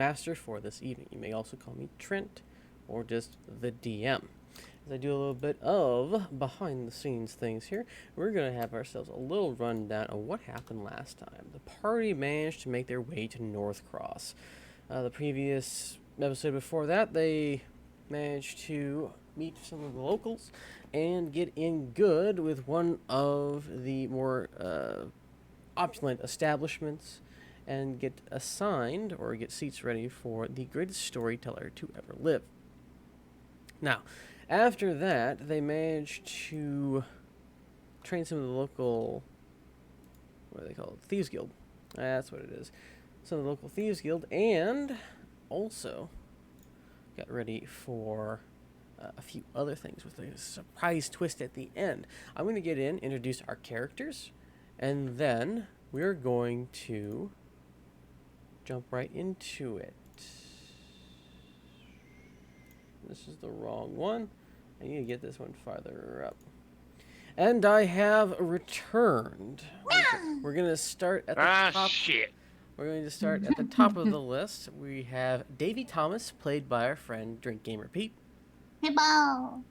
master for this evening. You may also call me Trent or just the DM. As I do a little bit of behind the scenes things here, we're going to have ourselves a little rundown of what happened last time. The party managed to make their way to North Cross. The previous episode before that, they managed to meet some of the locals and get in good with one of the more opulent establishments and get assigned or get seats ready for the greatest storyteller to ever live. Now, after that, they managed to train some of the local, what do they call it? Thieves Guild. That's what it is. Some of the local Thieves Guild, and also got ready for a few other things with a surprise twist at the end. I'm going to get in, introduce our characters, and then we're going to jump right into it. This is the wrong one. I need to get this one farther up. And I have returned. We're going to start at the top. Shit. We're going to start at the top of the list. We have Davy Thomas, played by our friend Drink Gamer Pete. Hibbo.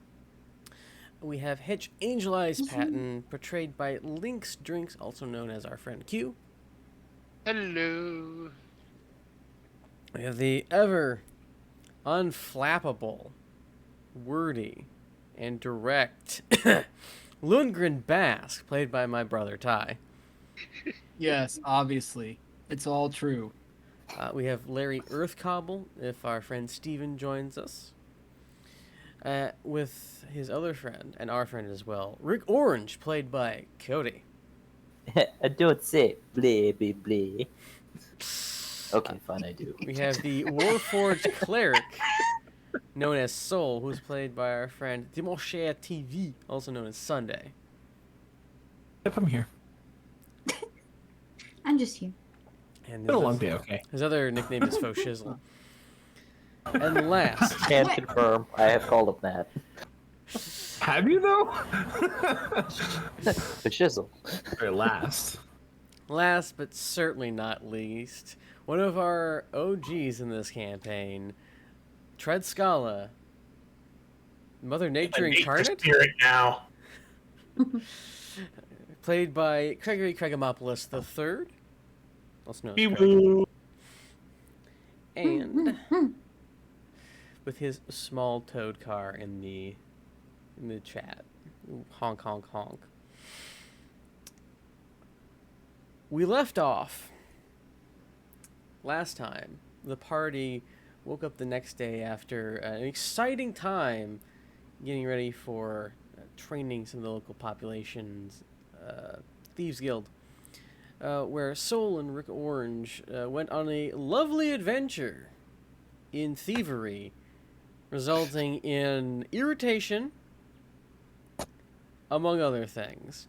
We have Hitch Angel Eyes Patton, portrayed by Lynx Drinks, also known as our friend Q. Hello. We have the ever unflappable, wordy, and direct Lundgren Bask, played by my brother Ty. Yes, obviously. It's all true. We have Larry Earthcobble, if our friend Steven joins us. With his other friend, and our friend as well, Rick Orange, played by Cody. I don't say blee, blee, blee. Okay, fine, I do. We have the Warforged Cleric, known as Soul, who's played by our friend Dimoshe TV, also known as Sunday. Yep, I'm here. I'm just here. And Been a long day, okay. his other nickname is Faux Shizzle. And last, Can confirm, I have called him that. Have you, though? The shizzle. Or last. last but certainly not least, one of our OGs in this campaign, Tread Scala, Mother Nature Incarnate, Spirit now. played by Gregory Craigomopoulos III, also known as Craig. Wee-woo. And with his small toad car in the chat. Honk, honk, honk. We left off last time. The party woke up the next day after an exciting time getting ready for training some of the local population's Thieves Guild, where Soul and Rick Orange went on a lovely adventure in thievery, resulting in irritation, among other things.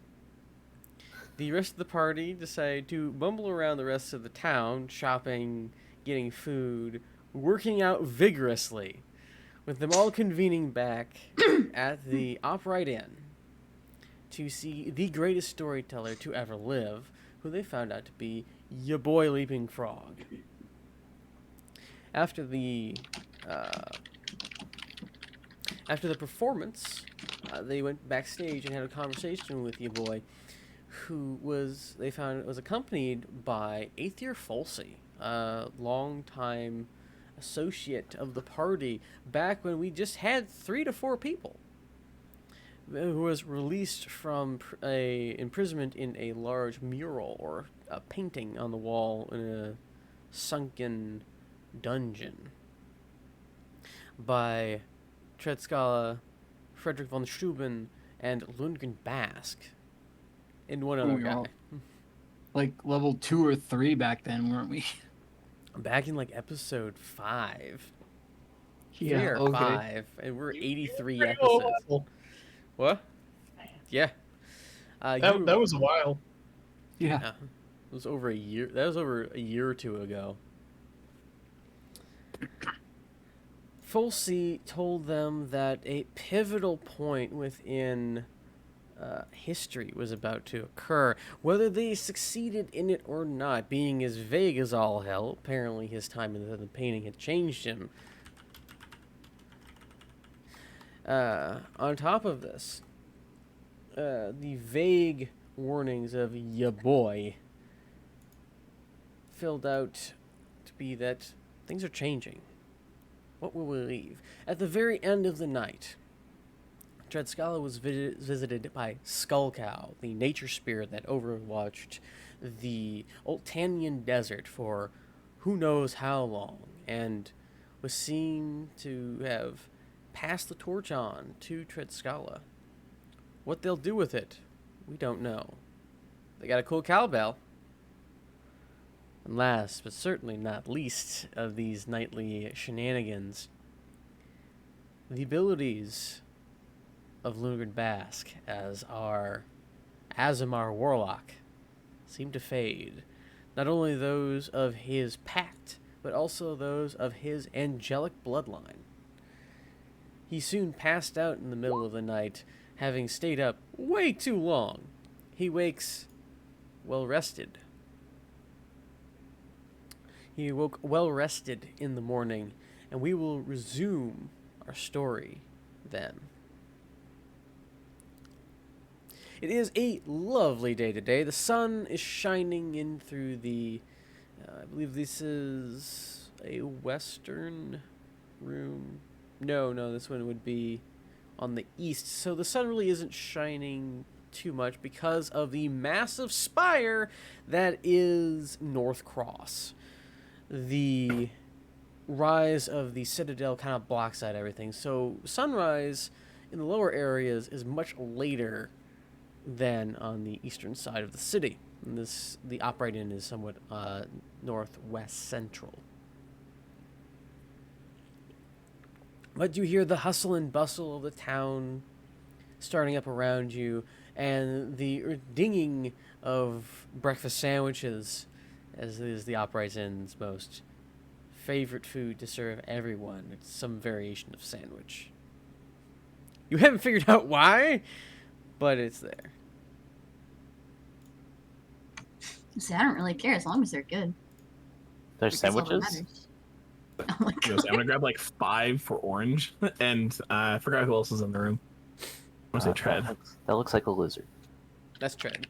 The rest of the party decided to bumble around the rest of the town, shopping, getting food, working out vigorously, with them all convening back at the Upright Inn to see the greatest storyteller to ever live, who they found out to be ya boy Leaping Frog. After the performance, they went backstage and had a conversation with ya boy, who they found was accompanied by Aether Folsey, a long-time associate of the party back when we just had 3 to 4 people, who was released from a imprisonment in a large mural or a painting on the wall in a sunken dungeon by Tredscala, Frederick von Stuben, and Lundgren Bask, and one other guy. Like level 2 or 3 back then, weren't we? Back in like episode 5. Yeah, 3 or okay. 5, and we're 83 Pretty episodes. old. What? Yeah. That was a while. Yeah. It was over a year. That was over a year or two ago. Folsey told them that a pivotal point within history was about to occur. Whether they succeeded in it or not, being as vague as all hell, apparently his time in the painting had changed him. On top of this, the vague warnings of ya boy filled out to be that things are changing. What will we leave? At the very end of the night, Dreadscala was visited by Skullcow, the nature spirit that overwatched the Oltanian desert for who knows how long, and was seen to have passed the torch on to Dreadscala. What they'll do with it, we don't know. They got a cool cowbell. And last, but certainly not least, of these nightly shenanigans, the abilities of Lunagrid Bask as our Azamar Warlock seem to fade. Not only those of his pact, but also those of his angelic bloodline. He soon passed out in the middle of the night, having stayed up way too long. He wakes well rested. He woke well rested in the morning, and we will resume our story then. It is a lovely day today. The sun is shining in through the, I believe this is a western room. No, this one would be on the east. So the sun really isn't shining too much because of the massive spire that is North Cross. The rise of the citadel kind of blocks out everything. So sunrise in the lower areas is much later than on the eastern side of the city. And the operating is somewhat northwest central. But you hear the hustle and bustle of the town starting up around you, and the dinging of breakfast sandwiches, as is the operation's most favorite food to serve everyone. It's some variation of sandwich. You haven't figured out why, but it's there. See, I don't really care as long as they're good. There's That's all that sandwiches? matters. Oh my He goes, god. I'm gonna grab like 5 for orange, and I forgot who else is in the room. I want to say Tread. That looks like a lizard. That's Tread.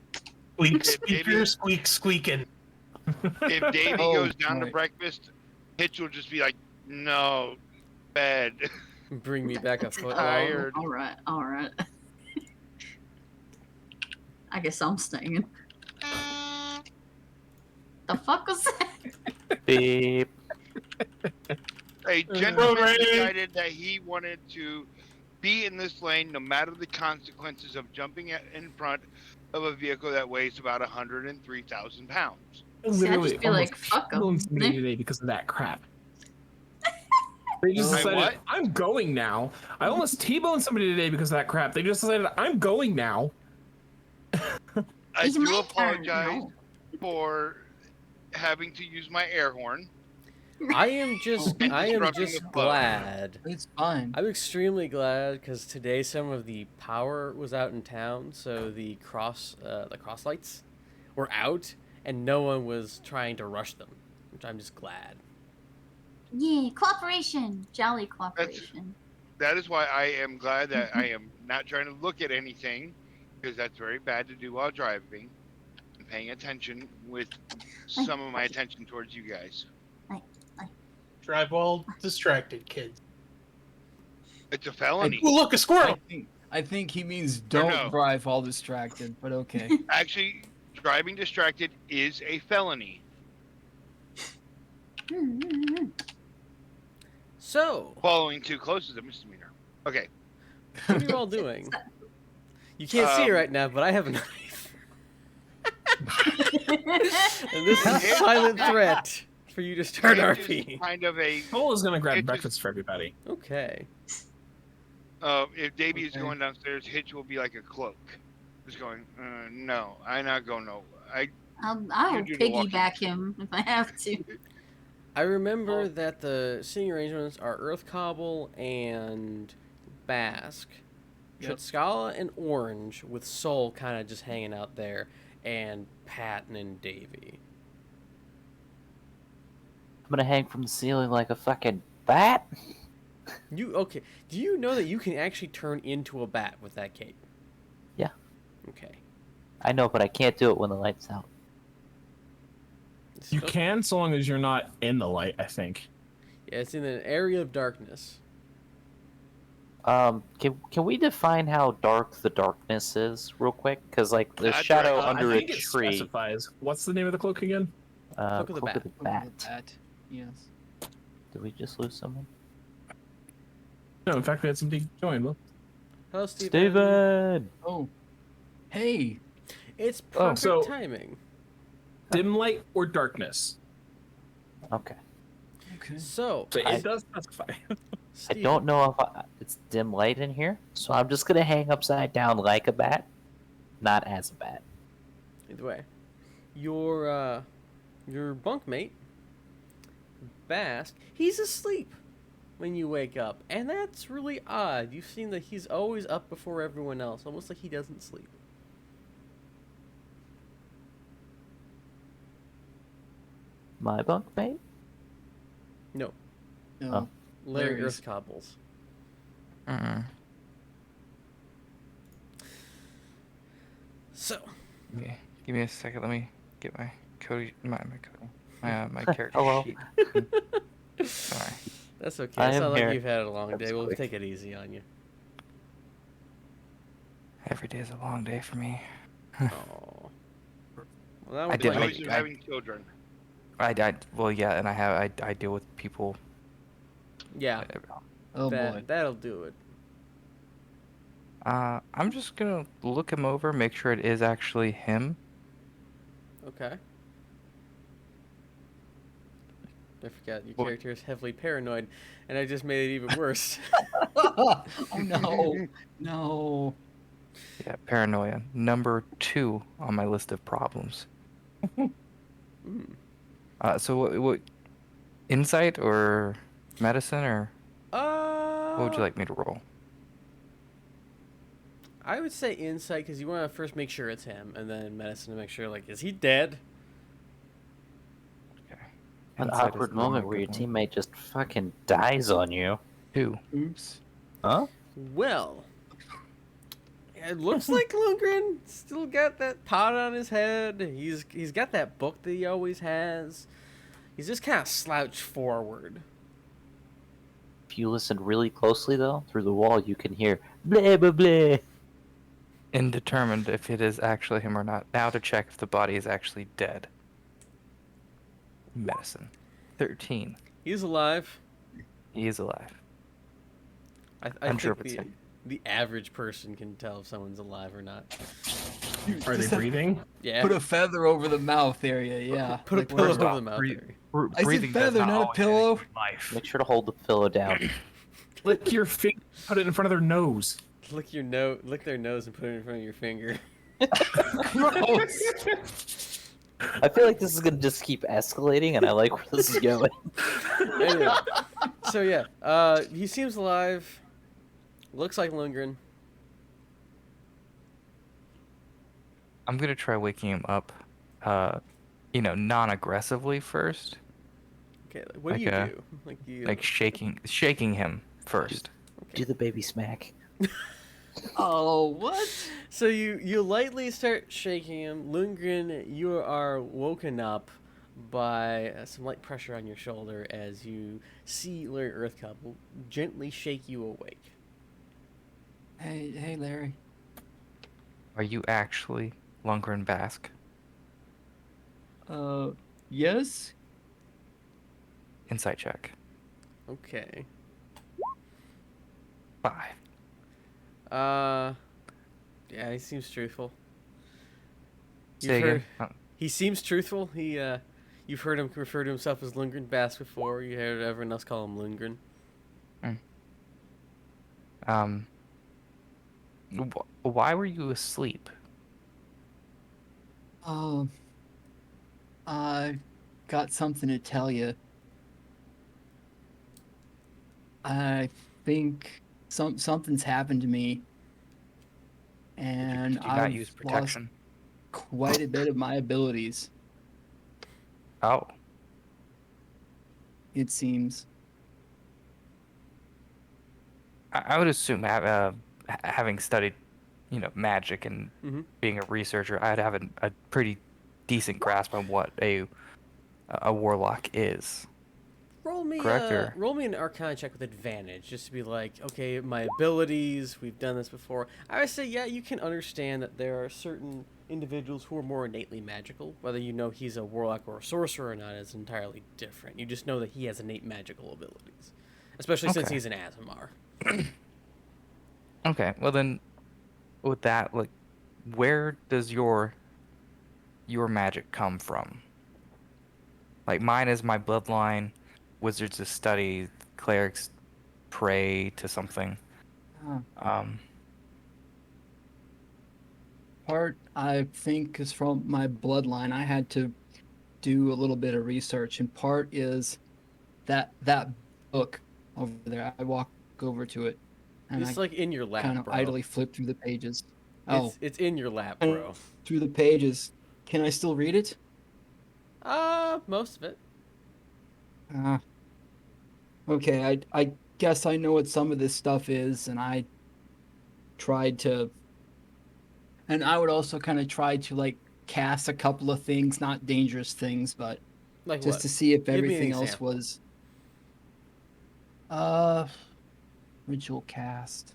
Squeak, Maybe- squeaker, squeak, squeaking. If Davey Oh, goes down to right. breakfast, Hitch will just be like, no, bed. Bring me back a foot long. Tired. All right. I guess I'm staying. The fuck was that? Beep. A gentleman Road rage. decided that he wanted to be in this lane no matter the consequences of jumping in front of a vehicle that weighs about 103,000 pounds. See, I'd just be like, fuck 'em. T-boned somebody today because of that crap. They just I decided, what? I'm going now. I almost T-boned somebody today because of that crap. They just decided, I'm going now. I It's do my turn. apologize No. for having to use my air horn. I am just Disrupting the flow. glad. It's fine. I'm extremely glad because today some of the power was out in town, so the cross lights were out, and no one was trying to rush them, which I'm just glad. Yeah, cooperation. Jolly cooperation. That is why I am glad that I am not trying to look at anything, because that's very bad to do while driving. And paying attention with some of my attention towards you guys. Drive while distracted, kids. It's a felony. Oh, look, a squirrel! I think he means don't no. drive all distracted, but okay. Actually, driving distracted is a felony. So, Following too close is a misdemeanor. Okay. what are you all doing? You can't see it right now, but I have a knife. And this is a silent threat for you to start It's RP. kind of a. Cole is gonna grab It's breakfast for everybody. Okay. If Davey is Okay. going downstairs, Hitch will be like a cloak. Just going, no, I not go no. I'll You do the walking. piggyback him if I have to. I remember that the seating arrangements are Earth Cobble and Basque, Yep. Scala and Orange with Soul kind of just hanging out there, and Patton and Davy. I'm gonna hang from the ceiling like a fucking bat. Okay? Do you know that you can actually turn into a bat with that cape? Yeah. Okay. I know, but I can't do it when the light's out. It's You supposed- can, so long as you're not in the light, I think. Yeah, it's in an area of darkness. Can we define how dark the darkness is real quick? Because like the That's shadow right. under I a think it tree. specifies. What's the name of the cloak again? Cloak of the Bat. Bat. Look at that. Yes. Did we just lose someone? No, in fact, we had somebody join. Well, Hello, Steven. Steven! Oh. Hey. It's Oh, perfect so- timing. dim light or darkness? Okay. Okay. So, So I- it does specify. I Steven, don't know if it's dim light in here, so I'm just gonna hang upside down like a bat, not as a bat. Either way, your bunkmate, Bast, he's asleep when you wake up, and that's really odd. You've seen that he's always up before everyone else, almost like he doesn't sleep. My bunkmate? No, No. Oh. Larry Larry's. Earthcobbles. Mm-mm. So, Yeah. Give me a second. Let me get my Cody, my character Hello. sheet. Sorry. that's okay. I It's am not like here. you've had a long That's day. We'll quick. take it easy on you. Every day is a long day for me. Oh. Well, that I would did As be long make- as you're I- having children. Well, yeah, and I deal with people. yeah. Oh boy. That'll do it. I'm just gonna look him over, make sure it is actually him. Okay. I forgot your What? character is heavily paranoid, and I just made it even worse. Oh no. No. Yeah, paranoia. Number 2 on my list of problems. Mm. So what? Insight or medicine or what would you like me to roll? I would say insight because you want to first make sure it's him, and then medicine to make sure, like, is he dead? Okay. An Insight is awkward the moment one where your good one. teammate just fucking dies on you. 2. Oops. Huh? Well, it looks like Lundgren still got that pot on his head. He's got that book that he always has. He's just kind of slouched forward. If you listen really closely, though, through the wall, you can hear blah blah blah. Indetermined if it is actually him or not. Now to check if the body is actually dead. Medicine. 13. He's alive. He is alive. I Unsure think if it's him. the average person can tell if someone's alive or not. Are they breathing? Yeah. Put a feather over the mouth area. Yeah. Put a Like, pillow where's over the- the mouth breathe. area. I said Breathing does feather, not a always pillow. include life. Make sure to hold the pillow down. Lick your finger. Put it in front of their nose. Lick their nose and put it in front of your finger. Gross. I feel like this is gonna just keep escalating, and I like where this is going. Anyway, so yeah, he seems alive. Looks like Lundgren. I'm gonna try waking him up, non-aggressively first, Okay, like, what do Like, you do? Like you like shaking him first. Do the baby smack. Oh, what? So you lightly start shaking him. Lundgren, you are woken up by some light pressure on your shoulder as you see Larry Earthcouple gently shake you awake. Hey, Larry. Are you actually Lundgren Bask? Yes. Insight check. Okay. 5. Yeah, he seems truthful. Say again. He seems truthful. You've heard him refer to himself as Lundgren Bass before. You heard everyone else call him Lundgren. Why were you asleep? I got something to tell you. I think something's happened to me, and Did you not I've use lost protection? quite a bit of my abilities, Oh, it seems. I would assume having studied, magic and Mm-hmm. being a researcher, I'd have a pretty decent grasp on what a warlock is. Correct, or Roll me an Arcana check with advantage, just to be like, okay, my abilities. We've done this before. I would say, yeah, you can understand that there are certain individuals who are more innately magical. Whether you know he's a warlock or a sorcerer or not is entirely different. You just know that he has innate magical abilities, especially since Okay. he's an Azamar. Okay, well then, with that, like, where does your magic come from? Like mine is my bloodline. Wizards to study, clerics pray to something. Uh, Um, Part, I think, is from my bloodline. I had to do a little bit of research, and part is that book over there. I walk over to it, and It's I like in your lap, kind of bro. idly flip through the pages. Oh, It's in your lap, and bro. through the pages. Can I still read it? Most of it. Uh, okay, I guess I know what some of this stuff is, and I tried to, and I would also kind of try to like cast a couple of things, not dangerous things, but Like just what? to see if Give me an everything else example. was uh ritual cast.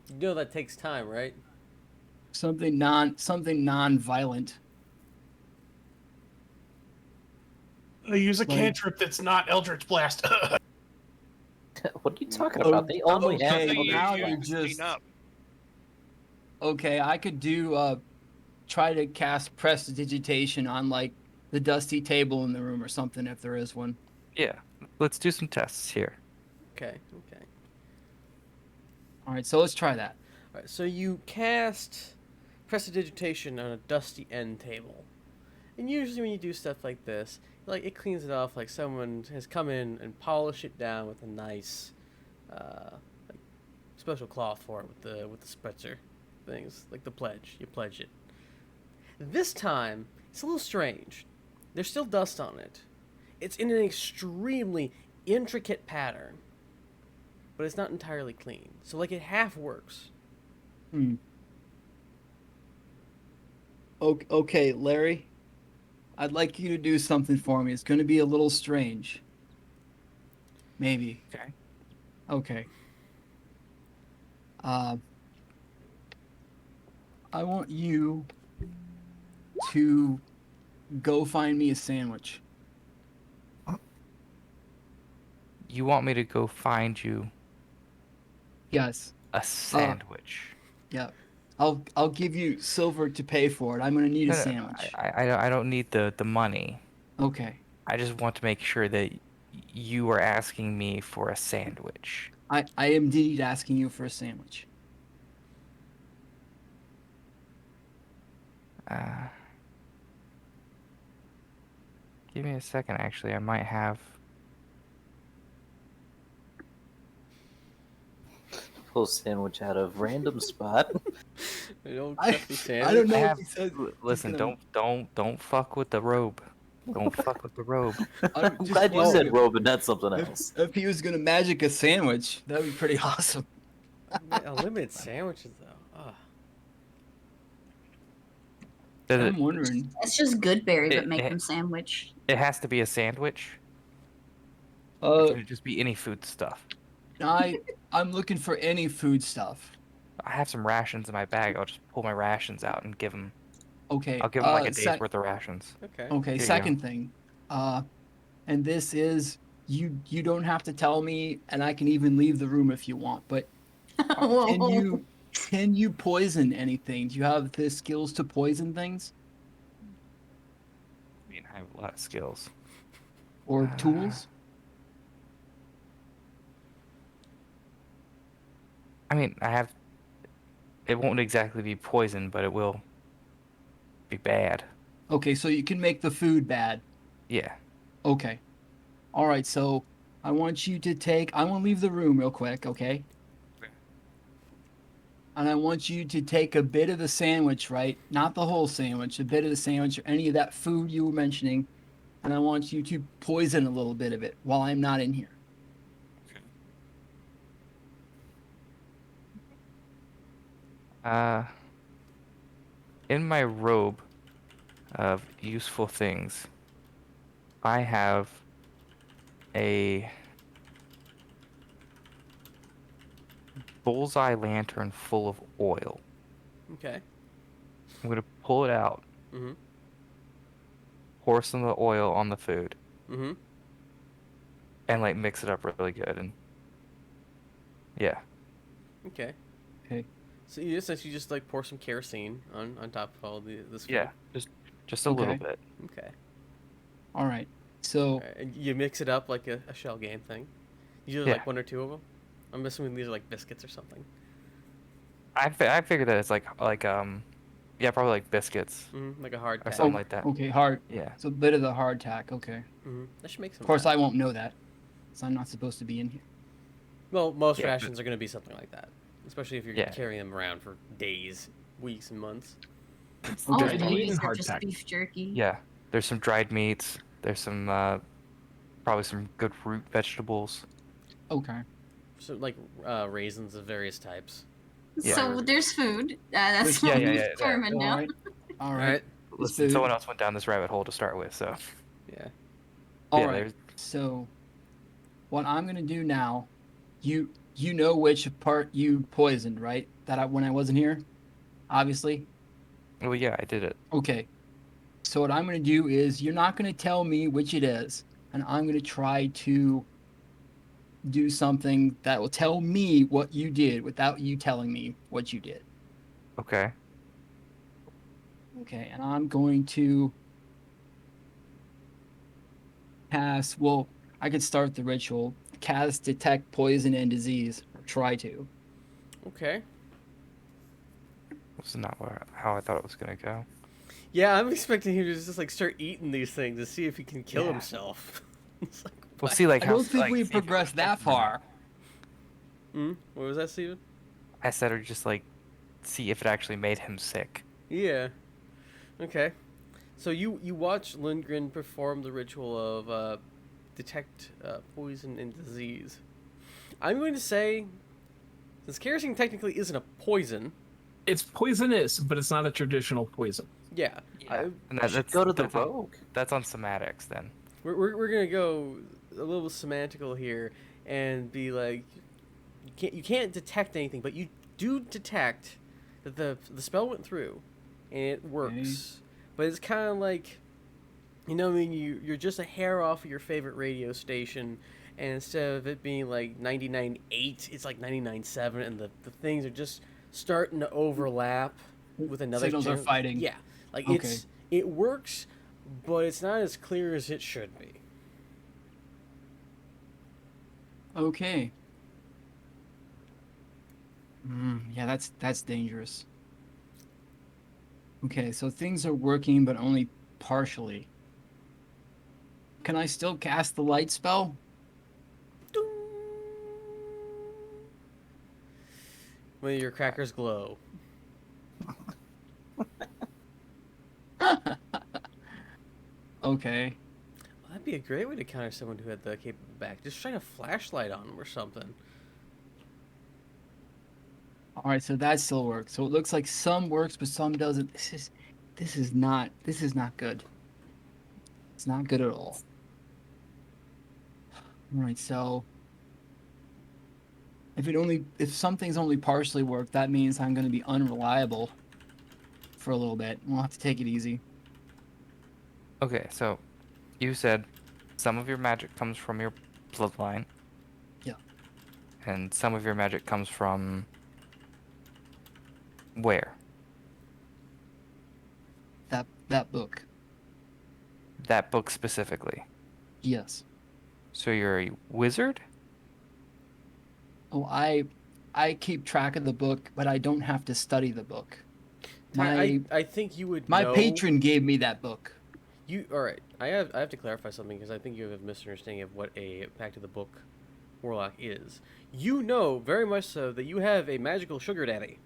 You know that takes time, right? Something non-violent. They use a Like- cantrip that's not Eldritch Blast. What are you talking Oh, about? They only okay, have Something other now you you're use spells. to just clean up. okay. I could do try to cast prestidigitation on like the dusty table in the room or something if there is one. yeah, let's do some tests here. Okay, okay. All right, so let's try that. Alright, so you cast Prestidigitation on a dusty end table. And usually when you do stuff like this, like it cleans it off like someone has come in and polished it down with a nice like special cloth for it with the spritzer things, like the pledge. You pledge it. This time, it's a little strange. There's still dust on it. It's in an extremely intricate pattern, but it's not entirely clean. So like it half works. Hmm. Okay, Larry. I'd like you to do something for me. It's going to be a little strange. Maybe. Okay. Okay. Uh, I want you to go find me a sandwich. You want me to go find you Yes. a sandwich? Yeah. I'll give you silver to pay for it. I'm going to need a No, no, sandwich. I don't need the money. Okay. I just want to make sure that you are asking me for a sandwich. I am indeed asking you for a sandwich. Give me a second, actually. I might have... Pull sandwich out of random spot. An old I crusty I don't sandwich. know I if have... he said Listen, gonna- don't fuck with the robe. Don't fuck with the robe. I'm just glad you wondering said robe and not something else. if he was going to magic a sandwich. That would be pretty awesome. Unlimited sandwiches though. Ugh. Does I'm it, wondering. It's just Goodberry, but It- make it- them sandwich. it has to be a sandwich? Or Uh, can it just be any food stuff? I'm looking for any food stuff. I have some rations in my bag. I'll just pull my rations out and give them... Okay. I'll give them like a day's sec- worth of rations. Okay. Okay, Here you second thing. And this is you don't have to tell me, and I can even leave the room if you want, but can you poison anything? Do you have the skills to poison things I mean, I have a lot of skills. or tools? I mean, I have... It won't exactly be poison, but it will be bad. Okay, so you can make the food bad. Yeah. Okay. All right, so I want to leave the room real quick, okay? and I want you to take a bit of the sandwich, right? Not the whole sandwich, a bit of the sandwich or any of that food you were mentioning, and I want you to poison a little bit of it while I'm not in here. In my robe of useful things, I have a bullseye lantern full of oil. Okay. I'm gonna pull it out, Mm-hmm. pour some of the oil on the food, Mm-hmm. and like mix it up really good. And yeah, Okay. Okay. So you essentially just like pour some kerosene on top of all this food. yeah, just a little Okay. bit. Okay. All right. So Alright, and you mix it up like a shell game thing. Usually Yeah. like one or two of them. I'm assuming these are like biscuits or something. I figured that it's yeah, probably like biscuits Mm-hmm. Like a hard or tack. something like that. okay, hard. Yeah. So a bit of the hardtack. Okay. Mm-hmm. That should make some. Of course, sense. I won't know that, so I'm not supposed to be in here. Well, most Yeah, but- rations are going to be something like that, especially if you're Yeah. carrying them around for days, weeks, and months. All Dried of meat these and are just hardtack. beef jerky. Yeah. There's some dried meats. There's some probably some good root vegetables. Okay. So like raisins of various types. Yeah. So there's food. That's Yeah, what yeah, we've yeah, determined All now. right. All All right. right. Listen, food. someone else went down this rabbit hole to start with, so Yeah. All yeah, right. there's So, what I'm gonna do now, you know which part you poisoned, right? When I wasn't here, obviously. well, yeah, I did it. Okay. So what I'm gonna do is you're not gonna tell me which it is, and I'm gonna try to do something that will tell me what you did without you telling me what you did. Okay. Okay, and I'm going to cast. Well, I could start the ritual. Cast detect poison and disease, or try to. Okay. This is not how I thought it was gonna go. Yeah, I'm expecting him to just like start eating these things to see if he can kill Yeah. himself. It's like, We'll what? see, like I how. don't think like, we see if it progressed that affects him or not. far. What was that, Steven? I said, or just like see if it actually made him sick. Yeah. Okay. So you watch Lindgren perform the ritual of detect poison and disease. I'm going to say, since kerosene technically isn't a poison, It's poisonous, but it's not a traditional poison. yeah, And Should go to the that's on- rogue. That's on somatics then. we're gonna go a little semantical here and be like, you can't detect anything, but you do detect that the spell went through, and it works. But it's kind of like, you know, when you're just a hair off of your favorite radio station, and instead of it being like 99.8, it's like 99.7, and the things are just starting to overlap with another Signals are channel. fighting. Yeah, like Okay. it works, but it's not as clear as it should be. Okay. Yeah, that's dangerous. Okay, so things are working, but only partially. Can I still cast the light spell? When your crackers glow. Okay. Well, that'd be a great way to counter someone who had the capable back. Just shine a flashlight on them or something. All right, so that still works. So it looks like some works, but some doesn't. This is not good. It's not good at all. All right, so if something's only partially worked, that means I'm going to be unreliable for a little bit. We'll have to take it easy. Okay, so you said some of your magic comes from your bloodline. Yeah. And some of your magic comes from where? That book. That book specifically. Yes. So you're a wizard? Oh, I keep track of the book, but I don't have to study the book. I think you would My know... patron gave me that book. All right. I have to clarify something because I think you have a misunderstanding of what a Back to the Book warlock is. You know very much so that you have a magical sugar daddy.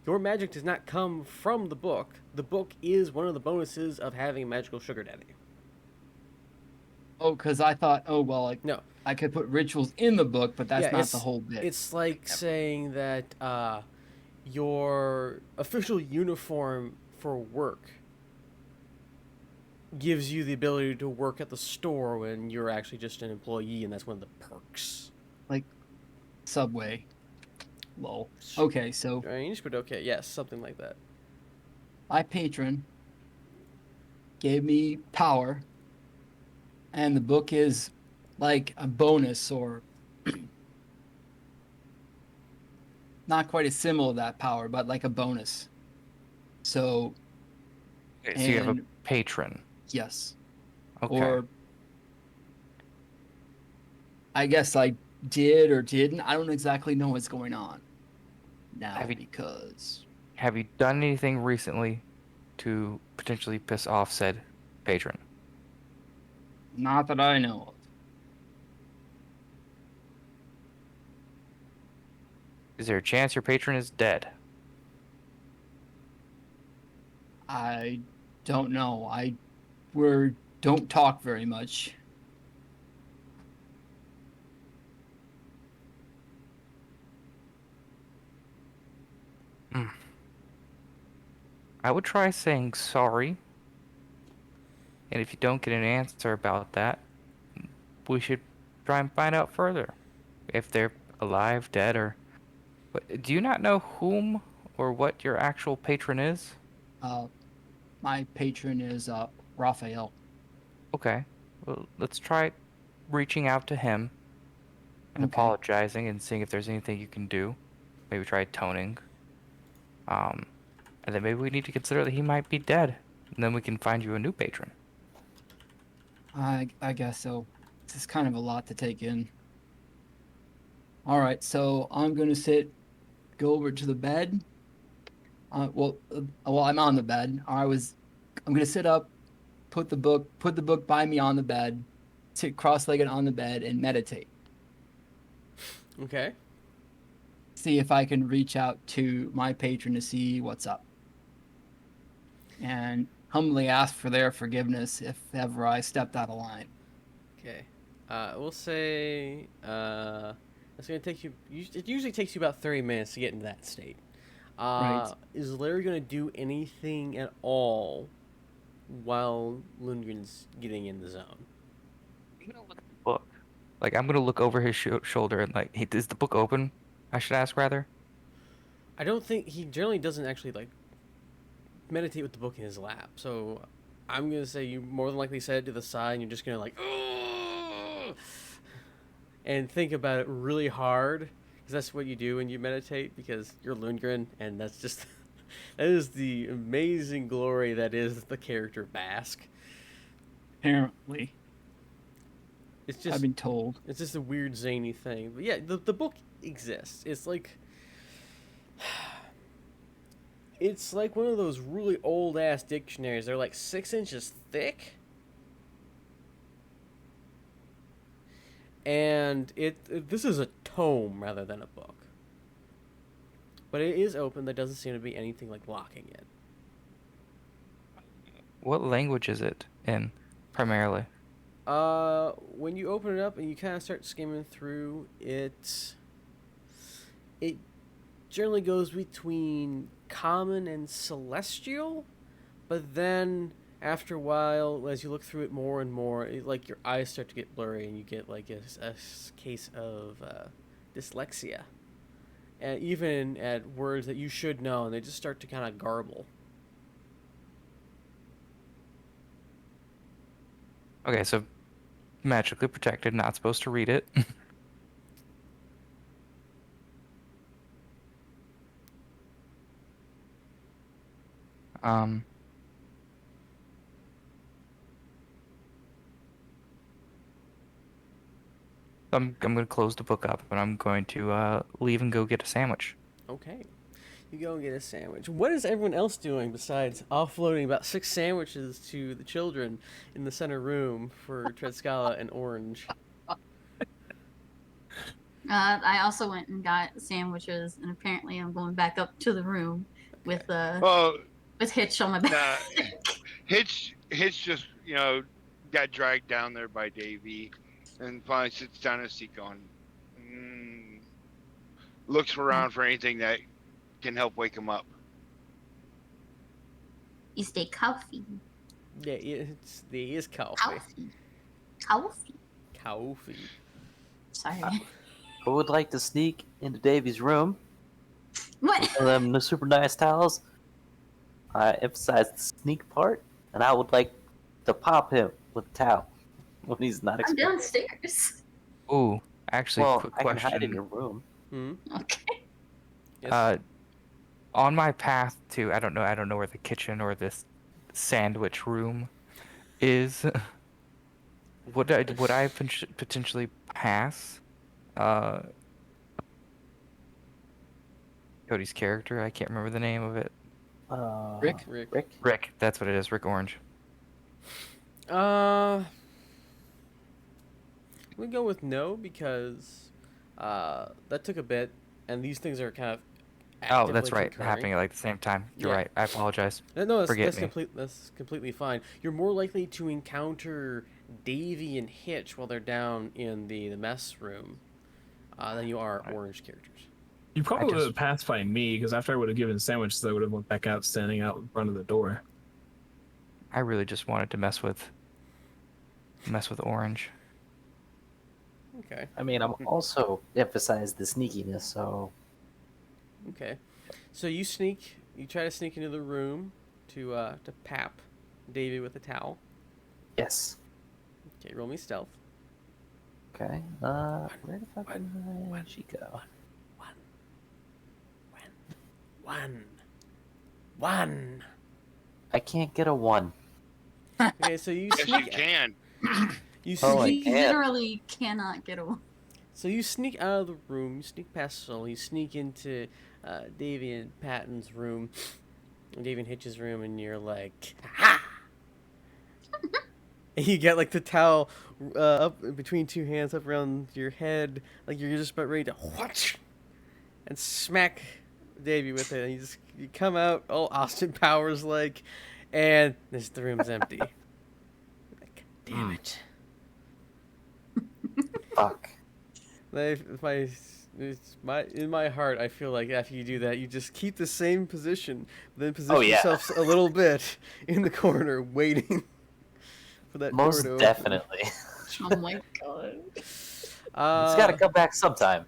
your magic does not come from the book. The book is one of the bonuses of having a magical sugar daddy. Oh, because I thought, oh well, like No. I could put rituals in the book, but that's Yeah, not the whole bit. it's like saying that your official uniform for work gives you the ability to work at the store when you're actually just an employee, and that's one of the perks. Like Subway. Lol. Okay, so Strange, but okay, yes, something like that. my patron gave me power, and the book is like a bonus or not quite as similar to that power, but like a bonus. So, Okay, so you have a and patron. yes, Okay. or I guess I did or didn't. I don't exactly know what's going on now Have you- because Have you done anything recently to potentially piss off said patron? not that I know of. Is there a chance your patron is dead? I don't know. We don't talk very much. I would try saying sorry. And if you don't get an answer about that, we should try and find out further. If they're alive, dead, or... But do you not know whom or what your actual patron is? My patron is Raphael. Okay. Well, let's try reaching out to him and Okay. apologizing and seeing if there's anything you can do. Maybe try toning. And then maybe we need to consider that he might be dead. And then we can find you a new patron. I guess so. This is kind of a lot to take in. All right, so I'm gonna go over to the bed. Well, I'm on the bed. I'm gonna sit up, put the book by me on the bed, sit cross-legged on the bed, and meditate. Okay. See if I can reach out to my patron to see what's up, and humbly ask for their forgiveness if ever I stepped out of line. Okay. We'll say it's gonna take you. It usually takes you about 30 minutes to get into that state. Right. Is Larry gonna do anything at all while Lundgren's getting in the zone? I'm gonna look at the book. Like, I'm gonna look over his shoulder and, like, hey, is the book open? I should ask, rather. I don't think he generally doesn't actually like meditate with the book in his lap. So I'm gonna say you more than likely set it to the side, and you're just gonna like, "Ugh!" and think about it really hard, because that's what you do when you meditate. Because you're Lundgren, and that's just that is the amazing glory that is the character Bask. Apparently, It's just I've been told. It's just a weird zany thing. But yeah, the book exists. It's like one of those really old ass dictionaries. They're like 6 inches thick. And this is a tome rather than a book. But it is open. There doesn't seem to be anything like blocking it. What language is it in, primarily? When you open it up and you kind of start skimming through it, it generally goes between common and celestial, but then after a while, as you look through it more and more, like your eyes start to get blurry and you get like a case of dyslexia, and even at words that you should know, and they just start to kind of garble. Okay, so magically protected, not supposed to read it. um, I'm gonna close the book up and I'm going to leave and go get a sandwich. Okay. You go and get a sandwich. What is everyone else doing besides offloading about 6 sandwiches to the children in the center room for Tredscala and Orange? I also went and got sandwiches, and apparently I'm going back up to the room with Well, Hitch on my back. nah, Hitch just got dragged down there by Davey, and finally sits down in his seat going, looks around for anything that can help wake him up. You stay coffee. Yeah, there is coffee. Coffee. Sorry. I would like to sneak into Davy's room. What? Give them the super nice towels. I emphasize the sneak part, and I would like to pop him with a towel when he's not I'm expecting. downstairs. Ooh, actually, Well, quick I can hide in question. your room. Hmm? Okay. Yes. On my path to I don't know where the kitchen or this sandwich room is. would I potentially pass Cody's character? I can't remember the name of it. Rick? Rick. Rick, that's what it is. Rick Orange. We go with no because that took a bit, and these things are kind of. Oh, that's actively right. concurring. Happening at like the same time. You're Yeah. right. I apologize. No, Forgive that's me. that's completely fine. You're more likely to encounter Davy and Hitch while they're down in the mess room than you are orange characters. You probably would just- have passed by me because after I would have given sandwiches, I would have went back out, standing out in front of the door. I really just wanted to mess with Orange. Okay. I mean, I'm also emphasize the sneakiness, so Okay. So you try to sneak into the room to pap Davy with a towel. yes. Okay, roll me stealth. Okay. Where the fuck did she go? One. I can't get a 1. Okay, so you Yes, you sneak. can. You Oh, I sneak. You can't. literally cannot get away. So you sneak out of the room. You sneak past Sully. You sneak into Davy and Patton's room, Davy and Hitch's room, and you're like, ha! And you get like the towel up between two hands, up around your head, like you're just about ready to whoosh, and smack Davy with it. And you come out all Austin Powers like, and the room's empty. Like, damn it. Fuck. In my heart, I feel like after you do that, you just keep the same position, then position Oh, yeah. yourself a little bit in the corner, waiting for that Most door to definitely. Oh my god. open. It's got to come back sometime.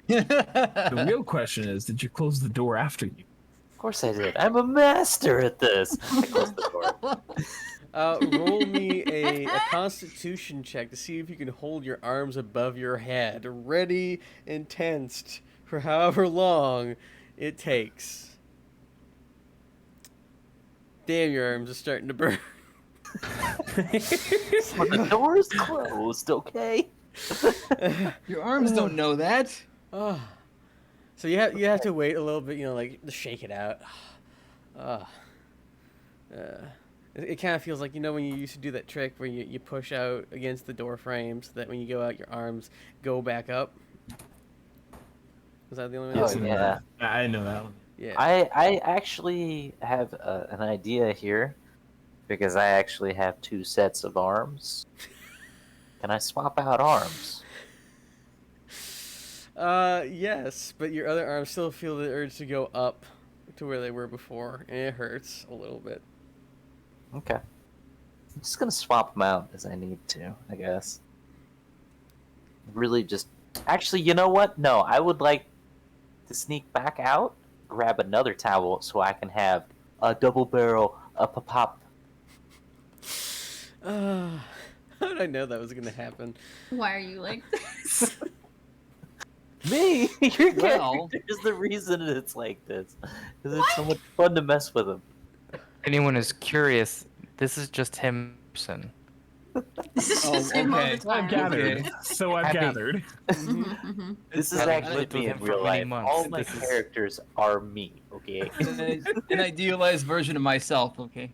The real question is, did you close the door after you? Of course I did. I'm a master at this. I closed the door. Roll me a Constitution check to see if you can hold your arms above your head, ready and tensed for however long it takes. Damn, your arms are starting to burn. But the door's closed, okay? Your arms don't know that. Oh. So you have to wait a little bit, like to shake it out. It kind of feels like when you used to do that trick where you push out against the door frame so that when you go out, your arms go back up. Was that the only one? Oh, Yes, and yeah. I know that one. Yeah. I actually have an idea here because I actually have 2 sets of arms. Can I swap out arms? Yes, but your other arms still feel the urge to go up to where they were before, and it hurts a little bit. Okay. I'm just gonna swap them out as I need to, I guess. Really just... Actually, you know what? No, I would like to sneak back out, grab another towel so I can have a double barrel up-a-pop. How did I know that was going to happen? Why are you like this? Me? Your Well- character is the reason it's like this. Because it's so much fun to mess with him. Anyone is curious, this is just him. This is Oh, just him all okay. the So I've time. gathered. Okay. So I've Happy- gathered. This is Having actually lived with me in him for real many life. months, All my this is- characters are me, okay? An idealized version of myself, okay?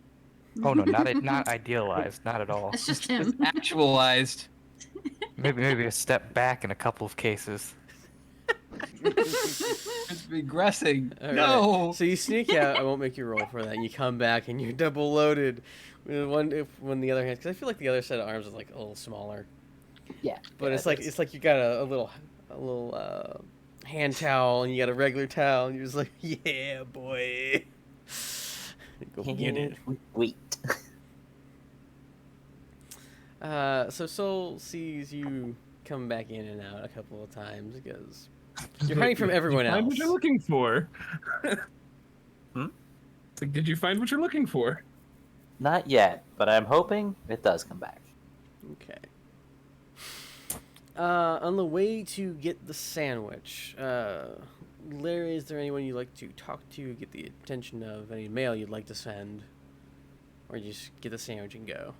Oh no, not idealized, not at all. It's just It's him. actualized. maybe a step back in a couple of cases. It's regressing. All right. No. So you sneak out. I won't make you roll for that. You come back and you're double loaded. With when the other hand, because I feel like the other set of arms is like a little smaller. Yeah. But yeah, it's it like is. you got a little hand towel and you got a regular towel and you're just like, yeah, boy. Go get it. Wait. So Soul sees you come back in and out a couple of times because you're hiding from everyone Did you find what else. you're looking for? Hmm? It's like, did you find what you're looking for? Not yet, but I'm hoping it does come back. Okay. On the way to get the sandwich, Larry, is there anyone you'd like to talk to, get the attention of, any mail you'd like to send, or you just get the sandwich and go?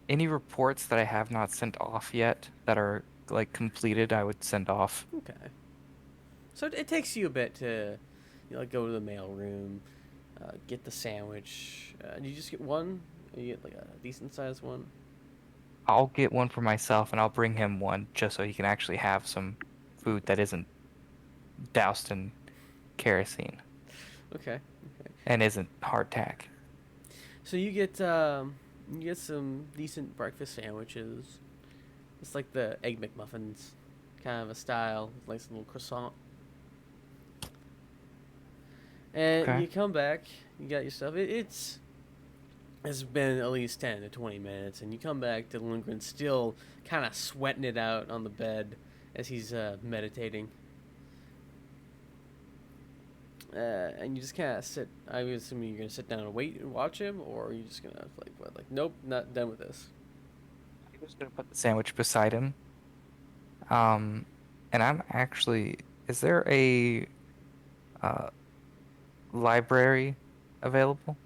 Any reports that I have not sent off yet that are like completed, I would send off. Okay. So it takes you a bit to, go to the mail room, get the sandwich. Do you just get one? Or you get like a decent sized one? I'll get one for myself and I'll bring him one just so he can actually have some food that isn't doused in kerosene Okay. and isn't hardtack. So you get some decent breakfast sandwiches. It's like the egg McMuffins kind of a style, nice little croissant. And Okay. you come back, you got your stuff. It's been at least 10 to 20 minutes, and you come back to Lundgren still kind of sweating it out on the bed as he's meditating. And you just kind of sit. I'm assuming you're gonna sit down and wait and watch him, or are you just gonna nope, not done with this. I was gonna put the sandwich beside him. And I'm actually. Is there a library available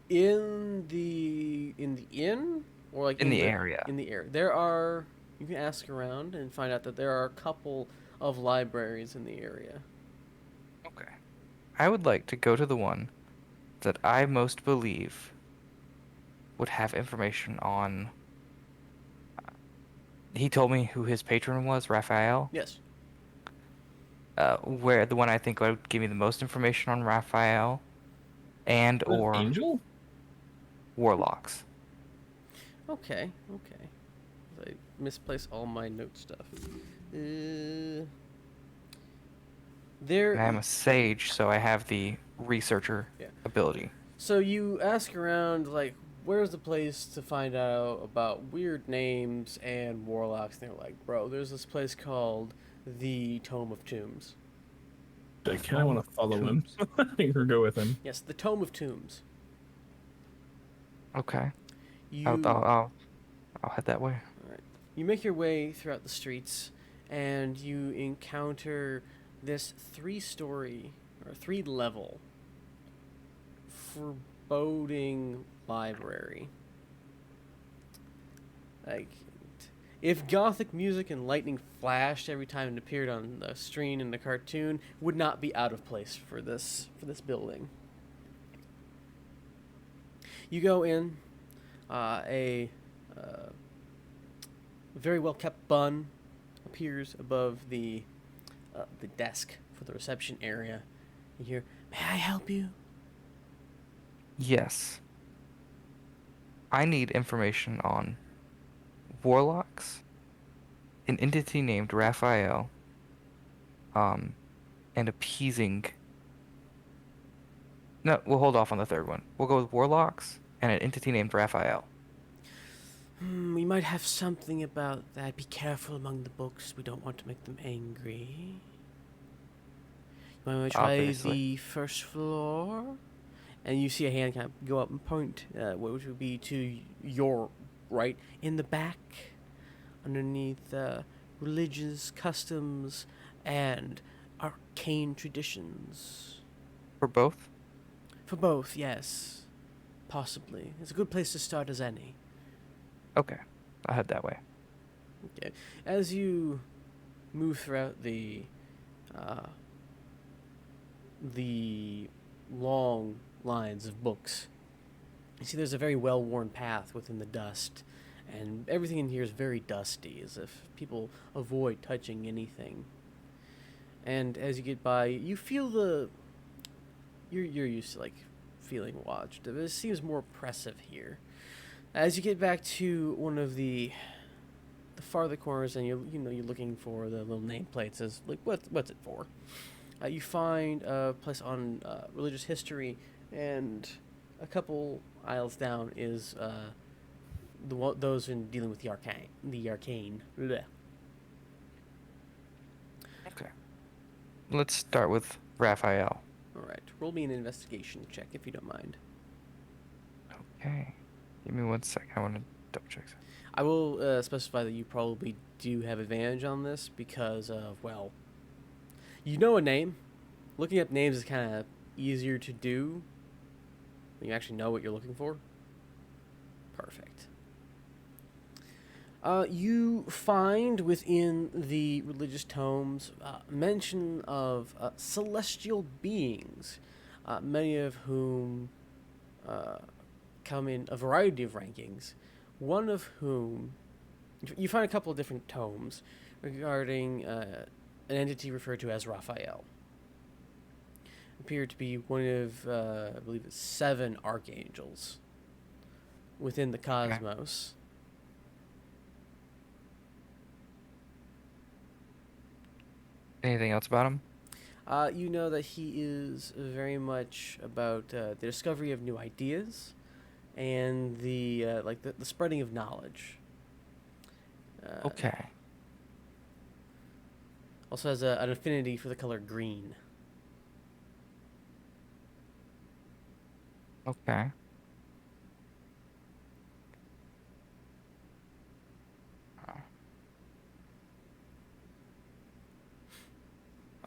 In the inn, or like in the area? In the area, there are. You can ask around and find out that there are a couple of libraries in the area. Okay. I would like to go to the one that I most believe would have information on. He told me who his patron was, Raphael. Yes. Where the one I think would give me the most information on Raphael and An or angel? warlocks. Okay. I misplaced all my note stuff. There. I am a sage, so I have the researcher Yeah. ability. So you ask around, like, where's the place to find out about weird names and warlocks? And they're like, bro, there's this place called the Tome of Tombs. I kind of want to follow him or go with him. Yes, the Tome of Tombs. Okay. You, I'll head that way. you make your way throughout the streets, and you encounter this 3-story or 3-level foreboding library. Like, if gothic music and lightning flashed every time it appeared on the screen in the cartoon, would not be out of place for this building. You go in, a very well kept bun appears above the desk for the reception area. You hear, "May I help you?" Yes. I need information on warlocks, an entity named Raphael, and appeasing. No, we'll hold off on the third one. We'll go with warlocks and an entity named Raphael. We might have something about that. Be careful among the books. We don't want to make them angry. You want to try Obviously. the first floor? And you see a hand kind of go up and point, which would be to your right, in the back, underneath religious customs and arcane traditions. For both? For both, yes. Possibly. It's a good place to start as any. Okay. I'll head that way. Okay. As you move throughout the long lines of books, you see there's a very well-worn path within the dust, and everything in here is very dusty, as if people avoid touching anything. And as you get by, you feel you're used to like feeling watched. It seems more oppressive here. As you get back to one of the farther corners, and you're looking for the little nameplates as like what's it for? You find a place on religious history, and a couple aisles down is those in dealing with the arcane. The arcane. Blech. Okay. Let's start with Raphael. All right, roll me an investigation check if you don't mind. Okay. Give me 1 sec. I want to double check something. I will specify that you probably do have advantage on this because of, well, you know a name. Looking up names is kind of easier to do when you actually know what you're looking for. Perfect. You find within the religious tomes mention of celestial beings, many of whom come in a variety of rankings. One of whom, you find a couple of different tomes regarding an entity referred to as Raphael. Appeared to be one of, I believe it's 7 archangels within the cosmos. Anything else about him? You know that he is very much about the discovery of new ideas and the the spreading of knowledge. Okay. Also has an affinity for the color green. Okay.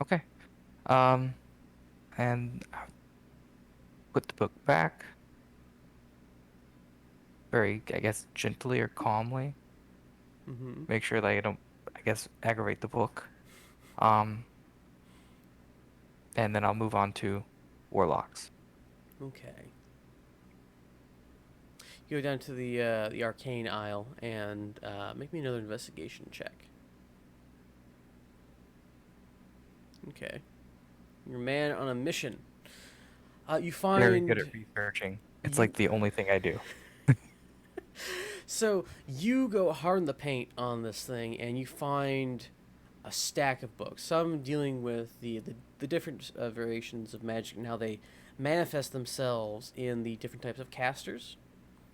Okay. And I'll put the book back. Very, I guess, gently or calmly. Mm-hmm. Make sure that I don't, I guess, aggravate the book. And then I'll move on to warlocks. Okay. You go down to the arcane aisle and make me another investigation check. Okay. You're a man on a mission. You find Very good at researching. It's like the only thing I do. So you go hard in the paint on this thing, and you find a stack of books. Some dealing with the different variations of magic and how they manifest themselves in the different types of casters.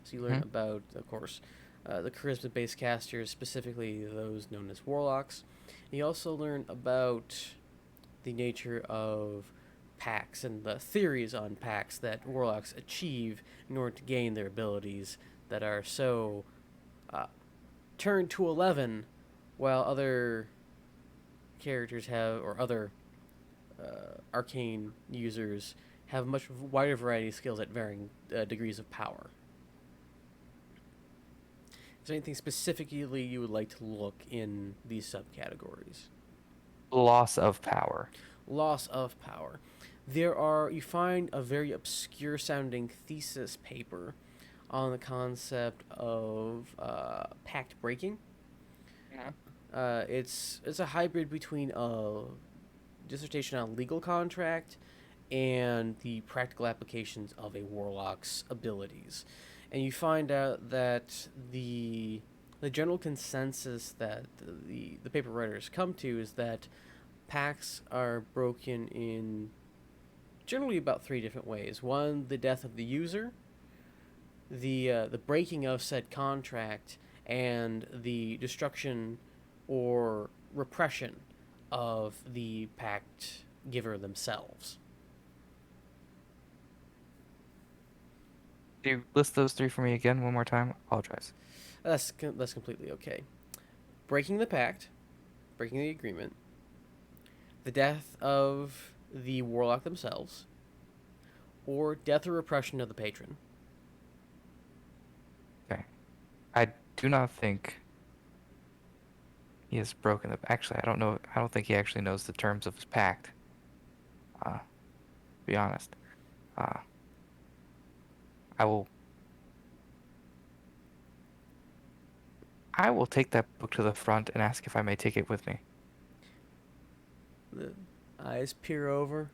So you learn about, of course, the charisma-based casters, specifically those known as warlocks. And you also learn about the nature of pacts and the theories on pacts that warlocks achieve in order to gain their abilities that are so turned to 11, while other characters have, or other arcane users have much wider variety of skills at varying degrees of power. Is there anything specifically you would like to look in these subcategories? Loss of power. Loss of power. You find a very obscure sounding thesis paper on the concept of pact breaking. It's a hybrid between a dissertation on legal contract and the practical applications of a warlock's abilities. And you find out that the general consensus that the paper writers come to is that pacts are broken in generally about 3 different ways. One, the death of the user, the breaking of said contract, and the destruction or repression of the pact giver themselves. Do you list those 3 for me again one more time? I apologize. That's completely okay. Breaking the pact, breaking the agreement, the death of the warlock themselves, or death or repression of the patron. Okay. I do not think he has broken the... Actually, I don't know. I don't think he actually knows the terms of his pact. To be honest. I will... I will take that book to the front and ask if I may take it with me. The eyes peer over.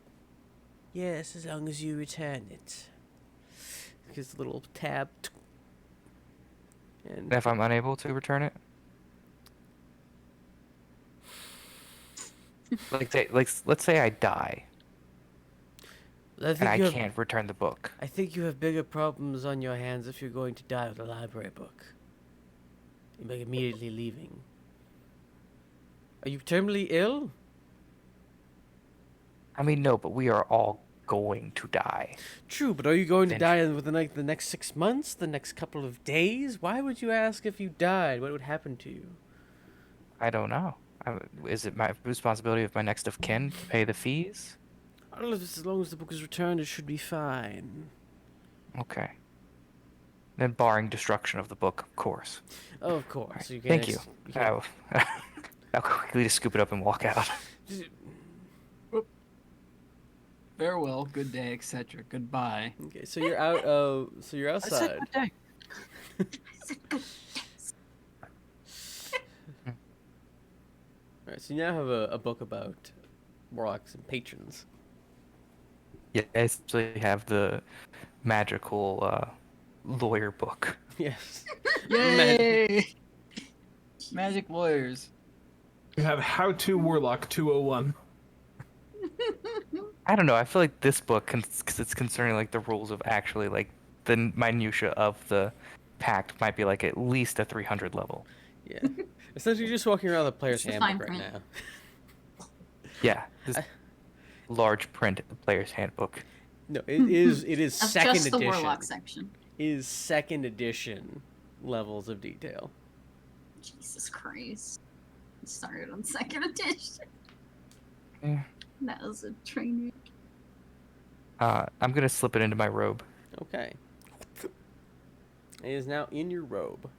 Yes, as long as you return it. Gives a little tab. And And if I'm unable to return it, let's say I die I and think I you have, can't return the book. I think you have bigger problems on your hands if you're going to die with a library book. You're like immediately leaving. Are you terminally ill? I mean, no, but we are all going to die. True, but are you going to die Eventually. within like the next 6 months, the next couple of days? Why would you ask if you died? What would happen to you? I don't know. Is it my responsibility of my next of kin to pay the fees? I don't know, as long as the book is returned, it should be fine. Okay. Then barring destruction of the book, of course. Oh, of course. Alright, You can thank you. you can- I'll quickly just scoop it up and walk out. Farewell, good day, etc. Goodbye. Okay, so you're out of. So you're outside. day. Alright, so you now have a book about warlocks and patrons. Yeah, I essentially have the magical lawyer book. Yes. Yay! Magic lawyers. You have How to Warlock 201. I don't know. I feel like this book, because it's concerning like the rules of actually like the minutia of the pact, might be like at least a 300 level. Yeah. Essentially, you're just walking around the player's It's the handbook fine right print. now. Yeah, this large print player's handbook. No, it is. It is Of second just the edition. warlock section. Is second edition levels of detail. Jesus Christ. It started on second edition. Yeah. That was a train wreck. I'm gonna slip it into my robe. Okay. It is now in your robe.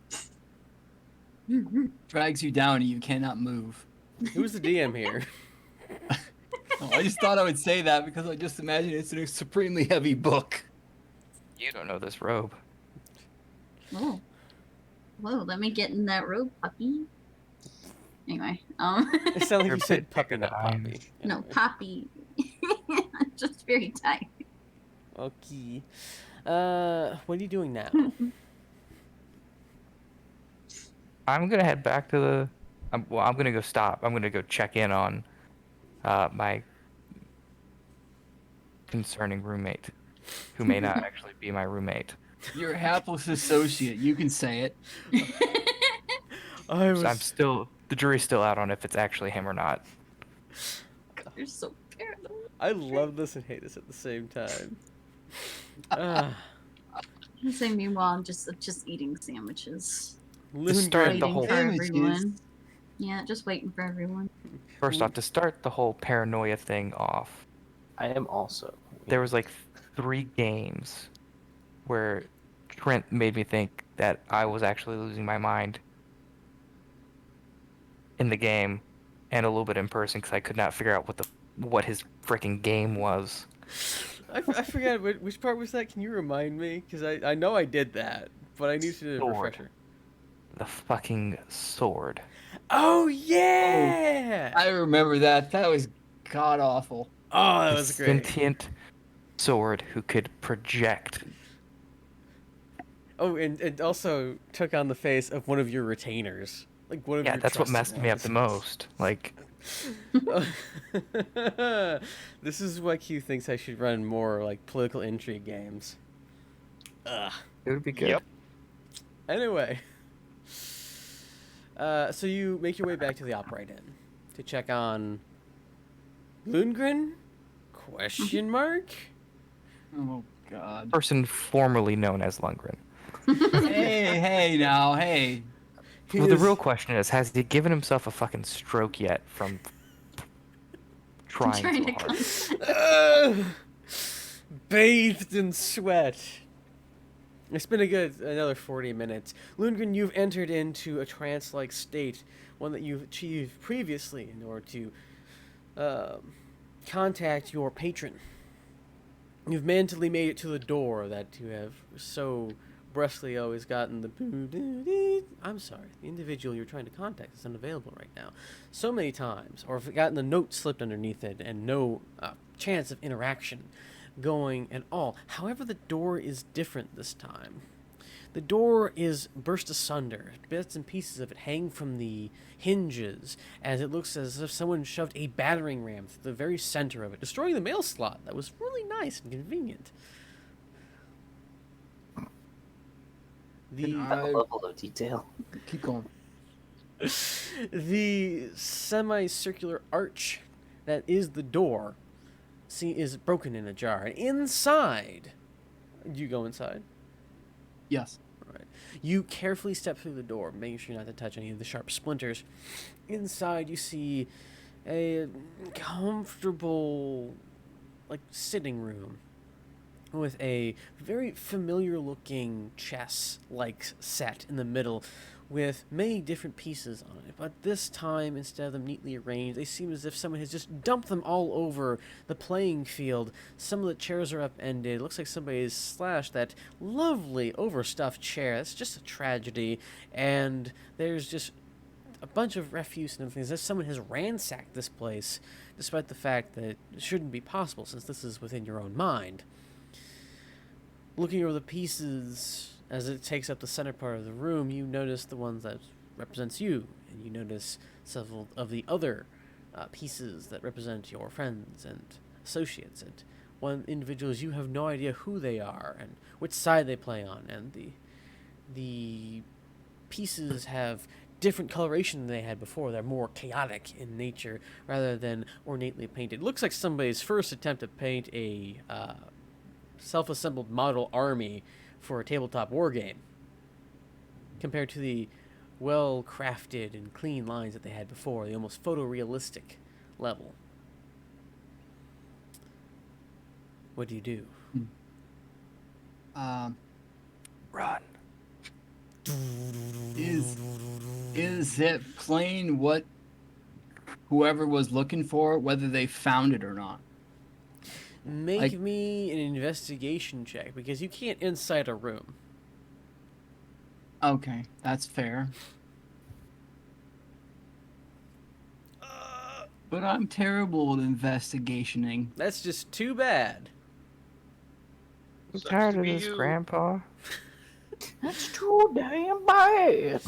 Drags you down and you cannot move. Who's the DM here? Oh, I just thought I would say that because I just imagine it's a supremely heavy book. You don't know this robe. Oh. Whoa, let me get in that robe, puppy. Anyway, It sounded like You're you a said bit puppy, bigger not than I am. poppy. no, Anyway. poppy. I'm just very tired. Okay. What are you doing now? I'm gonna head back to the. I'm gonna go stop. I'm gonna go check in on my concerning roommate, who may not actually be my roommate. You're a hapless associate. You can say it. I was. So I'm still. The jury's still out on if it's actually him or not. You're so paranoid. I love this and hate this at the same time. Ah, So meanwhile, I'm just eating sandwiches. To start Lundgren. the Waiting whole. for Sandwiches. everyone. Yeah, just waiting for everyone. First off, to start the whole paranoia thing off, I am also. there was like 3 games where Trent made me think that I was actually losing my mind in the game, and a little bit in person because I could not figure out what his freaking game was. I forgot which part was that. Can you remind me? Because I know I did that, but I need to Sword. refresher. The fucking sword. Oh yeah! I remember that. That was god awful. Oh, that The was great. sentient sword who could project. Oh, and it also took on the face of one of your retainers. Like one of Yeah, your that's what trusted messed me up the ones. most. Like, This is why Q thinks I should run more like political intrigue games. Ugh. it would be good. Yep. Anyway, so you make your way back to the Operate Inn to check on Lundgren? Question mark? Oh god. Person formerly known as Lundgren. Hey now, hey. He Well, the is- real question is, has he given himself a fucking stroke yet from trying Trying so to hard? Ugh. Bathed in sweat. It's been another 40 minutes. Lundgren, you've entered into a trance-like state, one that you've achieved previously in order to contact your patron. You've mentally made it to the door that you have so brusquely always gotten the boo-doo-doo. I'm sorry, the individual you're trying to contact is unavailable right now. So many times, or if gotten the note slipped underneath it and no chance of interaction going at all. However, the door is different this time. The door is burst asunder. Bits and pieces of it hang from the hinges as it looks as if someone shoved a battering ram through the very center of it, destroying the mail slot. That was really nice and convenient. That level of detail. Keep going. The semicircular arch that is the door is broken and ajar. And inside, do you go inside? Yes. Right. You carefully step through the door, making sure not to touch any of the sharp splinters. Inside, you see a comfortable, sitting room with a very familiar-looking chess-like set in the middle with many different pieces on it. But this time, instead of them neatly arranged, they seem as if someone has just dumped them all over the playing field. Some of the chairs are upended. It looks like somebody has slashed that lovely overstuffed chair. It's just a tragedy. And there's just a bunch of refuse and things. As if someone has ransacked this place, despite the fact that it shouldn't be possible, since this is within your own mind. Looking over the pieces as it takes up the center part of the room, you notice the ones that represents you, and you notice several of the other pieces that represent your friends and associates. And one individuals, you have no idea who they are and which side they play on, and the pieces have different coloration than they had before. They're more chaotic in nature rather than ornately painted. It looks like somebody's first attempt to paint a self-assembled model army for a tabletop war game compared to the well-crafted and clean lines that they had before, the almost photorealistic level. What do you do? Run. Is it plain what whoever was looking for, whether they found it or not? Make me an investigation check, because you can't inside a room. Okay, that's fair. But I'm terrible at investigating. That's just too bad. I'm Sucks tired to of be this, you. Grandpa. That's too damn bad.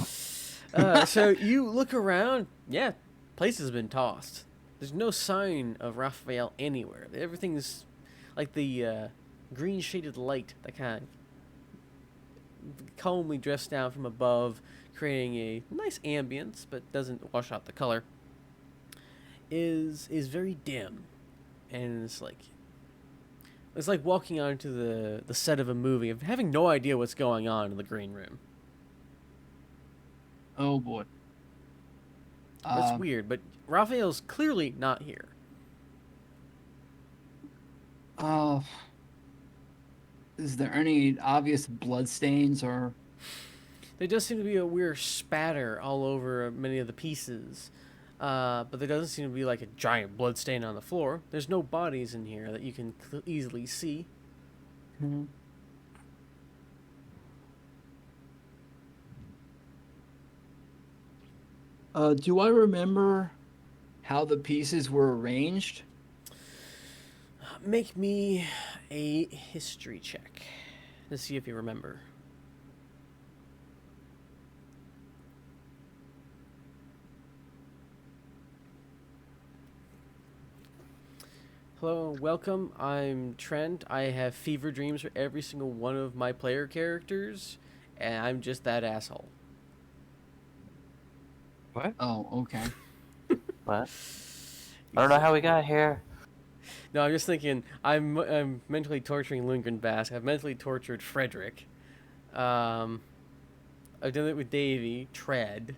So you look around. Yeah, place has been tossed. There's no sign of Raphael anywhere. Everything's like the green shaded light that kind of calmly drifts down from above, creating a nice ambience, but doesn't wash out the color. Is very dim, and it's like walking onto the set of a movie of having no idea what's going on in the green room. Oh boy. That's weird, but Raphael's clearly not here. Is there any obvious bloodstains or? There does seem to be a weird spatter all over many of the pieces, but there doesn't seem to be like a giant blood stain on the floor. There's no bodies in here that you can easily see. Hmm. Do I remember how the pieces were arranged? Make me a history check to see if you remember. Hello, welcome. I'm Trent. I have fever dreams for every single one of my player characters, and I'm just that asshole. What? Oh, okay. What? I don't know how we got here. No, I'm just thinking. I'm mentally torturing Lundgren Bask. I've mentally tortured Frederick. I've done it with Davey. Tread.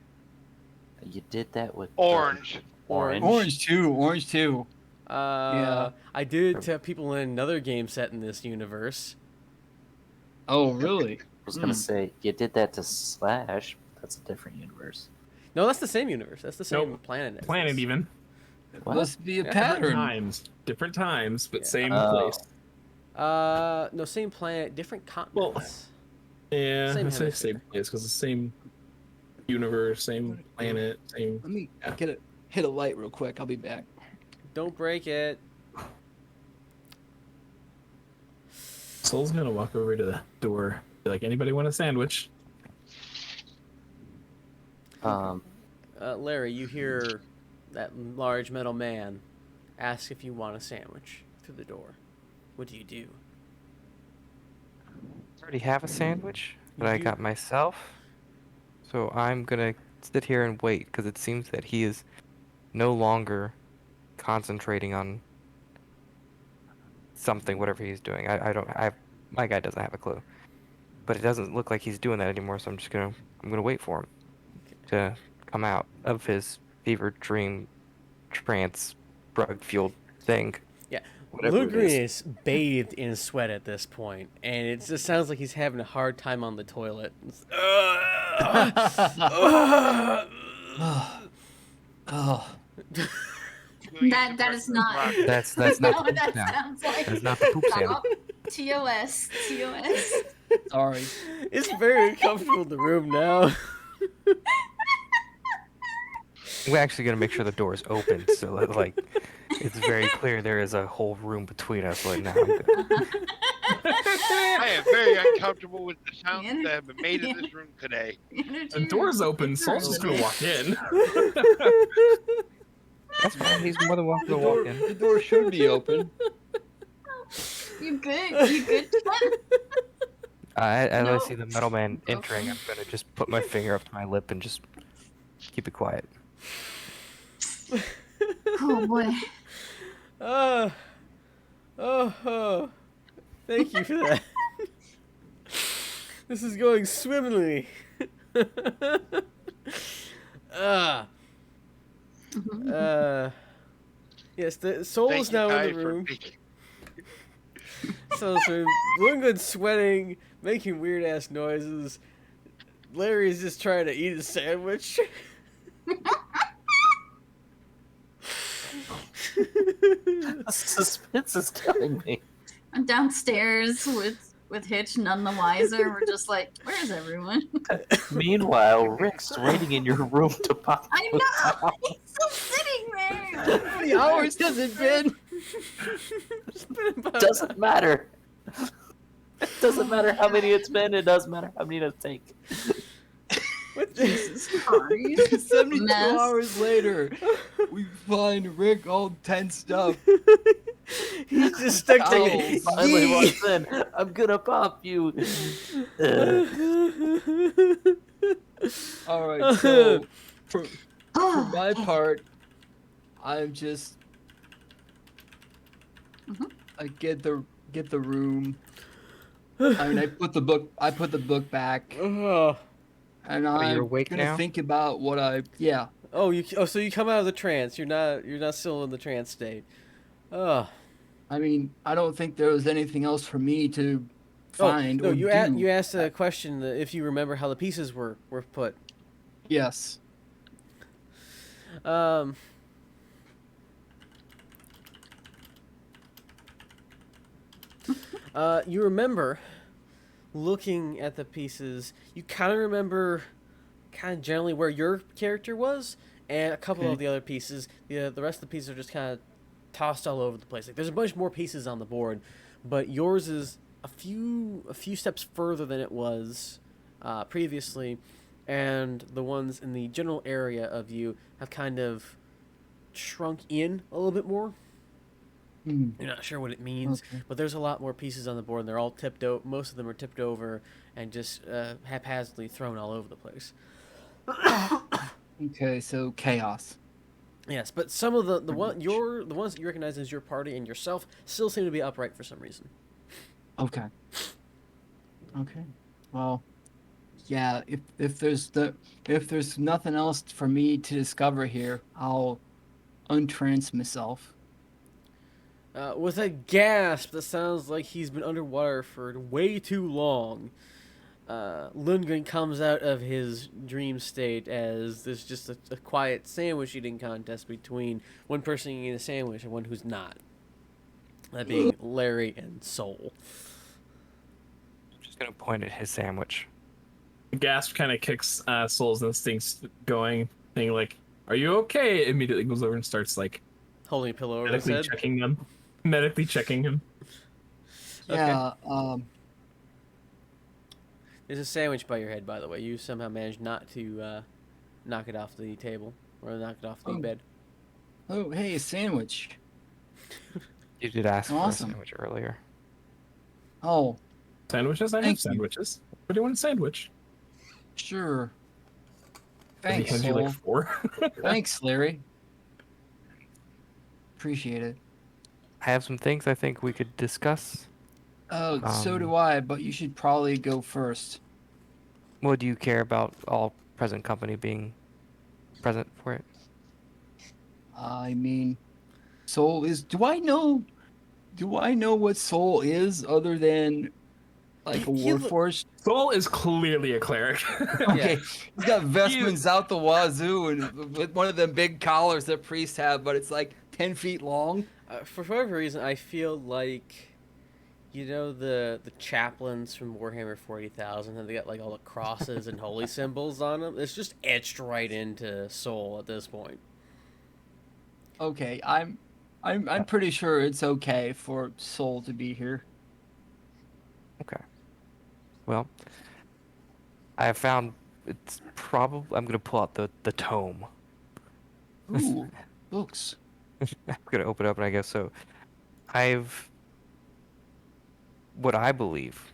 You did that with Orange. Orange too. Yeah. I did it to people in another game set in this universe. Oh, really? I was gonna say you did that to Slash. That's a different universe. No, that's the same universe. That's the same Nope. planet. Planet even. What? Must be a Yeah, pattern. Different times, but Yeah. same Oh. place. No, same planet, different continents. Yeah, Same I say hemisphere. same place because the same universe, same planet, same. Let me hit a light real quick. I'll be back. Don't break it. Soul's gonna walk over to the door. Be like, anybody want a sandwich? Larry, you hear that large metal man ask if you want a sandwich through the door. What do you do? I already have a sandwich that You I do- got myself. So I'm gonna sit here and wait because it seems that he is no longer concentrating on something, whatever he's doing. My guy doesn't have a clue. But it doesn't look like he's doing that anymore, so I'm gonna wait for him to come out of his fever dream trance drug fueled thing. Yeah, Whatever it Lundgren is. is bathed in sweat at this point, and it just sounds like he's having a hard time on the toilet. Oh, That is not. That's That's not not the what poop that sound. sounds like. That's not the poop sound. Stop. TOS. TOS. sorry. It's very uncomfortable in the room now. We're actually gonna make sure the door is open, so that, like, it's very clear there is a whole room between us right now. I am very uncomfortable with the sounds that have been made in this room today. The door's open. Soul's just gonna walk in. That's fine. He's more than welcome to walk in. The door should be open. You good? You good? As I No. see the metal man entering, I'm gonna just put my finger up to my lip and just keep it quiet. Oh boy. Oh, thank you for that. This is going swimmingly. Yes, the soul Thank is you, now Kai, in the for room. making- So Lundgren's sweating, making weird ass noises. Larry's just trying to eat a sandwich. The suspense is killing me. I'm downstairs with Hitch none the wiser. We're just like, where's everyone? Meanwhile, Rick's waiting in your room to pop. I know. He's still sitting there. How many hours has it been? It's been about Doesn't matter. It doesn't matter how many it's been. It doesn't matter how many it'll take. What Jesus Christ. 72 Mess. hours later, we find Rick all tensed up. He's just stuck Oh, there. Finally walks in. I'm gonna pop you. All right, so for Oh, my part, I'm just Mhm. I get the room. I mean, I put the book back, Oh. and you're I'm awake gonna now? think about what I So you come out of the trance. You're not still in the trance state. Oh. I mean, I don't think there was anything else for me to find no, or you do. you asked a question if you remember how the pieces were put. Yes. You remember looking at the pieces. You kind of remember, kind of generally where your character was, and a couple Okay. of the other pieces. The rest of the pieces are just kind of tossed all over the place. Like there's a bunch more pieces on the board, but yours is a few steps further than it was previously, and the ones in the general area of you have kind of shrunk in a little bit more. Hmm. You're not sure what it means, Okay. but there's a lot more pieces on the board, and they're all tipped over. Most of them are tipped over and just haphazardly thrown all over the place. Okay, so chaos. Yes, but some of the Pretty one much. the ones that you recognize as your party and yourself still seem to be upright for some reason. Okay. Okay. Well, yeah. If there's nothing else for me to discover here, I'll untrance myself. With a gasp that sounds like he's been underwater for way too long, Lundgren comes out of his dream state as there's just a quiet sandwich eating contest between one person eating a sandwich and one who's not. That being Larry and Soul. Just gonna point at his sandwich. Gasp kind of kicks Soul's instincts going, saying like, "Are you okay?" Immediately goes over and starts like Holding a pillow over his medically head. checking him, medically checking him. Okay. Yeah. There's a sandwich by your head, by the way. You somehow managed not to knock it off the table or knock it off the Oh. bed. Oh, hey, a sandwich. You did ask for a Awesome. sandwich earlier. Oh, Sandwiches? I have Thank you. sandwiches. What do you want a sandwich? sure. Does he Thanks, hand you like Soul. 4? Thanks, Larry. Appreciate it. I have some things I think we could discuss. Oh, so Um, do I, but you should probably go first. Well, do you care about all present company being present for it? I mean, Soul is. Do I know? Do I know what Soul is other than like a He look- warforged? Soul is clearly a cleric. Okay, he's got vestments out the wazoo and with one of them big collars that priests have, but it's like 10 feet long. For whatever reason, I feel like, the chaplains from Warhammer 40,000, and they got like all the crosses and holy symbols on them. It's just etched right into Soul at this point. Okay, I'm pretty sure it's okay for Soul to be here. Okay. Well, I have found it's probably. I'm gonna pull out the tome. Ooh, books. I'm gonna open it up, and I guess so. What I believe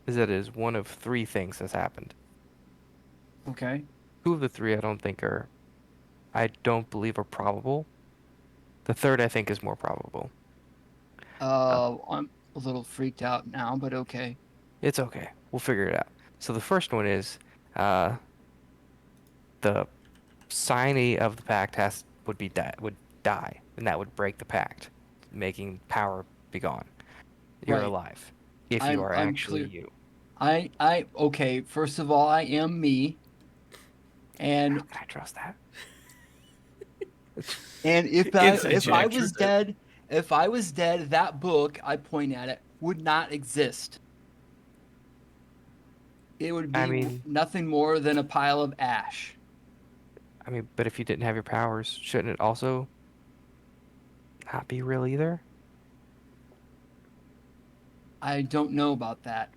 is that it is one of 3 things has happened. Okay. 2 of the 3 I don't believe are probable. The third I think is more probable. I'm a little freaked out now, but okay. It's okay. We'll figure it out. So the first one is the signee of the pact would die, and that would break the pact, making power be gone. You're Right. alive if I'm- you are I'm actually clear. you. Okay, first of all, I am me. How And can I trust that? if Inside I check. was dead, that book, I point at it, would not exist. It would be I mean- nothing more than a pile of ash. I mean, but if you didn't have your powers, shouldn't it also not be real either? I don't know about that.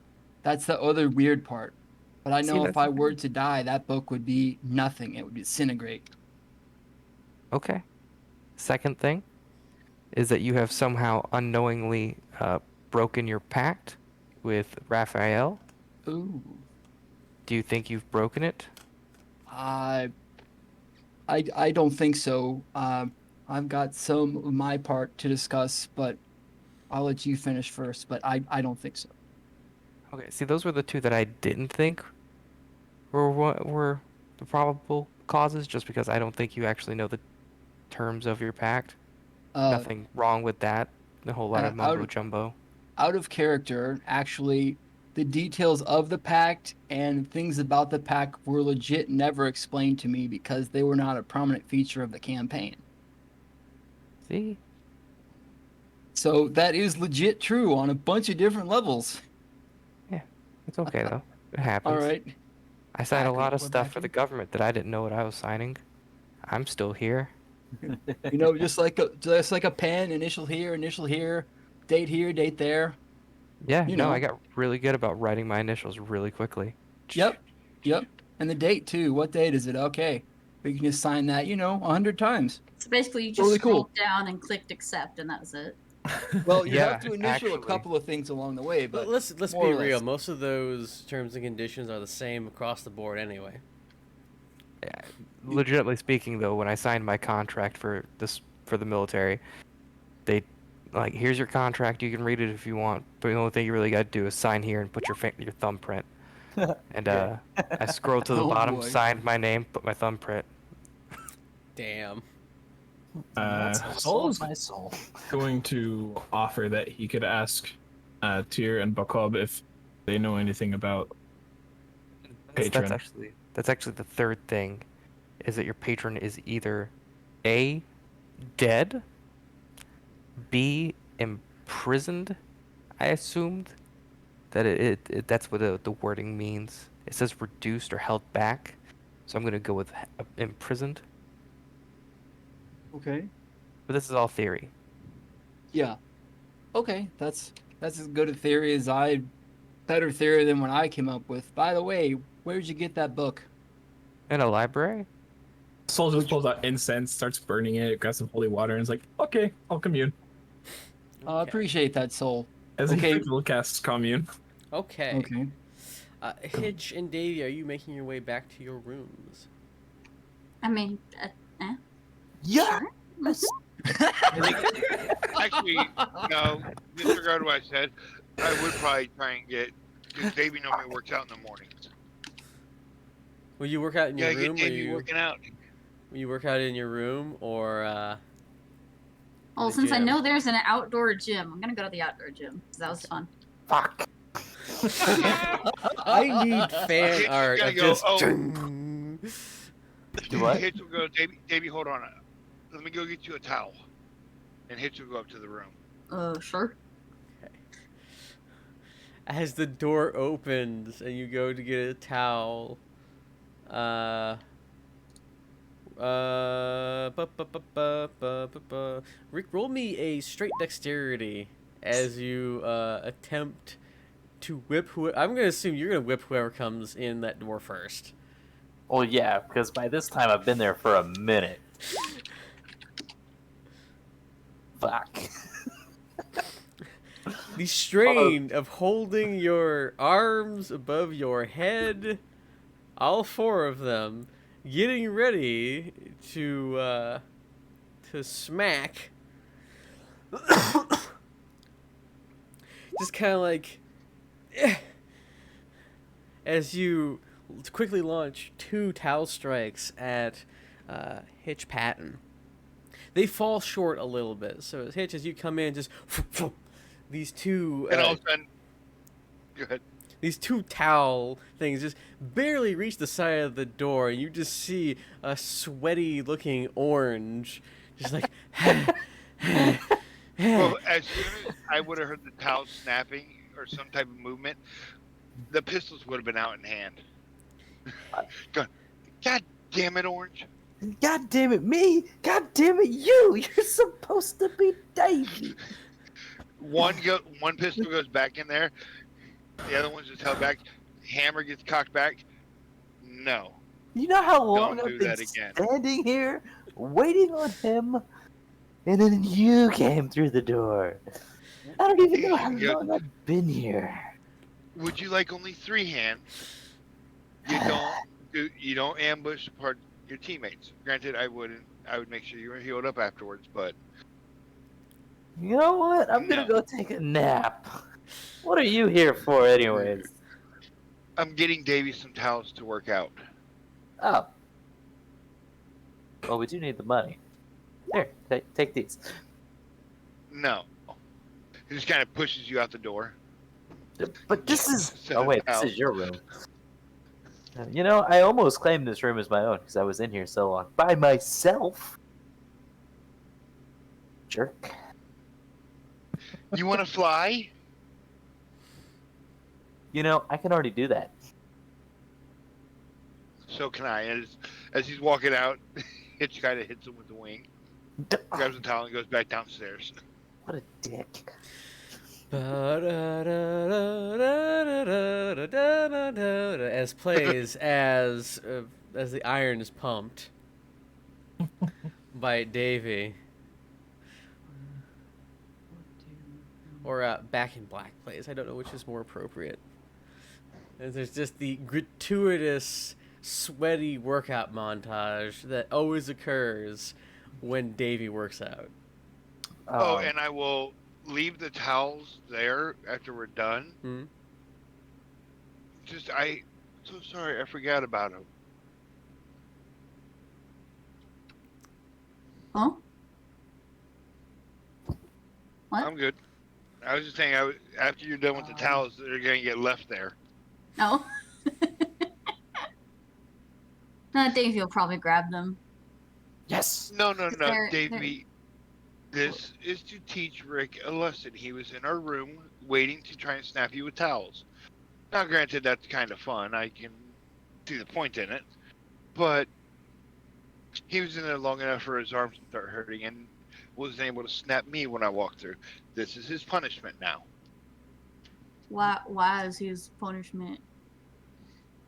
That's the other weird part. But I See, know that's if I the were to die, that book would be nothing. It would disintegrate. Okay. Second thing is that you have somehow unknowingly broken your pact with Raphael. Ooh. Do you think you've broken it? I don't think so. I've got some of my part to discuss, but I'll let you finish first. But I don't think so. Okay, see, those were the 2 that I didn't think were the probable causes, just because I don't think you actually know the terms of your pact. Nothing wrong with that. A whole lot of mumbo jumbo. Out of character, actually, the details of the pact and things about the pact were legit never explained to me because they were not a prominent feature of the campaign. See? So that is legit true on a bunch of different levels. It's okay though. It happens. All right. I signed a lot of We're stuff back for the in. government that I didn't know what I was signing. I'm still here. You know, just like a pen, initial here, date there. Yeah, You no, know. I got really good about writing my initials really quickly. Yep. And the date too. What date is it? Okay. We can just sign that, 100 times. So basically, you just Totally scrolled cool. down and clicked accept, and that was it. Well, you Yeah, have to initial a actually. couple of things along the way, but Let's more be or real. less. Most of those terms and conditions are the same across the board anyway. Yeah, legitimately speaking, though, when I signed my contract for the military, they here's your contract. You can read it if you want, but the only thing you really got to do is sign here and put your thumbprint. And I scrolled to the Oh, bottom, boy. signed my name, put my thumbprint. Damn. That's how Soul sold is my soul. going to offer that he could ask Tyr and Bakob if they know anything about patron. That's actually the third thing, is that your patron is either A, dead, B, imprisoned, I assumed, that that's what the wording means. It says reduced or held back, so I'm gonna go with imprisoned. Okay. But this is all theory. Yeah. Okay. That's as good a theory as better theory than what I came up with. By the way, where'd you get that book? In a library? Soul just pulls out incense, starts burning it, grabs some holy water, and is like, "Okay, I'll commune." I appreciate that, Soul. As Okay. he will cast commune. Okay. Okay. Hitch and Davy, are you making your way back to your rooms? I mean, Yeah. sure. Yes. Actually, no. Disregard what I said. I would probably try and get, because Davey normally works out in the mornings. Will you work out in your Gotta get room, or Davey working out. will you work out in your room, or Well, the since I gym? know there's an outdoor gym, I'm gonna go to the outdoor gym because that was fun. Fuck. I need fan Hitch is art gonna of go, just. "Oh." Do what? Hitch will go, Davey, hold on. Let me go get you a towel. And Hitch will go up to the room. Sure. As the door opens and you go to get a towel, Rick, roll me a straight dexterity as you attempt to whip I'm gonna assume you're gonna whip whoever comes in that door first. Well, yeah, because by this time I've been there for a minute. Fuck. The strain of holding your arms above your head, all four of them, getting ready to smack. Just kind of like, as you quickly launch 2 towel strikes at Hitch Patton. They fall short a little bit. So as Hitch, as you come in, just these two. And all of a sudden, go ahead. These 2 towel things just barely reach the side of the door, and you just see a sweaty-looking orange, just like. Well, as soon as I would have heard the towel snapping or some type of movement, the pistols would have been out in hand. God damn it, Orange. God damn it, me! God damn it, you! You're supposed to be Davey. One pistol goes back in there. The other one's just held back. Hammer gets cocked back. No. You know how long Don't I've do been that again. standing here waiting on him, and then you came through the door. I don't even know how Yeah. long I've been here. Would you like only 3 hands? You don't ambush your teammates. Granted, I wouldn't. I would make sure you were healed up afterwards, but You know what? I'm gonna go take a nap. What are you here for, anyways? I'm getting Davey some towels to work out. Oh. Well, we do need the money. Here, take these. No. He just kind of pushes you out the door. But this is... Set Oh, it wait, this out. is your room. You know, I almost claimed this room as my own because I was in here so long. By myself. Jerk. You want to fly? You know, I can already do that. So can I. As he's walking out, Hitch kind of hits him with the wing, grabs the towel, and goes back downstairs. What a dick. As plays as the iron is pumped by Davy, or Back in Black plays. I don't know which is more appropriate. And there's just the gratuitous, sweaty workout montage that always occurs when Davy works out. Oh, and I will leave the towels there after we're done. Hmm? So sorry, I forgot about them. Huh? What? I'm good. I was just saying, after you're done with the towels, they're gonna get left there. No. Davey will probably grab them. Yes! No, They're- Davey. This is to teach Rick a lesson. He was in our room waiting to try and snap you with towels. Now, granted, that's kind of fun. I can see the point in it. But he was in there long enough for his arms to start hurting and wasn't able to snap me when I walked through. This is his punishment now. Why is his punishment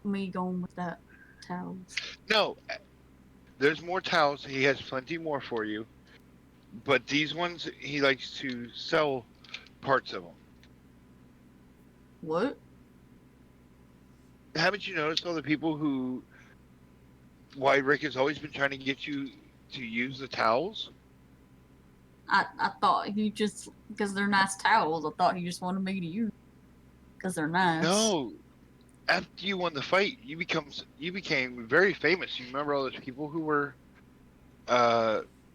me going with that towels? No, there's more towels. He has plenty more for you. But these ones, he likes to sell parts of them. What? Haven't you noticed all the people who... Why Rick has always been trying to get you to use the towels? I thought he just, because they're nice towels, I thought he just wanted me to use because they're nice. No. After you won the fight, you became very famous. You remember all those people who were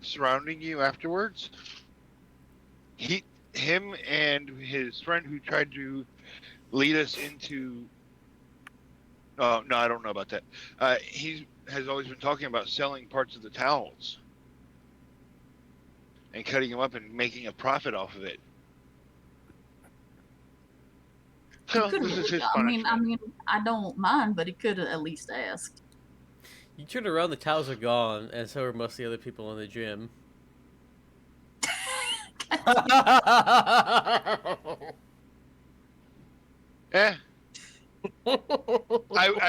surrounding you afterwards? Him and his friend who tried to lead us into... Oh, no, I don't know about that. He has always been talking about selling parts of the towels and cutting them up and making a profit off of it. So this is his punishment. I mean, I don't mind, but he could have at least asked. You turn around, the towels are gone, and so are most of the other people in the gym. I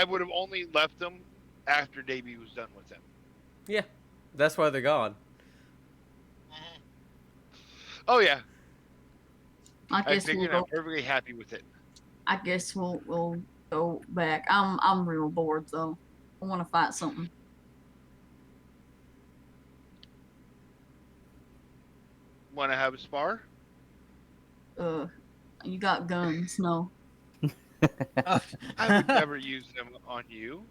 would have only left them after Davey was done with them. Yeah, that's why they're gone. Oh yeah, I I guess figured we'll I'm perfectly happy with it. I guess we'll go back. I'm real bored though. I want to fight something. Want to have a spar? You got guns? No. I would never use them on you.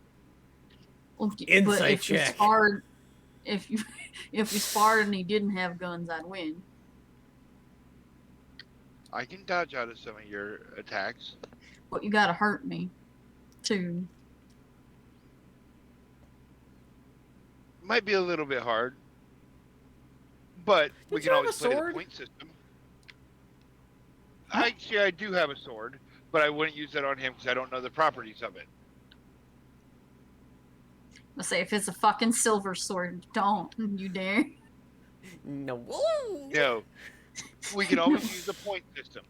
Okay, Insight but if check. You sparred, if you sparred and he didn't have guns, I'd win. I can dodge out of some of your attacks. But you gotta hurt me, too. Might be a little bit hard, but we Did can you have always a play the sword? point system. Actually, I do have a sword, but I wouldn't use that on him because I don't know the properties of it. Let's say if it's a fucking silver sword, don't you dare. No. No, we can always use the point system.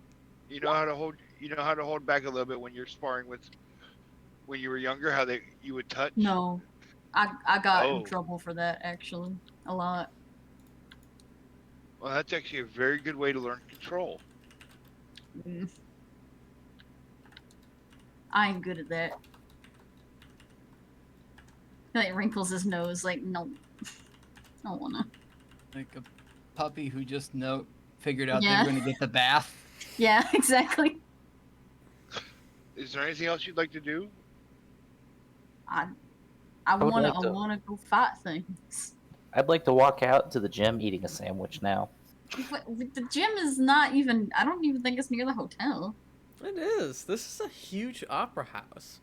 You know how to hold. You know how to hold back a little bit when you're sparring with. When you were younger, how you would touch. No, I got Oh. in trouble for that actually a lot. Well, that's actually a very good way to learn control. Mm. I ain't good at that. Like wrinkles his nose, like no, I don't wanna. Like a puppy who just figured out Yeah. they were gonna get the bath. Yeah, exactly. Is there anything else you'd like to do? I would wanna like to- I wanna go fight things. I'd like to walk out to the gym eating a sandwich now. But the gym is not even. I don't even think it's near the hotel. It is. This is a huge opera house.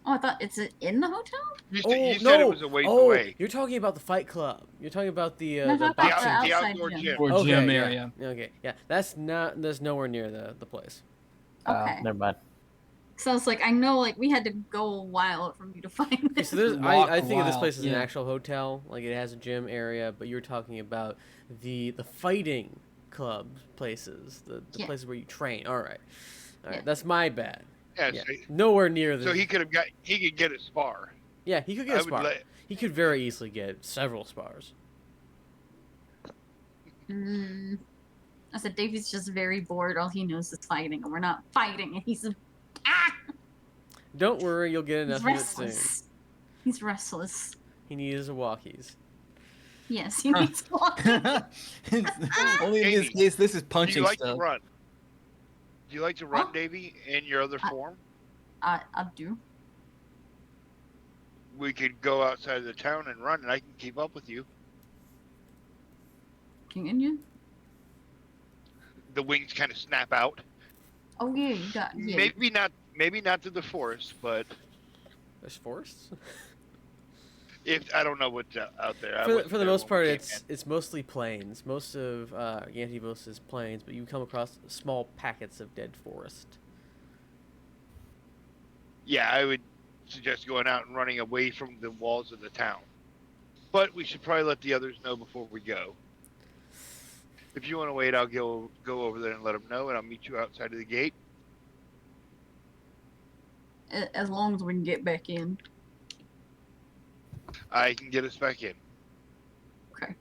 Oh, I thought it's in the hotel. You said it was a ways away. You're talking about the fight club. You're talking about the No, the talk about boxing. the The outside outdoor gym. gym. Or Okay, gym yeah. area. Okay, yeah. That's nowhere near the place. Okay. Never mind. So it's like I know, like we had to go a while for me to find Okay, this. so there's, Walk I a think of this while, place as an yeah. actual hotel. Like it has a gym area, but you're talking about the fighting club places, the Yeah. places where you train. All right, Yeah. That's my bad. Yes. Yeah, nowhere near the. So he could get a spar. Yeah, he could get a I would spar. let- He could very easily get several spars. I said Davey's just very bored. All he knows is fighting, and we're not fighting. And he's Don't worry, you'll get enough he's of it soon. restless. He's restless. He needs a walkies. Yes, he needs to walk. Only in this Davey, case, this is Do punching you like stuff. to run? Do you like to run, Huh? Davey, in your other form? I do. We could go outside of the town and run, and I can keep up with you. Can you? The wings kind of snap out. Oh yeah, you got. Yeah. Maybe not to the forest, but There's forests. If I don't know what's out there. I For wasn't the there most when part, we came it's mostly plains. Most of Yantibos is plains, but you come across small packets of dead forest. Yeah, I would suggest going out and running away from the walls of the town. But we should probably let the others know before we go. If you want to wait, I'll go over there and let them know, and I'll meet you outside of the gate. As long as we can get back in. I can get us back in. Okay.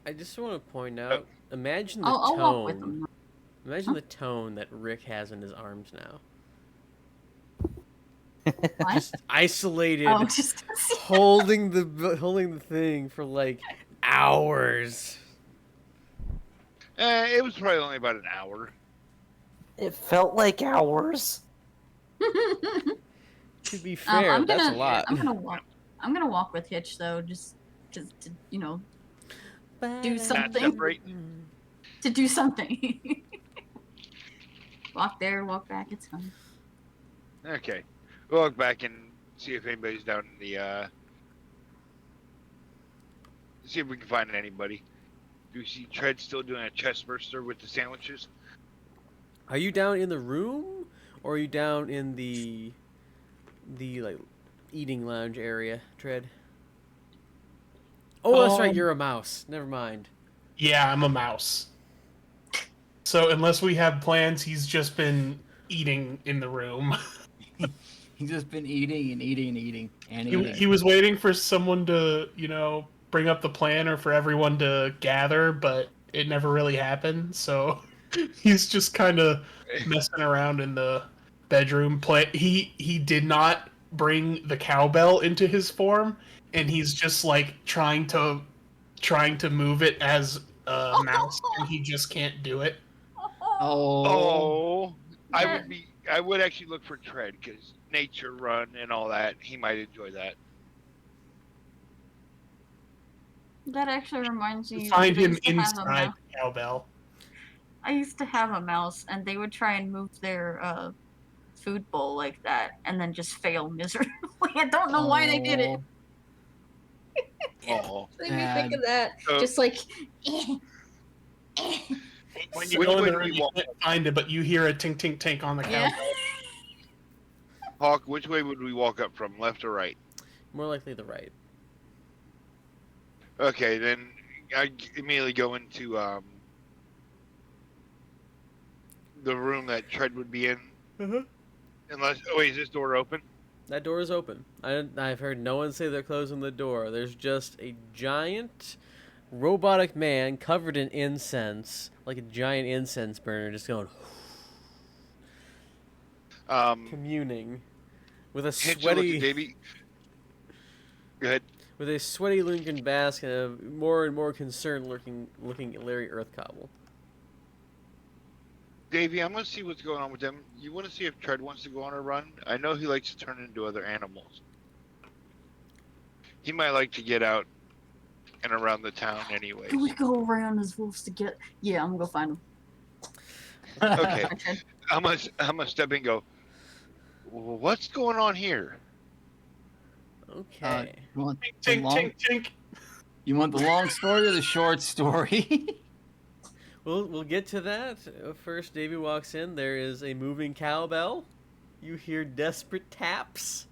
I just want to point out, imagine the I'll walk with tone. them. Imagine the tone that Rick has in his arms now. What? Just isolated, Oh, just holding the thing for like hours. It was probably only about an hour. It felt like hours. To be fair, I'm that's gonna, a lot. I'm gonna walk. I'm gonna walk with Hitch though, just to you know, do Not something. separate. To do something. Walk there, walk back. It's fine. Okay. We'll look back and see if anybody's down in the, see if we can find anybody. Do you see Tread still doing a chest burster with the sandwiches? Are you down in the room, or are you down in the like eating lounge area, Tread? Oh, that's right. Um, You're a mouse. Never mind. Yeah, I'm a mouse. So unless we have plans, he's just been eating in the room. He's just been eating and eating and eating and He, eating. he was waiting for someone to, bring up the plan or for everyone to gather, but it never really happened. So he's just kind of messing around in the bedroom. He did not bring the cowbell into his form, and he's just like trying to move it as a mouse, and he just can't do it. Oh. I would actually look for Tread because nature run and all that. He might enjoy that. That actually reminds me. Find I him used to have a inside mouse. the cowbell. I used to have a mouse, and they would try and move their food bowl like that, and then just fail miserably. I don't know why they did it. Oh. Made me think of that. So- Just like. When you Which go in way the do we room, you walk? can't find it, but you hear a tink tink tink on the Yeah. cowbell. Hawk, which way would we walk up from, left or right? More likely the right. Okay, then I immediately go into the room that Tread would be in. Unless, wait, is this door open? That door is open. I've heard no one say they're closing the door. There's just a giant robotic man covered in incense, like a giant incense burner, just going communing with a Hitch a look at sweaty, Davey. Go ahead. with a sweaty Lincoln Bask and a more and more concerned looking at Larry Earthcobble. Davey, I'm going to see what's going on with them. You want to see if Tread wants to go on a run? I know he likes to turn into other animals. He might like to get out and around the town anyways. Can we go around as wolves to get? Yeah, I'm gonna go find them. Okay. Okay. I'm gonna step in and go, "Well, what's going on here?" Okay. You want the Tink long, tink tink. you want the long story or the short story? We'll get to that. First, Davey walks in. There is a moving cowbell. You hear desperate taps.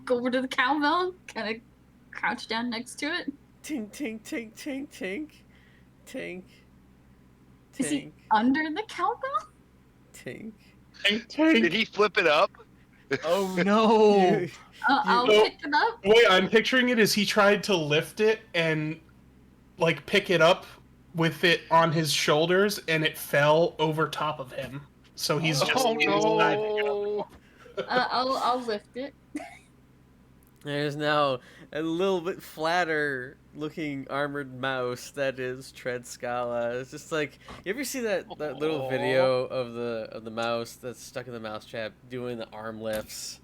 Go over to the cowbell, kind of crouch down next to it. Tink, tink, tink, tink, tink. Tink. Is he Tink. under the cowbell? Tink. Tink tink. Did he flip it up? Oh no! You- I'll go- pick it up. The way I'm picturing it is he tried to lift it and like pick it up with it on his shoulders, and it fell over top of him. So he's just Oh inside. no! I'll lift it. There's now a little bit flatter looking armored mouse that is Tread Scala. It's just like, you ever see that little Aw. video of the mouse that's stuck in the mouse trap doing the arm lifts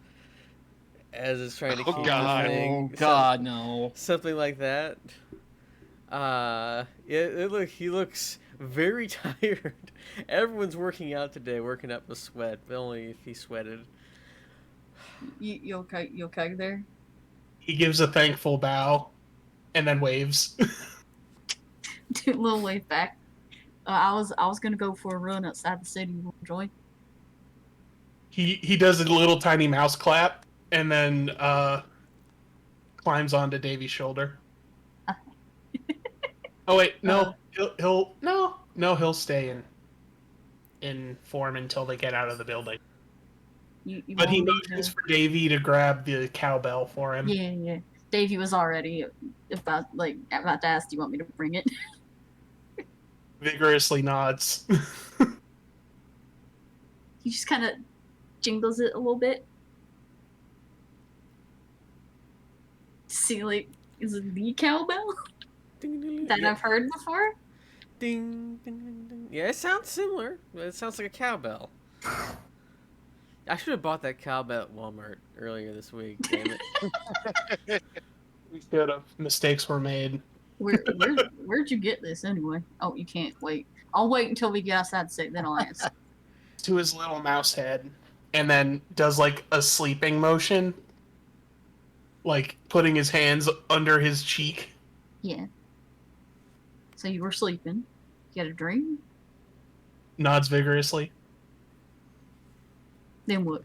as it's trying to Oh, keep God. the thing? Oh God, no! Something like that. He looks very tired. Everyone's working out today, working up a sweat, but only if he sweated. You okay? You okay there? He gives a thankful bow and then waves. Do a little wave back. I was gonna go for a run outside the city. You want to join? He does a little tiny mouse clap and then climbs onto Davy's shoulder. Oh wait, no, he'll stay in form until they get out of the building. You But he want me motions to? for Davy to grab the cowbell for him. Yeah. Davey was already about to ask. Do you want me to bring it? Vigorously nods. He just kind of jingles it a little bit. See, like, is it the cowbell Ding, ding, ding. that Yeah. I've heard before? Ding, ding, ding, ding. Yeah, it sounds similar. But it sounds like a cowbell. I should have bought that cowbell at Walmart earlier this week. Damn it. We should have. Mistakes were made. Where'd you get this anyway? Oh, you can't wait. I'll wait until we get outside the city, then I'll ask. To his little mouse head, and then does like a sleeping motion, like putting his hands under his cheek. Yeah. So you were sleeping. You had a dream? Nods vigorously. Then what?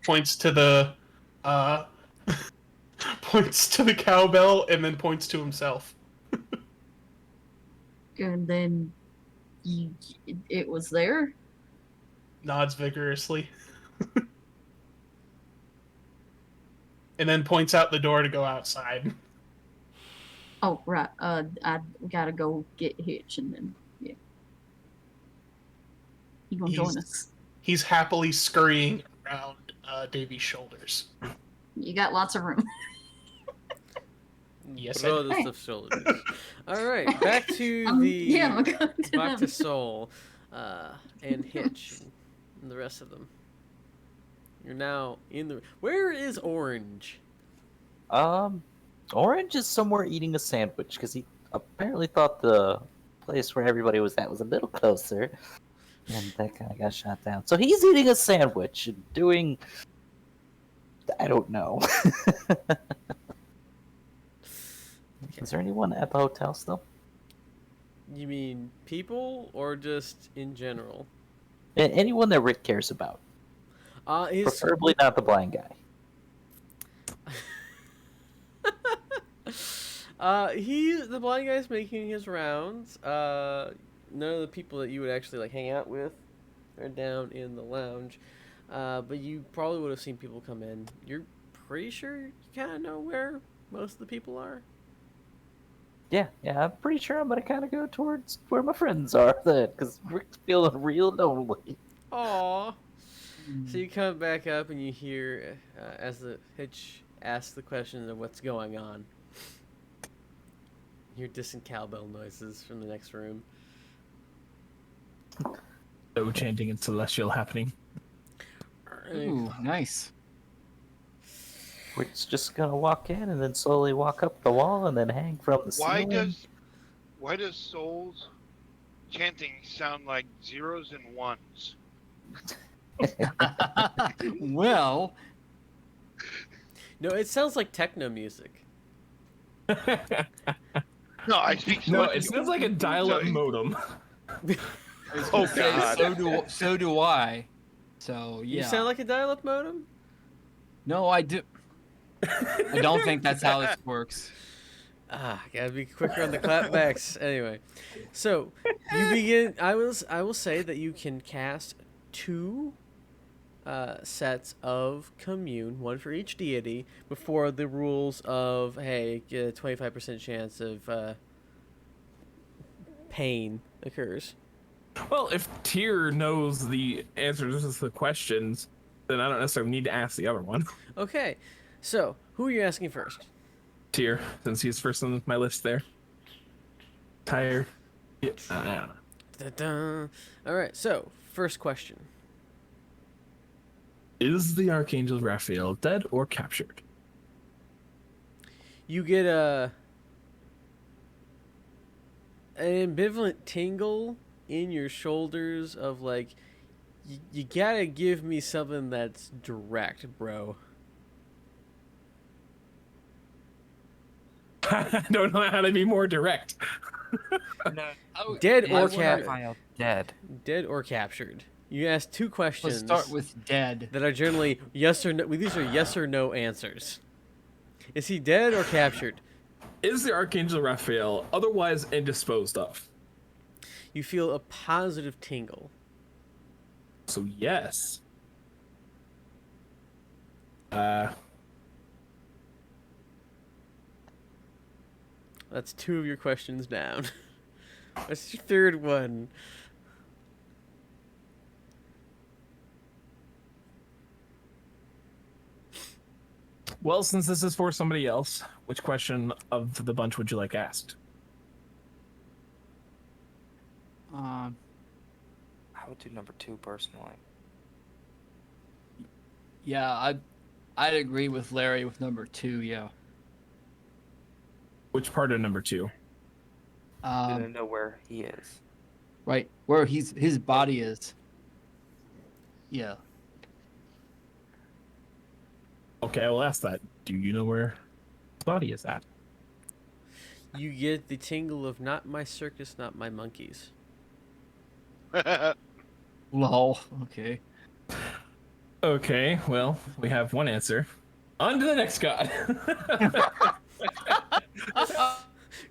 Points to the points to the cowbell, and then points to himself. And then it was there? Nods vigorously. And then points out the door to go outside. Oh, right. I gotta go get Hitch, and then, yeah. You gonna join us? He's happily scurrying around Davy's shoulders. You got lots of room. Yes, Brothers of shoulders. All right, back to I'm going to back them. to Soul, and Hitch, and the rest of them. You're now in the. Where is Orange? Orange is somewhere eating a sandwich because he apparently thought the place where everybody was at was a little closer, and that kind of got shot down. So he's eating a sandwich and doing. I don't know. Is there anyone at the hotel still? You mean people or just in general? Anyone that Rick cares about. Preferably not the blind guy. The blind guy's making his rounds. None of the people that you would actually like hang out with are down in the lounge. But you probably would have seen people come in. You're pretty sure you kind of know where most of the people are. Yeah, I'm pretty sure I'm gonna kind of go towards where my friends are then, because Rick's feeling real lonely. Aww. So you come back up and you hear, as the Hitch asks the question of what's going on. You hear distant cowbell noises from the next room. No chanting and celestial happening. Ooh, nice. Rick's just gonna walk in and then slowly walk up the wall and then hang from the ceiling. Why does Soul's chanting sound like zeros and ones? Well, No, it sounds like techno music. No, I speak. No, it sounds like a dial-up modem. Oh God. so do I. So yeah. You sound like a dial-up modem? No, I do. I don't think that's how this works. Gotta be quicker on the clapbacks. Anyway, so you begin. I will say that you can cast 2 sets of commune, one for each deity, before the rules of hey, get a 25% chance of pain occurs. Well, if Tyr knows the answers to the questions, then I don't necessarily need to ask the other one. Okay, so who are you asking first? Tyr, since he's first on my list there. Tired. Yeah, I don't know. Da-da. All right, so first question. Is the Archangel Raphael dead or captured? You get a an ambivalent tingle in your shoulders of like, you gotta give me something that's direct, bro. I don't know how to be more direct. No, Dead I or wanna- find out dead. dead or captured. You ask two questions. Let's start with dead. that are generally yes or no. These are yes or no answers. Is he dead or captured? Is the Archangel Raphael otherwise indisposed of? You feel a positive tingle. So yes. That's two of your questions down. What's your third one? Well, since this is for somebody else, which question of the bunch would you like asked? I would do number 2 personally. Yeah, I'd agree with Larry with number 2. Yeah. Which part of number 2? Didn't know where he is. Right where his body is. Yeah. Okay, I will ask that. Do you know where his body is at? You get the tingle of not my circus, not my monkeys. Lol. Okay. Okay, well, we have one answer. On to the next god.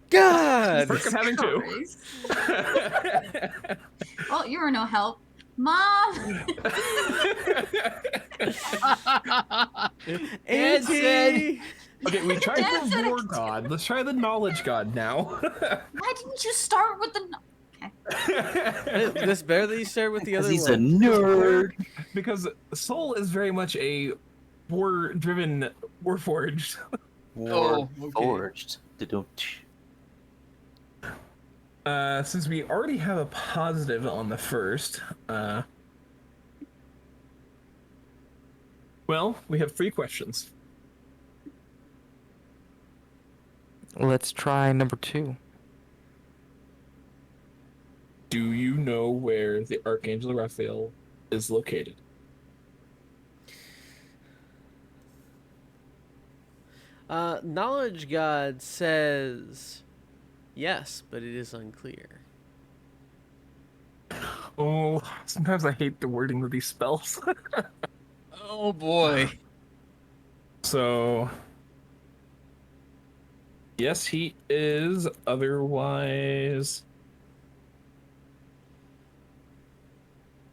God! Perk of having two. Well, you were no help. Mom! Auntie! Okay, we tried Dad said the I war could- god. Let's try the knowledge god now. Why didn't you start with the... This better that you start with the other He's a one. nerd. Because Soul is very much a war-driven, warforged. War okay. forged. Since we already have a positive on the first, well, we have 3 questions. Let's try number 2. Do you know where the Archangel Raphael is located? Knowledge God says yes, but it is unclear. Oh, sometimes I hate the wording of these spells. Oh boy. So, yes, he is. Otherwise,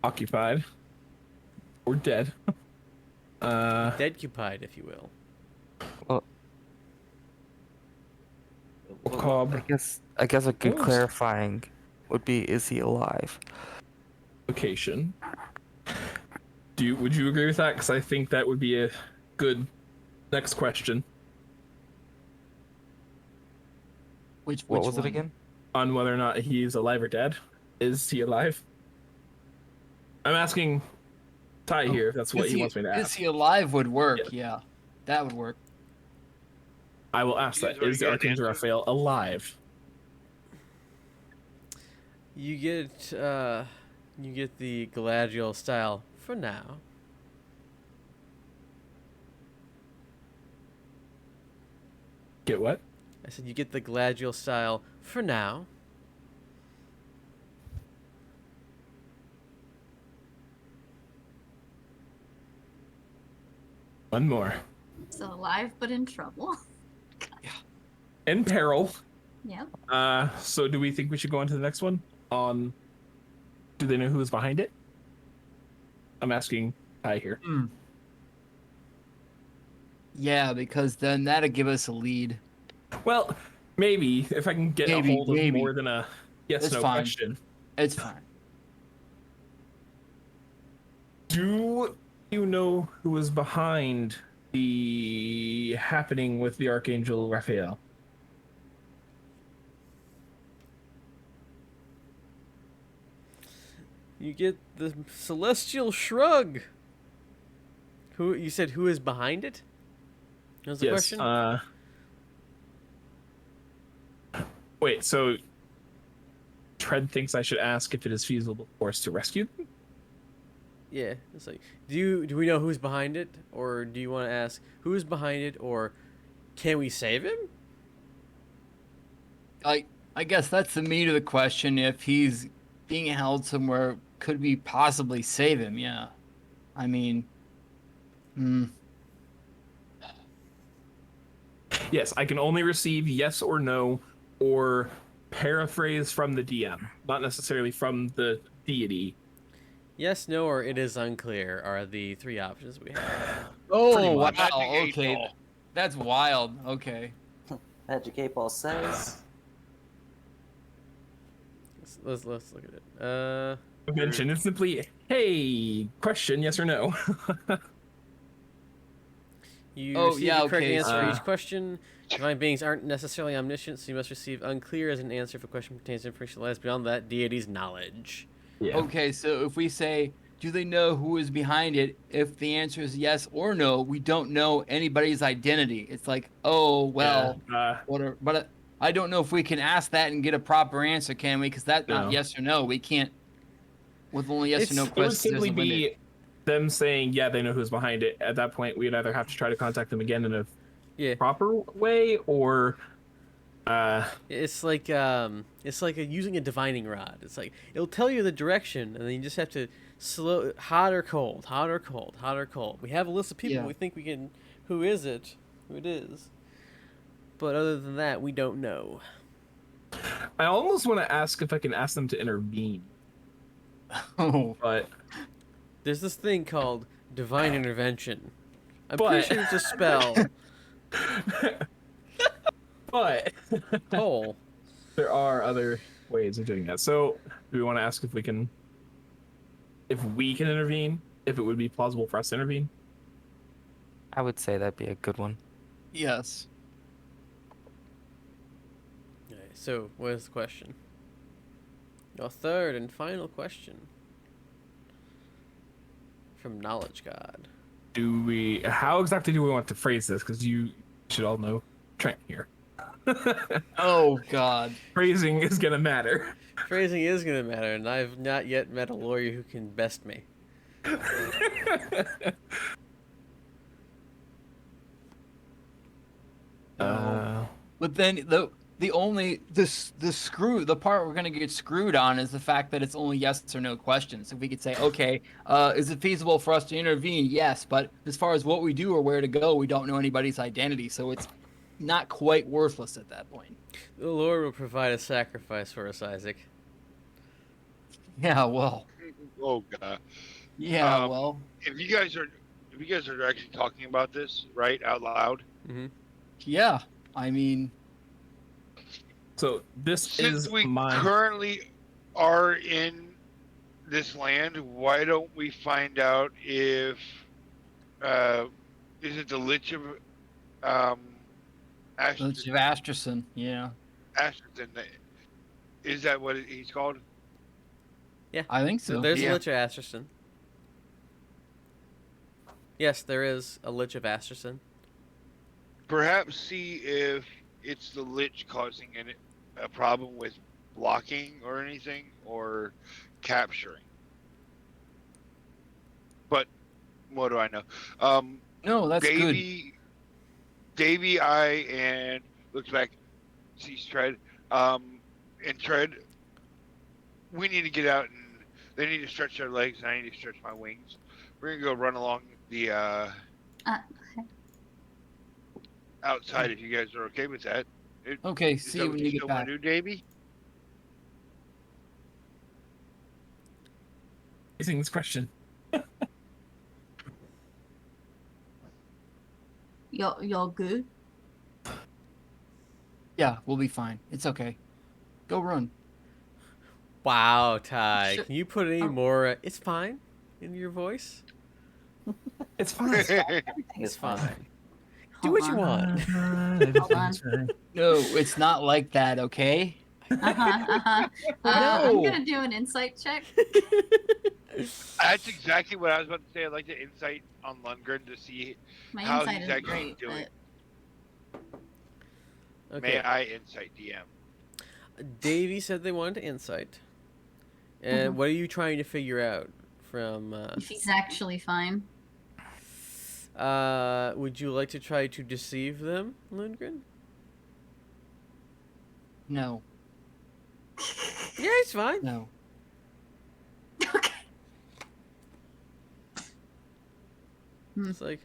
occupied or dead. Deadcupied, if you will. Cobb. I guess a good Yes. clarifying would be, is he alive? Location. Would you agree with that? Because I think that would be a good next question Which What was one? it again? on whether or not he's alive or dead. Is he alive? I'm asking Ty here if that's what he wants me to Is ask. he alive would work, yeah. That would work. I will ask that. Is the Archangel Raphael alive? You get the Galadriel style for now. Get what? I said you get the Galadriel style for now. One more. So alive but in trouble. In peril. Yep. So do we think we should go on to the next one? Do they know who is behind it? I'm asking Ty here. Yeah, because then that'd give us a lead. Well, maybe if I can get a hold of more than a That's yes/no fine. question. It's fine. Do you know who is behind the happening with the Archangel Raphael? You get the celestial shrug. Who you said who is behind it? That was the question. Wait, so Tread thinks I should ask if it is feasible for us to rescue them. Yeah, it's like, do we know who's behind it, or do you want to ask who's behind it, or can we save him? I guess that's the meat of the question. If he's being held somewhere, could we possibly save him? Yeah. I mean, Yes, I can only receive yes or no, or paraphrase from the DM, not necessarily from the deity. Yes, no, or it is unclear are the three options we have. oh wow, Magic 8 okay, Ball. that's wild. Okay. Magic 8 Ball says. Let's look at it. Mention is simply, hey, question, yes or no. You Oh, receive yeah, the correct okay, answer for so- each question. Divine beings aren't necessarily omniscient, so you must receive unclear as an answer if a question contains information that lies beyond that deity's knowledge. Yeah. Okay, so if we say, do they know who is behind it? If the answer is yes or no, we don't know anybody's identity. It's like, oh well, Yeah, whatever. But I don't know if we can ask that and get a proper answer, can we? Because that's not No. yes or no. We can't. With only yes or no It it would questions, there's simply a limit. be them saying, yeah, they know who's behind it. At that point, we'd either have to try to contact them again in a Yeah, proper way, or it's like using a divining rod. It's like it'll tell you the direction, and then you just have to slow hot or cold, hot or cold, hot or cold. We have a list of people Yeah. we think we can. Who is it? Who it is? But other than that, we don't know. I almost want to ask if I can ask them to intervene, Oh, but There's this thing called divine intervention. I'm But- pretty sure it's a spell. but Hole. there are other ways of doing that. So, do we want to ask if we can intervene? If it would be plausible for us to intervene? I would say that'd be a good one. yes. Okay, so what is the question? Your third and final question from Knowledge God. How exactly do we want to phrase this? Because you should all know Trent here. Oh God. Phrasing is gonna matter. Phrasing is going to matter, and I've not yet met a lawyer who can best me. But then the part we're gonna get screwed on is the fact that it's only yes or no questions. If we could say, okay, is it feasible for us to intervene? Yes, but as far as what we do or where to go, we don't know anybody's identity, so it's not quite worthless at that point. The Lord will provide a sacrifice for us, Isaac. Yeah, well, Oh god. yeah, Um, well, If you guys are actually talking about this right out loud, Mm-hmm. yeah. I mean, So this since is we my currently are in this land, why don't we find out if is it the Lich of Lich of Asterson, yeah. Ashton? Is that what he's called? I think So so. there's Yeah. a Lich of Asterson. Yes, there is a Lich of Asterson. Perhaps see if it's the Lich causing a problem with blocking or anything, or capturing. But what do I know? No, that's good. Davey, I, and looks back, sees Tread, and Tread. We need to get out, and they need to stretch their legs, and I need to stretch my wings. We're gonna go run along the outside if you guys are okay with that. Okay, Is see that you what when you you still get want back. to do, Davey? phrasing this question. Y'all good? Yeah, we'll be fine. It's okay. Go run. Wow, Ty. Sure. Can you put any Oh. more, it's fine, in your voice? It's fine. Everything It's is fine. fine. Do Hold what you on. want. Hold on. No, it's not like that, okay? I'm No. gonna do an insight check. That's exactly what I was about to say. I'd like to insight on Lundgren to see. My How insight he's isn't actually great, doing. but May Okay. I insight DM? Davey said they wanted to insight. And what are you trying to figure out from? If he's actually fine. Would you like to try to deceive them, Lundgren? No, Yeah, he's fine. no. Okay. It's like,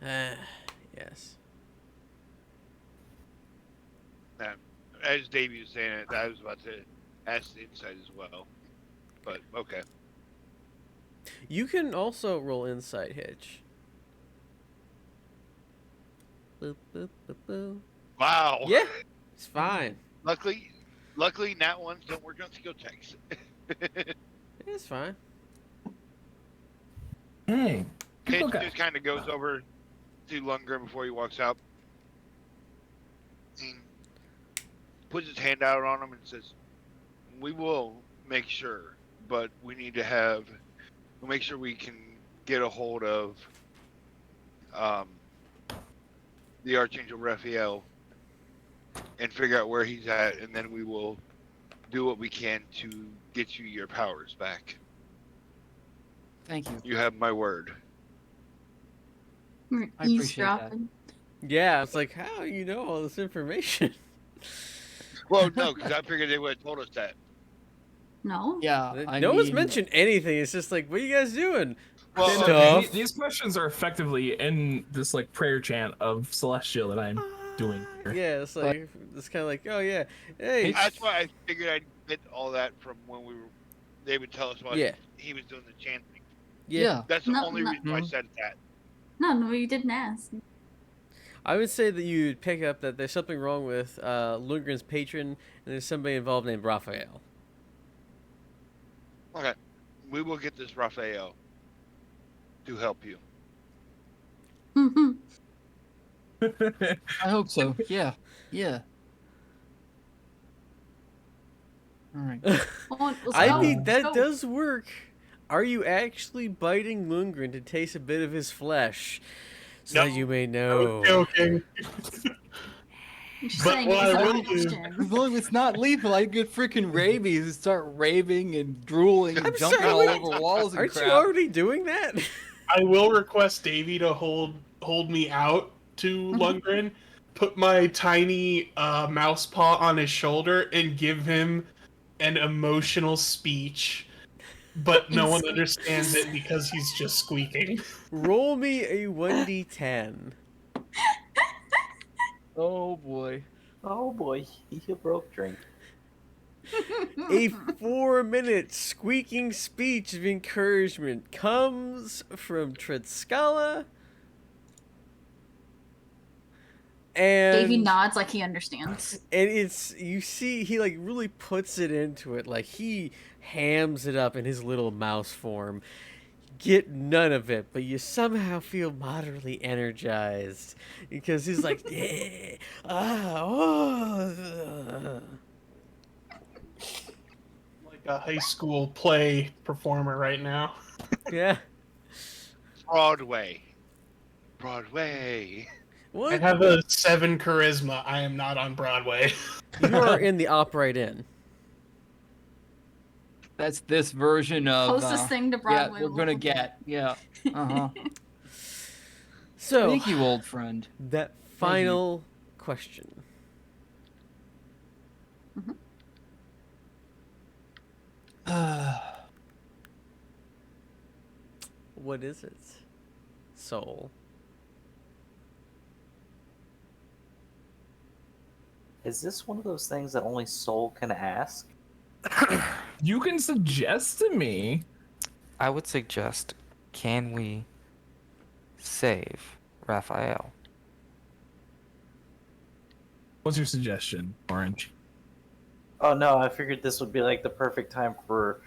yes. Now, as Davey was saying it, I was about to ask the insight as well. But okay. You can also roll insight, Hitch. Boop, boop, boop, boop. Wow. Yeah, it's fine. Luckily, nat ones don't work on skill checks. It's fine. Hey, Hitch people got just kind of goes over to Lundgren before he walks out. And puts his hand out on him and says, "We will make sure, but we need to we'll make sure we can get a hold of the Archangel Raphael and figure out where he's at, and then we will do what we can to get you your powers back. Thank you. You have my word." We're I appreciate eavesdropping. Yeah, it's like, how do you know all this information? Well, no, because I figured they would have told us that. No. Yeah, No one's mentioned anything. It's just like, what are you guys doing? Well, Stuff. So, these questions are effectively in this like prayer chant of Celestial that I'm doing here. Yeah, it's like, it's kind of like, oh yeah, hey. that's why I figured I'd get all that from when they would tell us while Yeah. he was doing the chanting. Yeah. That's the No, only no. reason why I said that. No, you didn't ask. I would say that you'd pick up that there's something wrong with Lundgren's patron, and there's somebody involved named Raphael. Okay, we will get this Raphael to help you. I hope so. Yeah. Yeah. All right. I mean, that does work. Are you actually biting Lundgren to taste a bit of his flesh? So that No. you may I know. was joking. But what I will do, As long as it's not lethal, I get freaking rabies and start raving and drooling and I'm jumping sorry, all wait, over walls and Aren't crap. you already doing that? I will request Davey to hold me out to Lundgren, put my tiny mouse paw on his shoulder, and give him an emotional speech. But no one understands it because he's just squeaking. Roll me a 1d10. Oh boy. Oh boy, he broke drink. A 4-minute squeaking speech of encouragement comes from Tritskala. And Davey nods like he understands. And it's, you see, he like really puts it into it. Like he hams it up in his little mouse form. Get none of it, but you somehow feel moderately energized because he's like, yeah, Like a high school play performer right now. yeah. Broadway. I What? have a 7 charisma. I am not on Broadway. You are in the upright inn. That's this version of Closest thing to Broadway. Yeah, we're gonna get. Yeah. Uh-huh. So, Thank you, old friend. that final question. What is it? Soul. Is this one of those things that only Soul can ask? You can suggest to me. I would suggest, can we save Raphael? What's your suggestion, Orange? Oh no, I figured this would be like the perfect time for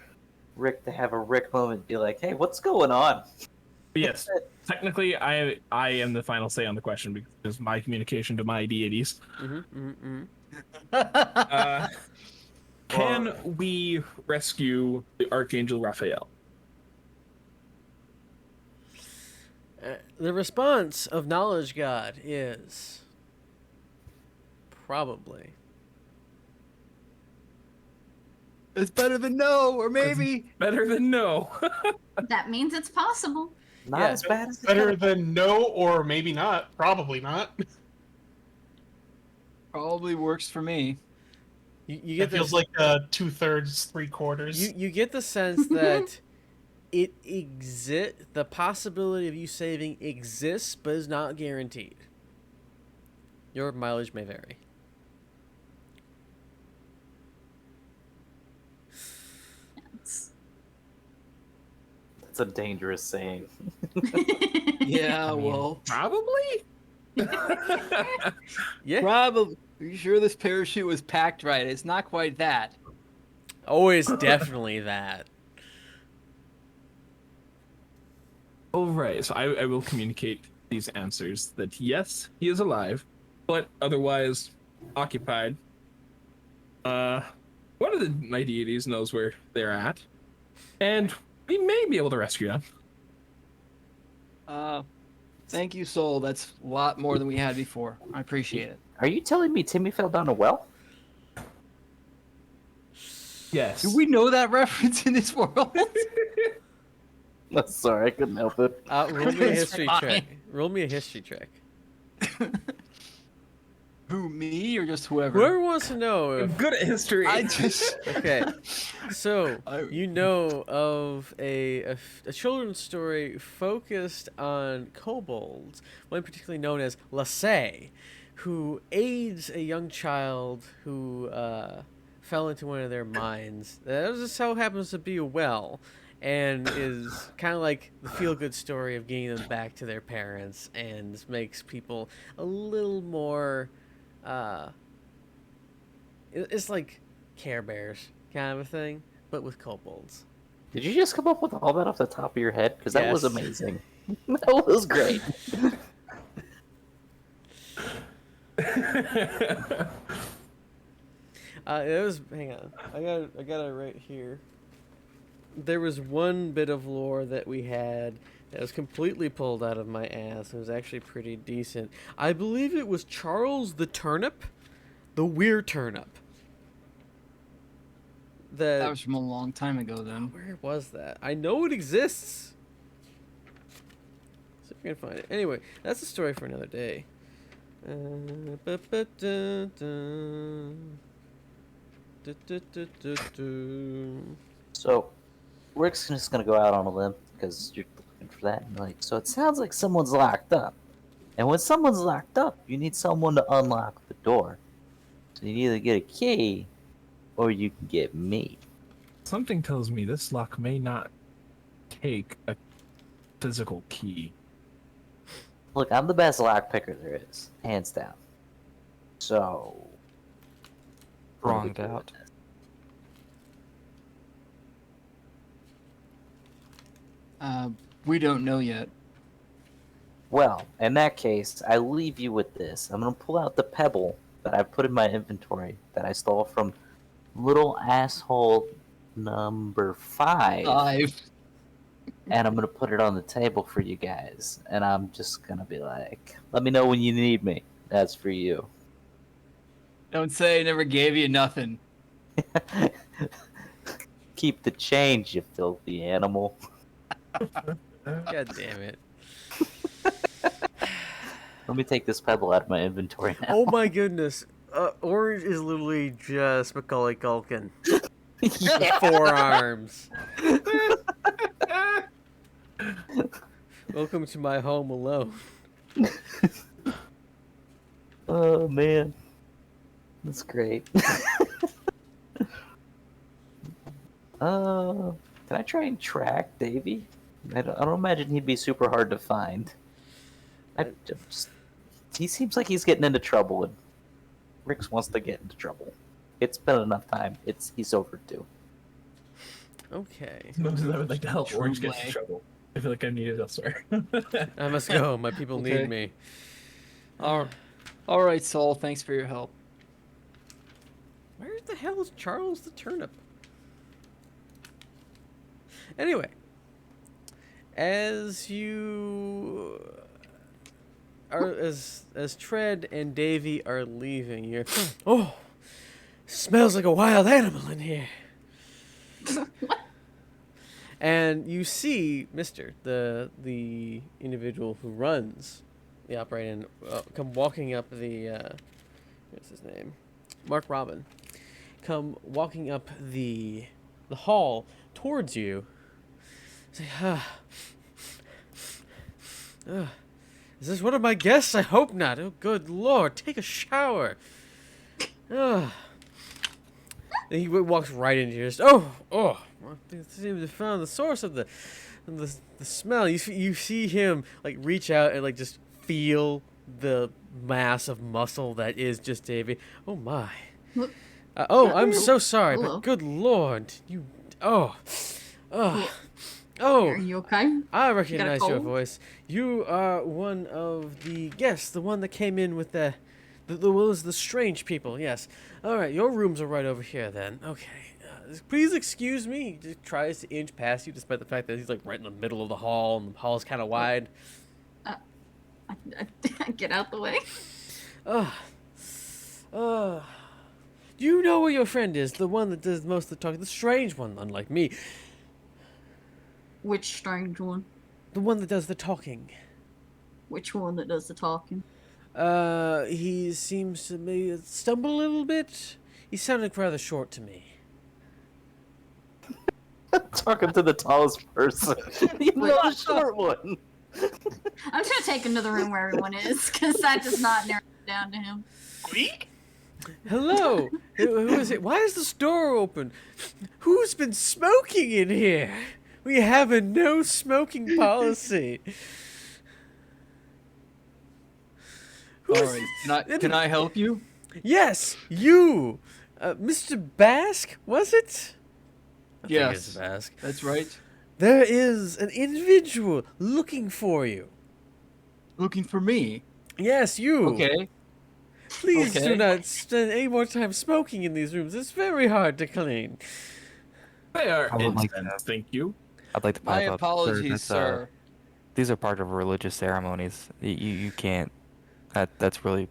Rick to have a Rick moment, be like, "Hey, what's going on?" Yes, technically, I am the final say on the question because it's my communication to my deities. Can we rescue the Archangel Raphael? The response of Knowledge God is probably. It's better than no, or maybe. Better than no. That means it's possible. Not Yeah. as bad as it Better could've than no, or maybe not. Probably not. Probably works for me. You It get feels this. like 2/3, 3/4. You get the sense that the possibility of you saving exists, but is not guaranteed. Your mileage may vary. It's a dangerous saying. Yeah, I mean- well, Probably. Yeah. probably. Are you sure this parachute was packed right? It's not quite that. Oh, it's definitely that. All right, so I will communicate these answers that yes, he is alive, but otherwise occupied. One of my deities knows where they're at, and we may be able to rescue them. Thank you, Soul. That's a lot more than we had before. I appreciate it. Are you telling me Timmy fell down a well? Yes. Do we know that reference in this world? Sorry, I couldn't help it. Roll me a It's history fine. check. Roll me a history check. Who, me, or just whoever? Whoever wants to know. I'm good at history. I just. Okay, so I- you know of a children's story focused on kobolds, one particularly known as Lassie, who aids a young child who fell into one of their mines. That just so happens to be a well, and is kind of like the feel-good story of getting them back to their parents, and makes people a little more. It's like Care Bears kind of a thing, but with kobolds. Did you just come up with all that off the top of your head? Because that was Yes. amazing. That was great. It was. Hang on, I got it right here. There was one bit of lore that we had that was completely pulled out of my ass. It was actually pretty decent. I believe it was Charles the Turnip, the Weird Turnip. That was from a long time ago, then. Where was that? I know it exists. See if we can find it. Anyway, that's a story for another day. So, Rick's just gonna go out on a limb because you're looking for that. And like, so it sounds like someone's locked up, and when someone's locked up, you need someone to unlock the door. So you either get a key, or you can get me. Something tells me this lock may not take a physical key. Look, I'm the best lock picker there is, hands down. So, Wrong what are we doubt. doing? We don't know yet. Well, in that case, I leave you with this. I'm gonna pull out the pebble that I put in my inventory that I stole from little asshole number 5, and I'm gonna put it on the table for you guys. And I'm just gonna be like, "Let me know when you need me. That's for you." Don't say I never gave you nothing. Keep the change, you filthy animal. God damn it! Let me take this pebble out of my inventory now. Oh my goodness! Orange is literally just Macaulay Culkin. Yeah. 4 arms. Welcome to my home alone. Oh man, that's great. Can I try and track Davy? I don't imagine he'd be super hard to find. He seems like he's getting into trouble, and Rix wants to get into trouble. It's been enough time. He's overdue. Okay. As much as I would like to help Orange get True in trouble, I feel like I'm needed elsewhere. I must go. My people Okay. need me. All right, Soul. Thanks for your help. Where the hell is Charles the Turnip? Anyway, as you are as Tread and Davy are leaving, you're smells like a wild animal in here. And you see Mister, the individual who runs the operation, come walking up the what's his name, Mark Robin, come walking up the hall towards you. Say, is this one of my guests? I hope not. Oh, good Lord, take a shower. And he walks right into yours. Oh, it seems to found the source of the smell. You see him like reach out and like just feel the mass of muscle that is just Davy. Oh my. I'm so sorry, Hello. but good Lord, you. Oh. Are you okay? I recognize your cold? voice. You are one of the guests, the one that came in with the was the strange people. Yes. All right, your rooms are right over here then. Okay. Please excuse me. He just tries to inch past you, despite the fact that he's like right in the middle of the hall, and the hall's kind of wide. I get out the way. Do you know where your friend is? The one that does most of the talking, the strange one, unlike me. Which strange one? The one that does the talking. Which one that does the talking? He seems to maybe stumble a little bit. He sounded rather short to me. Talking to the tallest person. You're not a short one. I'm just gonna take him to the room where everyone is, because that does not narrow it down to him. Hello? Who is it? Why is this door open? Who's been smoking in here? We have a no smoking policy. All right, can I help you? Yes, you, Mr. Bask, was it? I think Yes, it's Bask. that's right. There is an individual looking for you. Looking for me. Yes, you. Okay. Please do Okay. not spend any more time smoking in these rooms. It's very hard to clean. They are I would like incense, to- thank you. I'd like to My pipe up. apologies, that's, sir. These are part of religious ceremonies. You can't. That's really.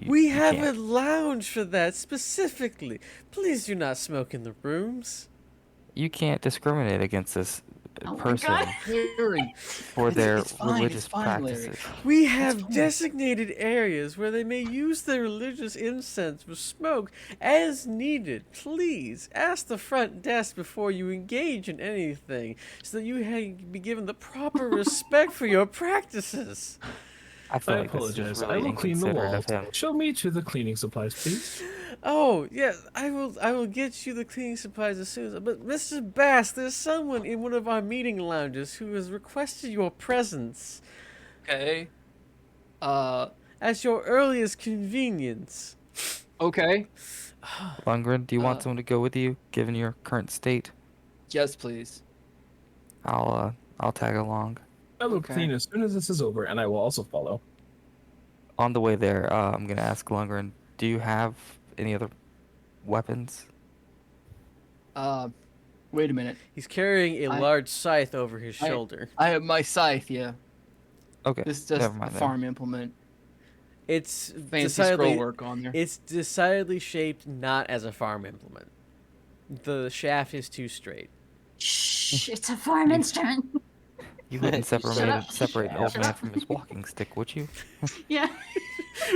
We you have can't. a lounge for that specifically. Please do not smoke in the rooms. You can't discriminate against this Oh my person God. Larry, for It's- their it's fine, religious it's fine, Larry. practices. We have fine. designated areas where they may use their religious incense for smoke as needed. Please ask the front desk before you engage in anything so that you be given the proper respect for your practices. I feel I like this is apologize. really I will clean the inconsiderate walls. of him. Show me to the cleaning supplies, please. Oh, yeah, I will get you the cleaning supplies as soon as... But, Mr. Bass, there's someone in one of our meeting lounges who has requested your presence Okay. at your earliest convenience. Okay. Lundgren, do you want Uh, someone to go with you, given your current state? Yes, please. I'll tag along. I will Okay. clean as soon as this is over, and I will also follow. On the way there, I'm gonna ask Lundgren, do you have any other weapons? Wait a minute. He's carrying a I- large scythe over his I- shoulder. I have my scythe. Yeah. Okay, This is just never a mind then. farm implement. It's Fancy scroll decidedly work on there. it's decidedly shaped not as a farm implement. The shaft is too straight. Shh, it's a farm instrument. You wouldn't Shut up. separate an old Shut man up. from his walking stick, would you? Yeah.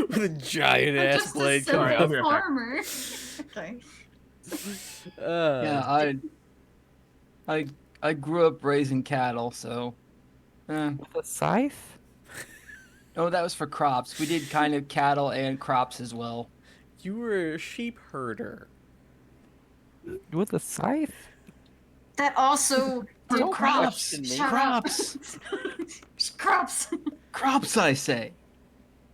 With a giant I'm ass just blade a coming Sorry, out. I'll simple be right back. farmer. Okay. Yeah, I grew up raising cattle, so. With a scythe? Oh, that was for crops. We did kind of cattle and crops as well. You were a sheep herder. With a scythe? That also did Don't crops. question me. Shut Crops. up. Crops. Crops, I say.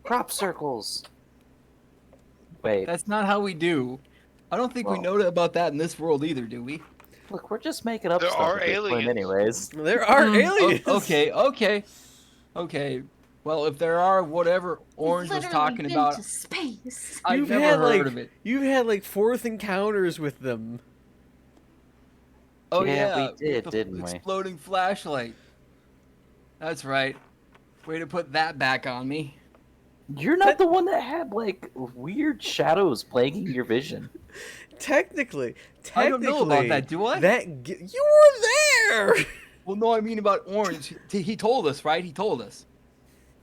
Crop circles. Wait, That's not how we do. I don't think we Well- know about that in this world either, do we? look, we're just making up There stuff are at this point aliens. anyways. There are aliens. Okay. Well, if there are whatever Orange was Literally talking been about, to space. I've You've never had heard like of it. you've had like fourth encounters with them. Oh Yeah, yeah, we with did, the didn't we? exploding flashlight. That's right. Way to put that back on me. You're not the one that had like weird shadows plaguing your vision. Technically, I don't know about that, do I? You were there. Well, no, I mean about Orange. He told us, right? He told us.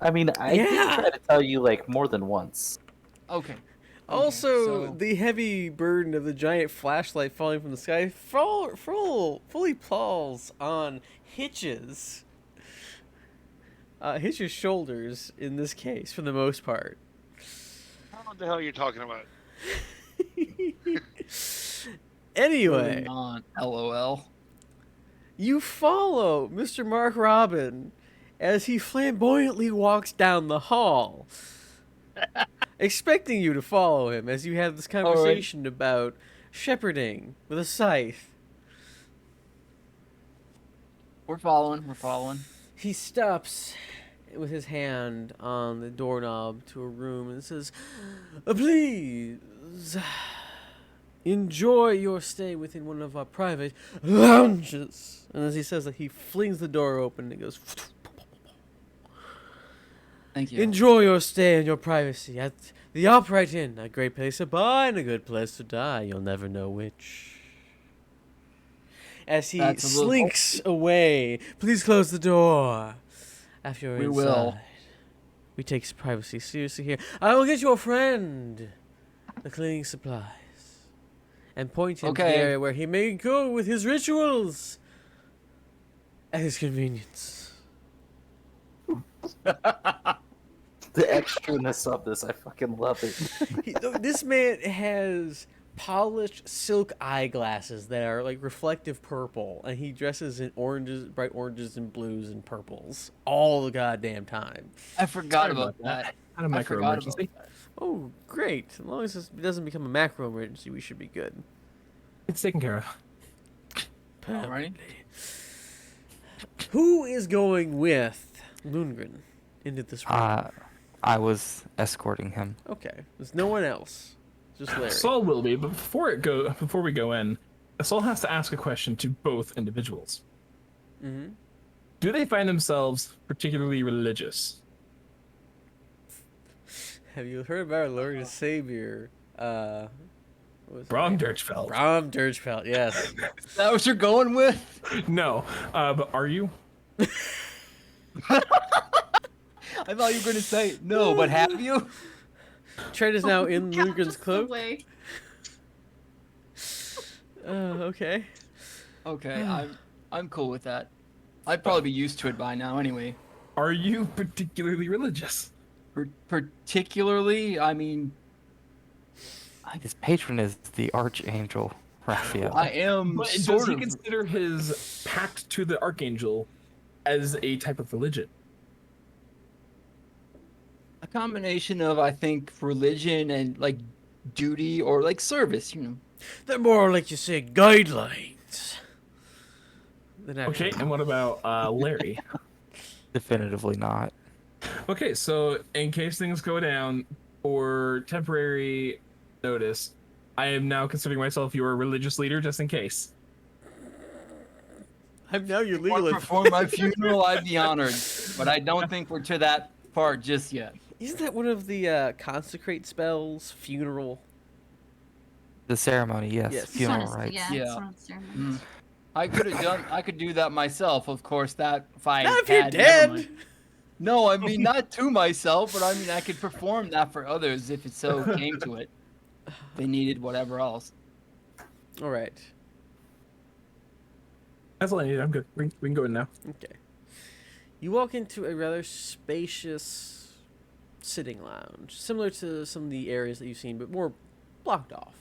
I mean, I did Yeah. try to tell you like more than once. Okay. Also, so- the heavy burden of the giant flashlight falling from the sky fully falls on Hitch's. Hitch's shoulders in this case, for the most part. I don't know what the hell you're talking about. Anyway, on LOL. you follow Mr. Mark Robin as he flamboyantly walks down the hall, expecting you to follow him as you have this conversation about shepherding with a scythe. We're following. He stops with his hand on the doorknob to a room and says, "Please enjoy your stay within one of our private lounges." And as he says that, he flings the door open and it goes, Thank you. "Enjoy your stay and your privacy at the Upright Inn, a great place to buy and a good place to die. You'll never know which." As he That's a little- slinks away, "Please close the door after you're We inside. will. We take his privacy seriously here. I will get your friend the cleaning supplies and point him to the Okay. area where he may go with his rituals at his convenience." The extraness of this, I fucking love it. This man has polished silk eyeglasses that are like reflective purple, and he dresses in oranges, bright oranges and blues and purples all the goddamn time. I forgot Sorry about that. Not a I micro forgot about emergency. that. Oh, great. As long as this doesn't become a macro emergency, we should be good. It's taken care of. Alrighty. Who is going with Lundgren into this room? I was escorting him. Okay. There's no one else. Just Larry. Saul will be, but before we go in, Saul has to ask a question to both individuals. Mm-hmm. Do they find themselves particularly religious? Have you heard about our Lord and Savior? What was his Brom name? Dirchfeld. Brom Dirchfeld, yes. Is that what you're going with? No, but are you? I thought you were going to say no, but have you? Trent is now in God, Lundgren's just the cloak. way. Okay. Okay, I'm cool with that. I'd probably be used to it by now anyway. Are you particularly religious? Particularly, I mean, His patron is the Archangel Raphael. I am But sort does he of consider his pact to the Archangel as a type of religion? a combination of, I think, religion and like duty or like service, you know. They're more like you say guidelines. Than Okay, actual- and what about Larry? Definitively not. Okay, so in case things go down, for temporary notice, I am now considering myself your religious leader just in case. I'm now your Want legal to advisor. perform my funeral, I'd be honored. But I don't think we're to that part just yet. Isn't that one of the consecrate spells? Funeral. The ceremony, yes. Yes. Funeral It's one of- rites. Yeah, Yeah. it's one of the ceremonies. I could do that myself, of course. That if I Not if you're had, never mind. dead. No, I mean not to myself, but I mean I could perform that for others if it so came to it. They needed whatever else. All right. That's all I need. I'm good. We can go in now. Okay. You walk into a rather spacious sitting lounge, similar to some of the areas that you've seen, but more blocked off.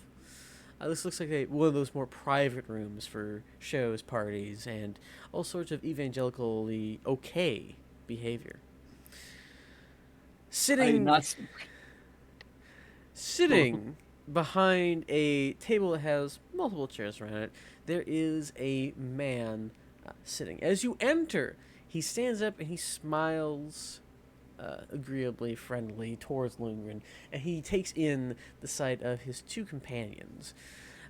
This looks like one of those more private rooms for shows, parties, and all sorts of evangelically okay behavior. Sitting behind a table that has multiple chairs around it, there is a man sitting. As you enter, he stands up and he smiles agreeably friendly towards Lundgren, and he takes in the sight of his two companions.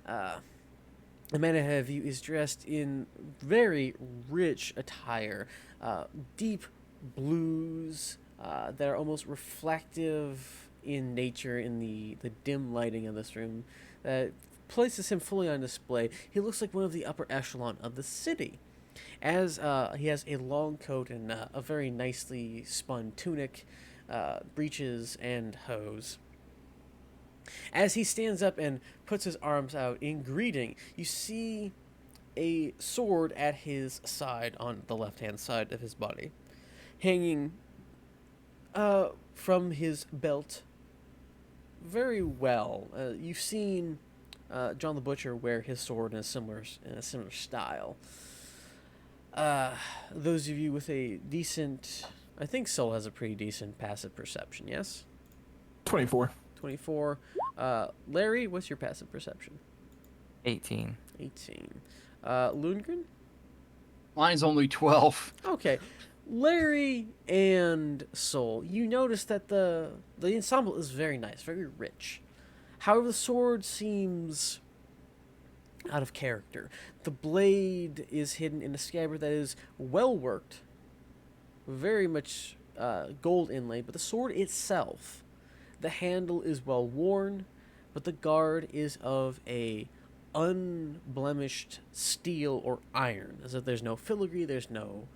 The man ahead of you is dressed in very rich attire, deep blues that are almost reflective in nature in the dim lighting of this room that places him fully on display. He looks like one of the upper echelon of the city, as he has a long coat and a very nicely spun tunic, breeches, and hose. As he stands up and puts his arms out in greeting, you see a sword at his side on the left hand side of his body, hanging from his belt very well. You've seen John the Butcher wear his sword in a similar style. Those of you with a decent, I think Soul has a pretty decent passive perception. Yes, 24. 24. Larry, what's your passive perception? 18. 18. Lundgren? Mine's only 12. Okay. Larry and Soul, you notice that the ensemble is very nice, very rich. However, the sword seems out of character. The blade is hidden in a scabbard that is well worked, very much gold inlaid, but the sword itself, the handle is well worn, but the guard is of a unblemished steel or iron, as if there's no filigree, there's no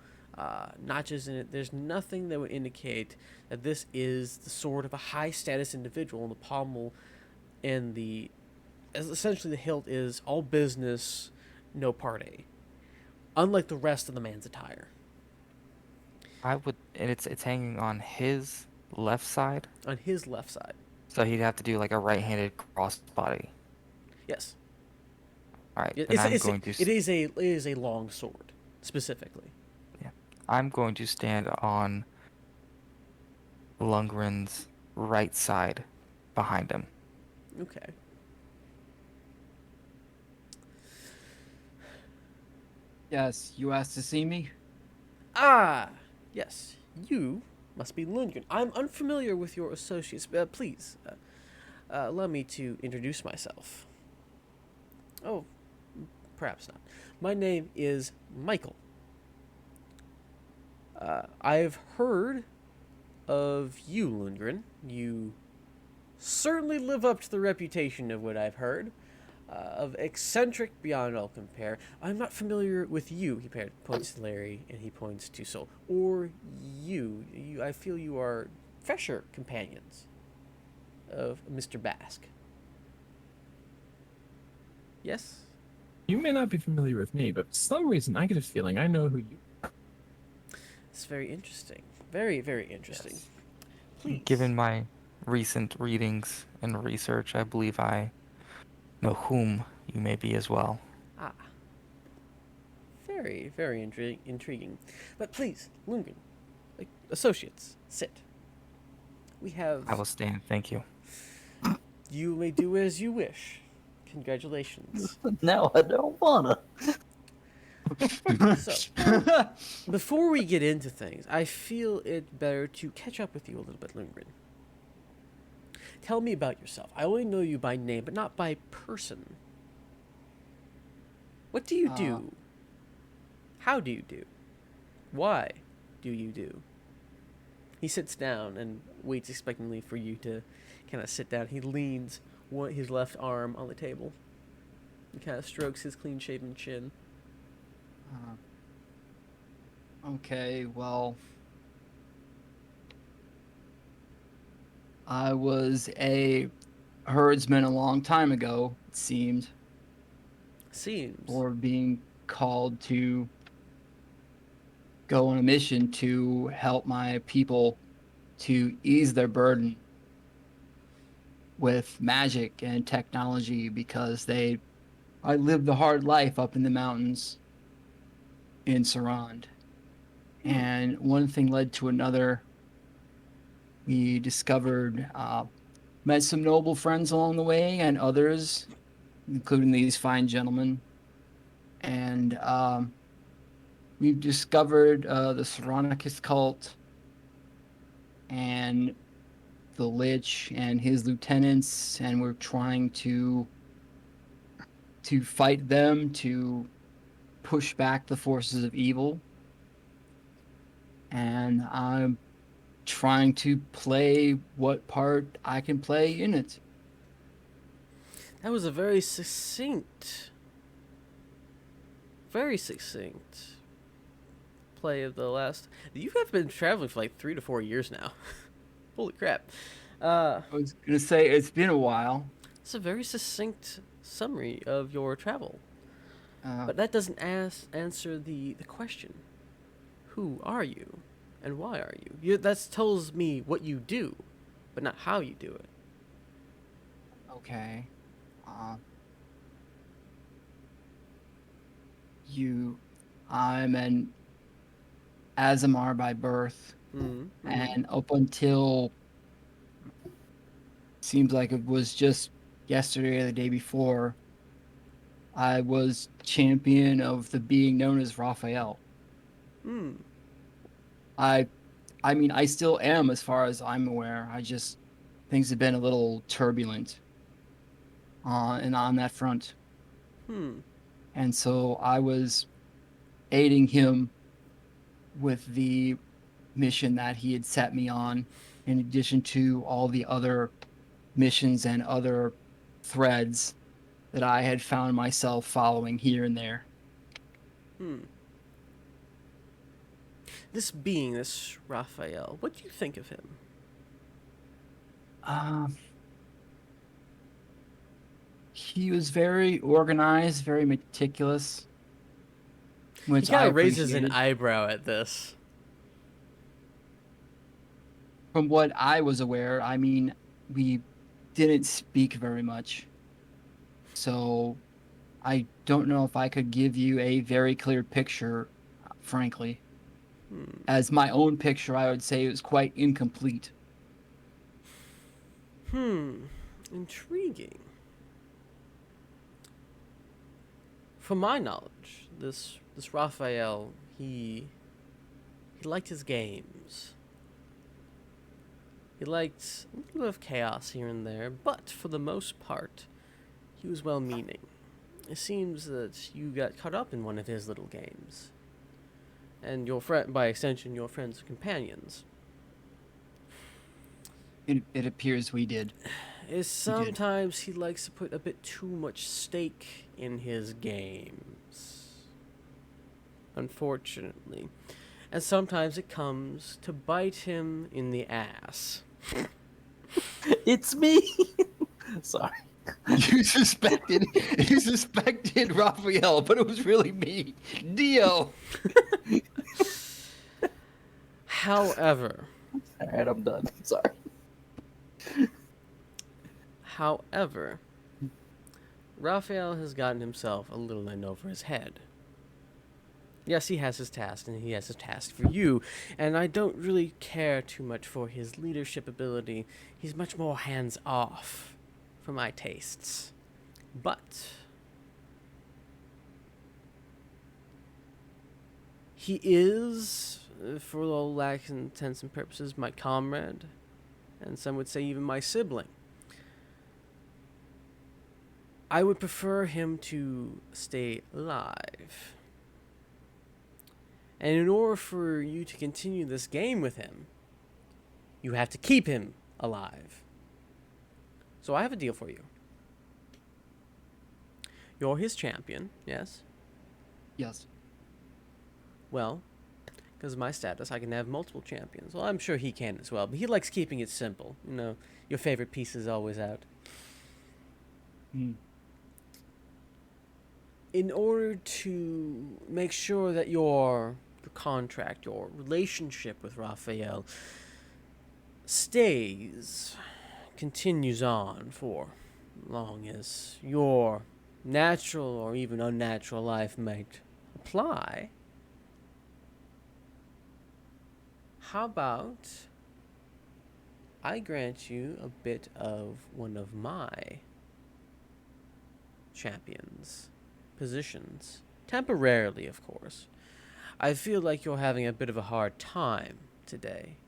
notches in it. There's nothing that would indicate that this is the sword of a high status individual. And the pommel and essentially the hilt is all business, no party. Unlike the rest of the man's attire. And it's hanging on his left side, On his left side, so he'd have to do like a right-handed crossbody. yes, All right, it then I'm going to. it is a long sword specifically. I'm going to stand on Lundgren's right side, behind him. Okay. Yes, you asked to see me? Ah, yes, you must be Lundgren. I'm unfamiliar with your associates. Please, allow me to introduce myself. Oh, perhaps not. My name is Michael. I've heard of you, Lundgren. You certainly live up to the reputation of what I've heard. Of eccentric beyond all compare. I'm not familiar with you, he points to Larry, and he points to Soul. Or you. I feel you are fresher companions of Mr. Basque. Yes? You may not be familiar with me, but for some reason I get a feeling I know who you are. It's very interesting. Very, very interesting. Yes. Please. Given my recent readings and research, I believe I know whom you may be as well. Ah. Very, very intriguing. But please, Lundgren, associates, sit. We have... I will stand, thank you. You may do as you wish. Congratulations. No, I don't wanna. So, before we get into things, I feel it better to catch up with you a little bit, Lundgren. Tell me about yourself. I only know you by name, but not by person. What do you do? How do you do? Why do you do? He sits down and waits expectantly for you to kind of sit down. He leans his left arm on the table. He kind of strokes his clean-shaven chin. Okay, well, I was a herdsman a long time ago, it seemed, Seems. or being called to go on a mission to help my people to ease their burden with magic and technology because I lived the hard life up in the mountains in Sarand. And one thing led to another. We discovered, met some noble friends along the way and others, including these fine gentlemen. And we've discovered the Saronicus cult and the Lich and his lieutenants, and we're trying to fight them, to push back the forces of evil. and I'm trying to play what part I can play in it. That was a very succinct play of the last. You have been traveling for like 3 to 4 years now. Holy crap! I was gonna say it's been a while. It's a very succinct summary of your travel, Uh, but that doesn't answer the question. Who are you, and why are you? That tells me what you do, but not how you do it. okay. Uh, I'm an Azamar by birth, Mm-hmm. and up until seems like it was just yesterday or the day before, I was champion of the being known as Raphael. Hmm. I I mean I still am as far as I'm aware. I just things have been a little turbulent and on that front. Hmm. And so I was aiding him with the mission that he had set me on, in addition to all the other missions and other threads that I had found myself following here and there. Hmm. This Raphael, what do you think of him? He was very organized, very meticulous, He which kind I of raises an appreciated. eyebrow at this. From what I was aware, I mean, we didn't speak very much. So I don't know if I could give you a very clear picture, frankly. Hmm. As my own picture, I would say it was quite incomplete. Intriguing. From my knowledge, this Raphael, he liked his games. He liked a little bit of chaos here and there, but for the most part, he was well-meaning. It seems that you got caught up in one of his little games, and your friend, by extension, your friends and companions. It appears we did. Is sometimes he likes to put a bit too much stake in his games. Unfortunately. And sometimes it comes to bite him in the ass. It's me. Sorry. You suspected Raphael, but it was really me, Dio. However, All right, I'm done. Sorry. However, Raphael has gotten himself a little in over his head. Yes, he has his task, and he has his task for you, and I don't really care too much for his leadership ability. He's much more hands-off for my tastes. But he is, for all lack of intents and purposes, my comrade, and some would say even my sibling. I would prefer him to stay alive. And in order for you to continue this game with him, you have to keep him alive. So I have a deal for you. You're his champion, yes? Yes. Well, because of my status, I can have multiple champions. Well, I'm sure he can as well, but he likes keeping it simple. You know, your favorite piece is always out. Hmm. In order to make sure that your contract, your relationship with Raphael continues on for long as your natural or even unnatural life might apply, how about I grant you a bit of one of my champions' positions? Temporarily, of course. I feel like you're having a bit of a hard time today.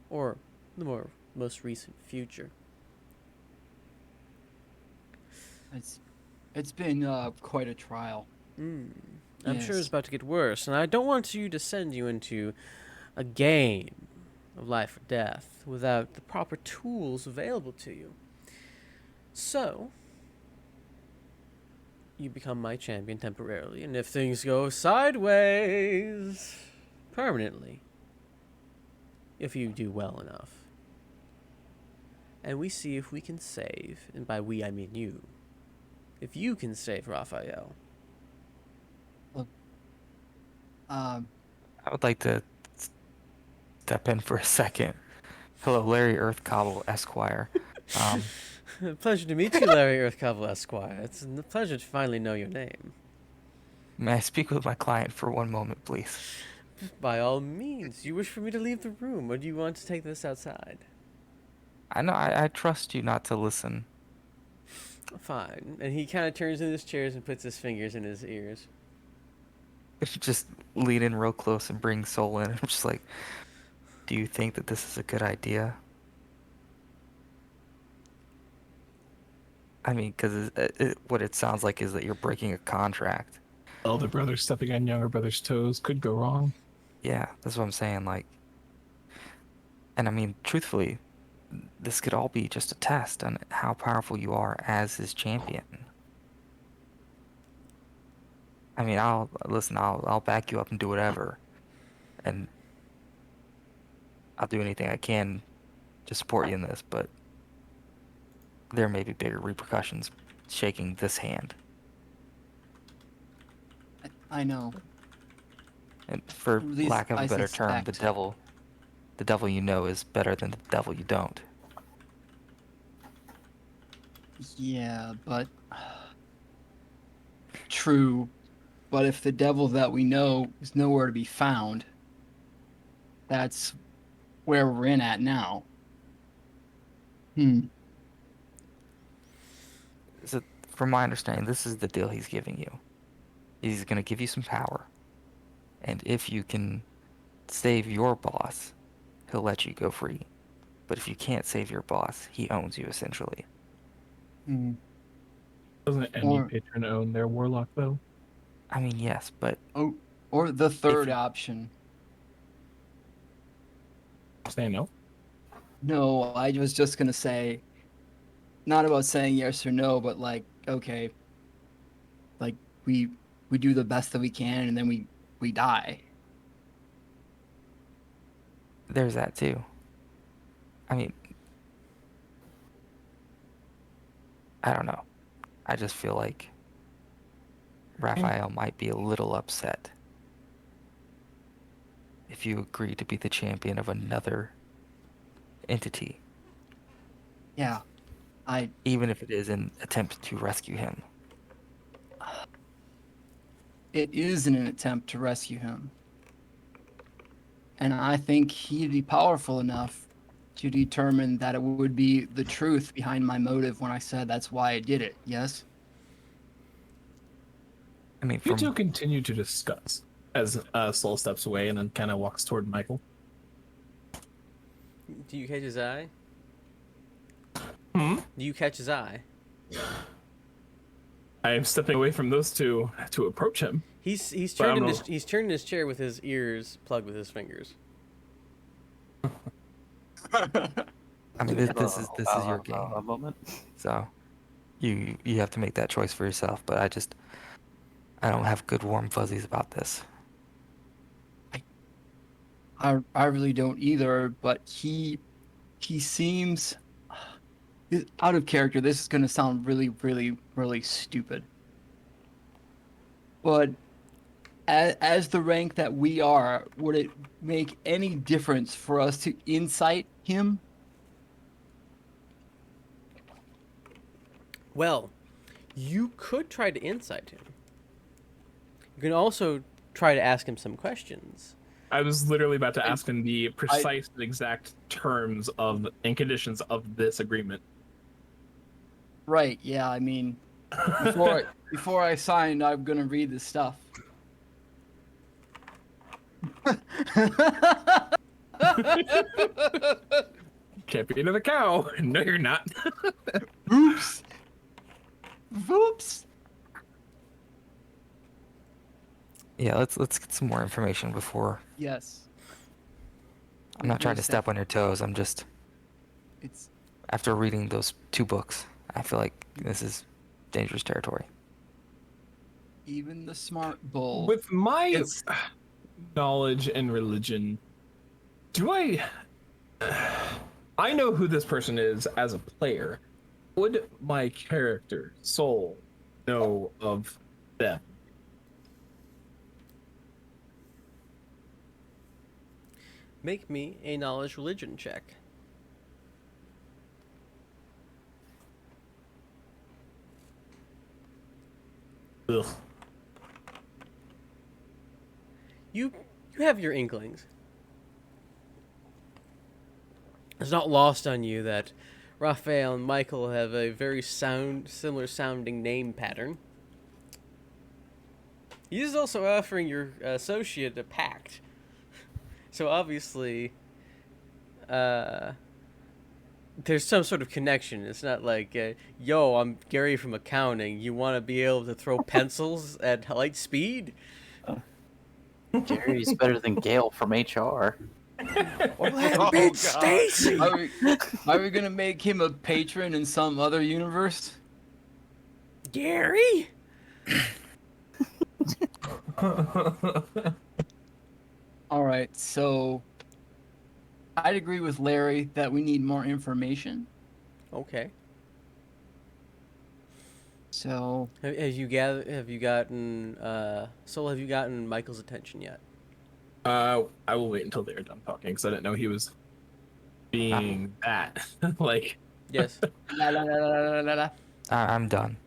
Or the most recent future. It's been quite a trial. I'm sure it's Yes. about to get worse, and I don't want you to send you into a game of life or death without the proper tools available to you. So, you become my champion temporarily, and if things go sideways, permanently, if you do well enough. And we see if we can save, and by we I mean you. If you can save Raphael. Um, I would like to step in for a second. Hello, Larry Earthcobble, Esquire. Pleasure to meet you, Larry Earthcobble Esquire. It's a pleasure to finally know your name. May I speak with my client for one moment, please? By all means, you wish for me to leave the room, or do you want to take this outside? I know I trust you not to listen. Fine. And he kind of turns in his chairs and puts his fingers in his ears. Just lean in real close and bring Soul in. I'm just like, do you think that this is a good idea? I mean, because what it sounds like is that you're breaking a contract. Elder brother stepping on younger brother's toes could go wrong. Yeah, that's what I'm saying. Like, and I mean, truthfully, this could all be just a test on how powerful you are as his champion. I mean, I'll back you up and do whatever, and I'll do anything I can to support you in this. But there may be bigger repercussions shaking this hand. I know. And for At least lack of a I better term, suspect. the devil you know is better than the devil you don't. Yeah, but true. But if the devil that we know is nowhere to be found, that's where we're in at now. So, from my understanding, this is the deal he's giving you. He's going to give you some power, and if you can save your boss, he'll let you go free. But if you can't save your boss, he owns you essentially. Doesn't any Or- patron own their warlock though? I mean, yes, but Oh, or the third you- option. Say no. No, I was just gonna say, not about saying yes or no, but like, okay, like we do the best that we can, and then we die. there's that too. I mean, I don't know. I just feel like Raphael might be a little upset if you agree to be the champion of another entity, Yeah, even if it is an attempt to rescue him. it is in an attempt to rescue him, and I think he'd be powerful enough to determine that it would be the truth behind my motive when I said that's why I did it. Yes. I mean, You from two continue to discuss as Soul steps away and then kind of walks toward Michael. Do you catch his eye? Hmm? Do you catch his eye? I am stepping away from those two to approach him. He's But turned I'm in a- his he's turned in his chair with his ears plugged with his fingers. I mean, this is your game, A moment. so you have to make that choice for yourself. But I don't have good warm fuzzies about this. I really don't either, but he seems out of character. This is going to sound really, really, really stupid. But as the rank that we are, would it make any difference for us to incite him? Well, you could try to incite him. You can also try to ask him some questions. I was literally about to ask him the precise and exact terms of and conditions of this agreement. Right, yeah, I mean, before I signed, I'm going to read this stuff. Champion of the cow. No, you're not. Oops. Oops. Yeah, let's get some more information before. Yes. I'm not trying to step on your toes. I'm just, It's after reading those 2 books, I feel like this is dangerous territory. even the smart bull. With my It's knowledge and religion, do I know who this person is as a player. Would my character, soul, know of them? Make me a knowledge religion check. Ugh. You have your inklings. It's not lost on you that Raphael and Michael have a very similar sounding name pattern. He's also offering your associate a pact. So obviously, there's some sort of connection. It's not like, yo, I'm Gary from accounting. You want to be able to throw pencils at light speed? Gary's better than Gail from HR. Or that bitch Stacy! are we gonna make him a patron in some other universe? Gary? All right, so I'd agree with Larry that we need more information. Okay. So Have you gotten Michael's attention yet? I will wait until they're done talking because I didn't know he was being that. Like, Yes. la, la, la, la, la, la. I'm done.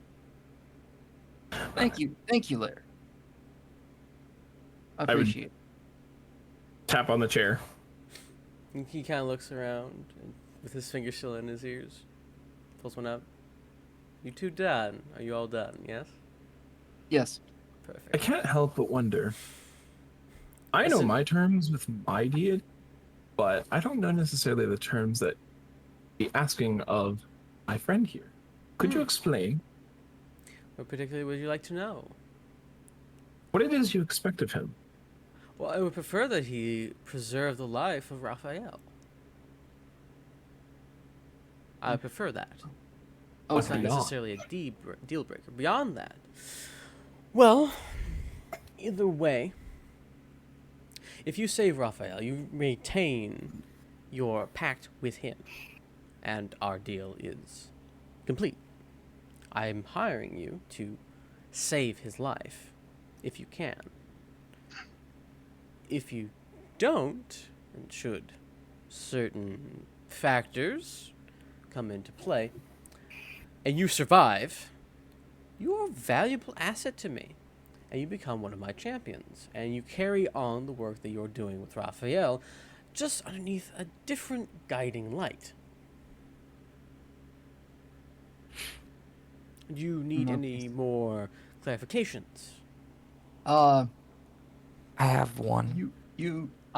Thank you, Larry. I would- appreciate it. tap on the chair. He kind of looks around and, with his finger still in his ears. Pulls one out. You two done? Are you all done? Yes? Yes. I Perfect. can't help but wonder. I know Listen. my terms with my deity, but I don't know necessarily the terms that be asking of my friend here. Could you explain What particularly would you like to know? what it is you expect of him? Well, I would prefer that he preserve the life of Raphael. I would prefer that. It's not beyond? necessarily a deal breaker. Beyond that, well, either way, if you save Raphael, you retain your pact with him, and our deal is complete. I am hiring you to save his life, if you can. If you don't, and should certain factors come into play, and you survive, you're a valuable asset to me, and you become one of my champions, and you carry on the work that you're doing with Raphael, just underneath a different guiding light. Do you need any more clarifications? Uh, I have one.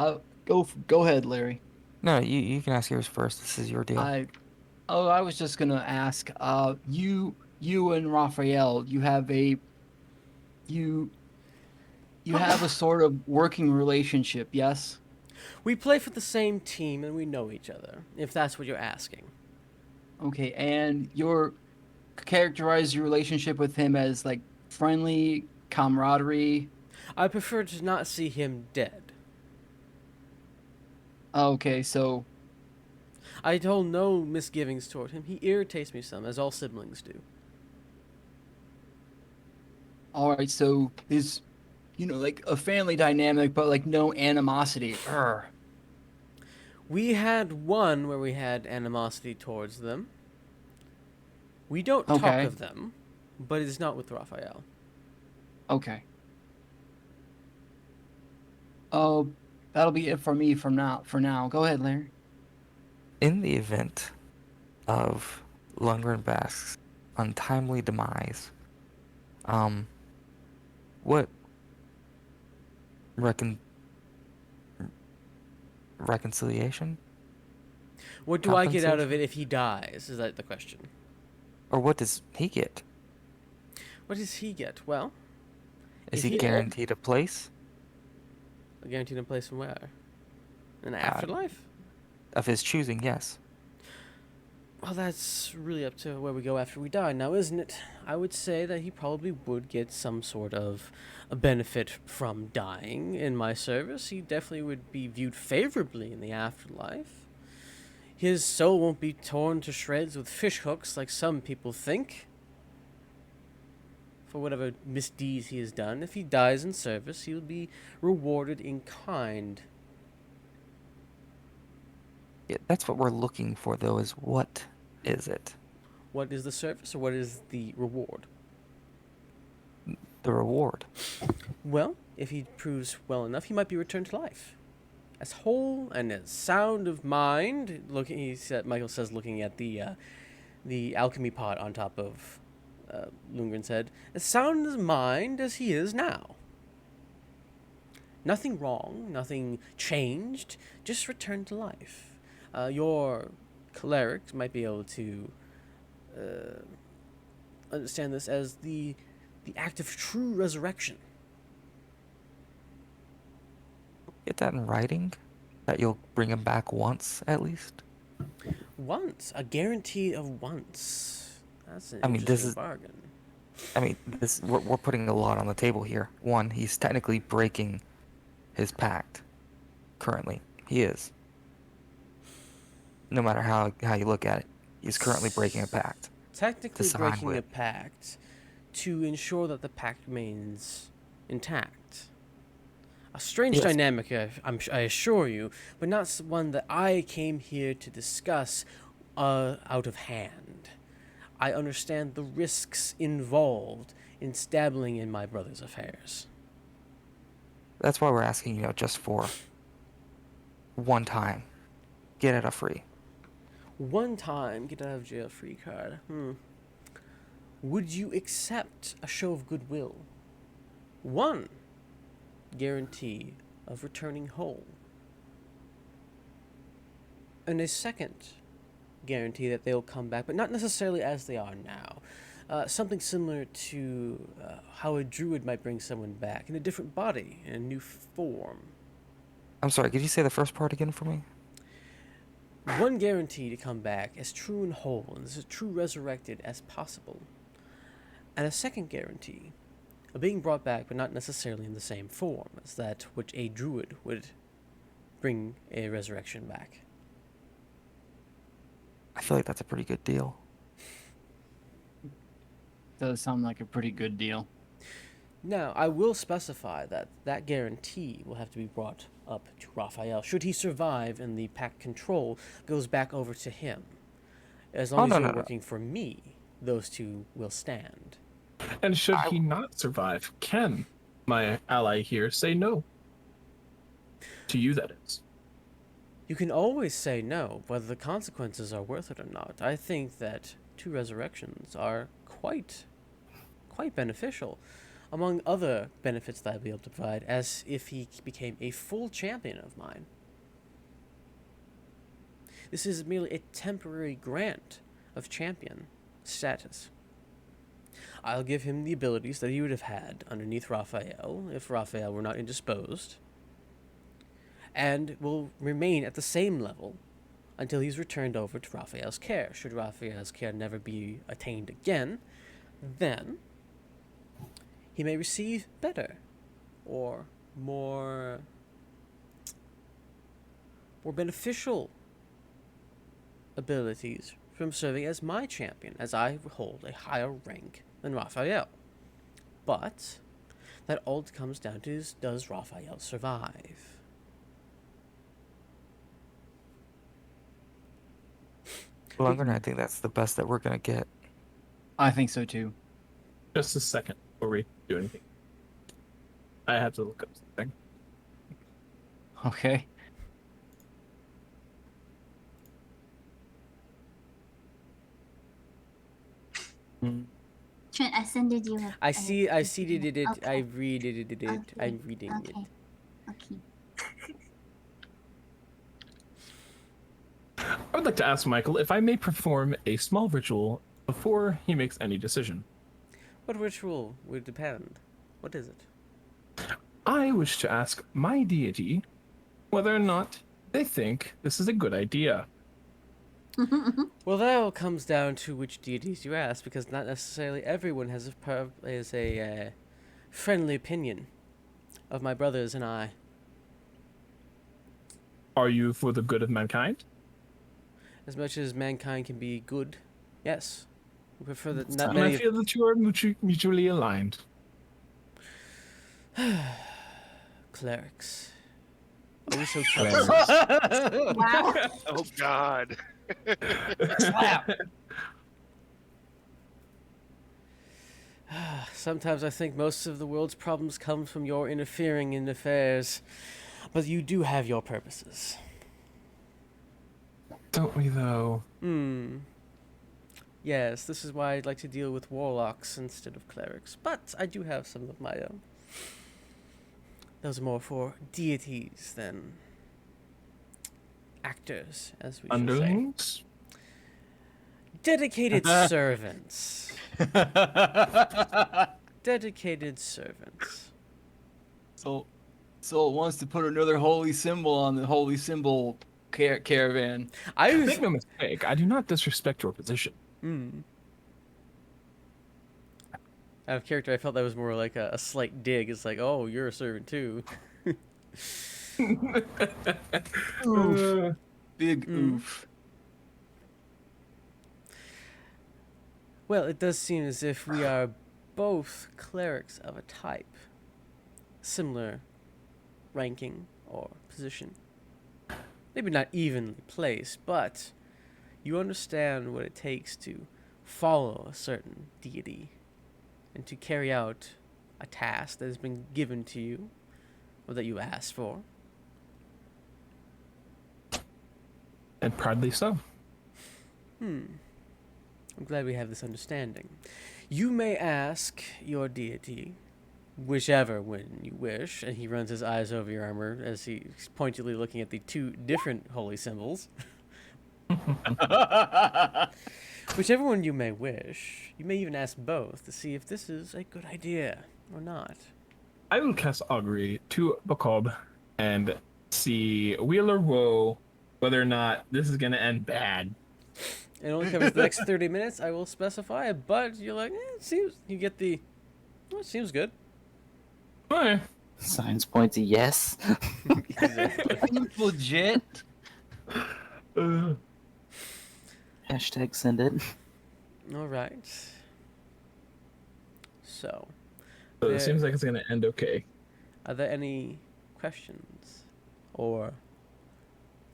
go ahead, Larry. No, you can ask yours first. This is your deal. I was just gonna ask. You and Raphael, you have a sort of working relationship, yes? We play for the same team, and we know each other, if that's what you're asking. Okay, and characterize your relationship with him as like friendly, camaraderie. I prefer to not see him dead. Okay, so I hold no misgivings toward him. He irritates me some, as all siblings do. all right, so is like a family dynamic, but like no animosity. Urgh. We had one where we had animosity towards them. We don't talk Okay. of them, but it is not with Raphael. Okay. Oh, that'll be it for me from now. For now, go ahead, Larry. In the event of Lundgren Bask's untimely demise, what reconciliation? What do I get out of Compensation? it if he dies? Is that the question? Or what does he get? What does he get? Well, Is If he he- guaranteed a place? a guaranteed in place from where? An afterlife? Of his choosing, yes. Well, that's really up to where we go after we die now, isn't it? I would say that he probably would get some sort of a benefit from dying in my service. He definitely would be viewed favorably in the afterlife. His soul won't be torn to shreds with fish hooks like some people think. For whatever misdeeds he has done, if he dies in service, he will be rewarded in kind. Yeah, that's what we're looking for, though, is what is it? What is the service, or what is the reward? The reward. Well, if he proves well enough, he might be returned to life, as whole and as sound of mind. Michael says, looking at the alchemy pot on top of Lundgren's head, as sound of mind as he is now. Nothing wrong, nothing changed, just returned to life. Your clerics might be able to understand this as the act of true resurrection. Get that in writing? That you'll bring him back once, at least? Once. A guarantee of once. That's an I mean, this interesting is- bargain. I mean, we're putting a lot on the table here. One, he's technically breaking his pact. Currently. He is. No matter how you look at it. He's currently breaking a pact. Technically sign breaking a with. pact to ensure that the pact remains intact. A strange Yes. dynamic, I assure you, but not one that I came here to discuss out of hand. I understand the risks involved in dabbling in my brother's affairs. That's why we're asking, just for one time. Get it a free. One time, get out of jail free card. Would you accept a show of goodwill? One guarantee of returning whole. And a second guarantee that they'll come back, but not necessarily as they are now. Something similar to how a druid might bring someone back in a different body, in a new form. I'm sorry, could you say the first part again for me? One guarantee to come back as true and whole and as true resurrected as possible. And a second guarantee of being brought back, but not necessarily in the same form as that which a druid would bring a resurrection back. I feel like that's a pretty good deal. Does sound like a pretty good deal. Now, I will specify that that guarantee will have to be brought up to Raphael. Should he survive and the pact control goes back over to him. As long as you're working for me, those two will stand. And should he not survive, can my ally here say no? To you, that is. You can always say no, whether the consequences are worth it or not. I think that 2 resurrections are quite beneficial, among other benefits that I'd be able to provide, as if he became a full champion of mine. This is merely a temporary grant of champion status. I'll give him the abilities that he would have had underneath Raphael, if Raphael were not indisposed, and will remain at the same level until he's returned over to Raphael's care. Should Raphael's care never be attained again, then he may receive better or more beneficial abilities from serving as my champion, as I hold a higher rank than Raphael. But that all comes down to is, does Raphael survive? Well, I think that's the best that we're gonna get. I think so too. Just a second before we do anything. I have to look up something. Okay. Trent, I sent you. I see it. Okay. I read it. Okay, I'm reading it. Okay. Okay. I would like to ask Michael if I may perform a small ritual before he makes any decision. What ritual would depend? What is it? I wish to ask my deity whether or not I think this is a good idea. Well, that all comes down to which deities you ask, because not necessarily everyone has a friendly opinion of my brothers and I. Are you for the good of mankind? As much as mankind can be good, yes. We prefer that not And I many. feel that you are mutually aligned. Clerics. Oh, so Clerics. troublesome. Wow. Oh God. Slap. Sometimes I think most of the world's problems come from your interfering in affairs, but you do have your purposes. Don't we, though? Yes, this is why I'd like to deal with warlocks instead of clerics, but I do have some of my own. Those are more for deities than actors, as we should say. Underlings? Dedicated servants. Dedicated servants. So it wants to put another holy symbol on the holy symbol caravan. I was. Make no mistake, I do not disrespect your position. Out of character, I felt that was more like a slight dig. It's like, oh, you're a servant too. Oof. Big oof. Well, it does seem as if we are both clerics of a type, similar ranking or position. Maybe not evenly placed, but you understand what it takes to follow a certain deity and to carry out a task that has been given to you or that you asked for. And proudly so. I'm glad we have this understanding. You may ask your deity, whichever when you wish, and he runs his eyes over your armor as he's pointedly looking at the two different holy symbols. Whichever one you may wish. You may even ask both to see if this is a good idea or not. I will cast Augury to Bakob and see Wheel or Woe whether or not this is going to end bad. It only covers the next 30 minutes, I will specify, but you're like, it seems, you get the, well, it seems good. Okay. Signs point to yes. Exactly. Seems legit. Hashtag send it. All right. So, So Yeah. it seems like it's going to end okay. are there any questions or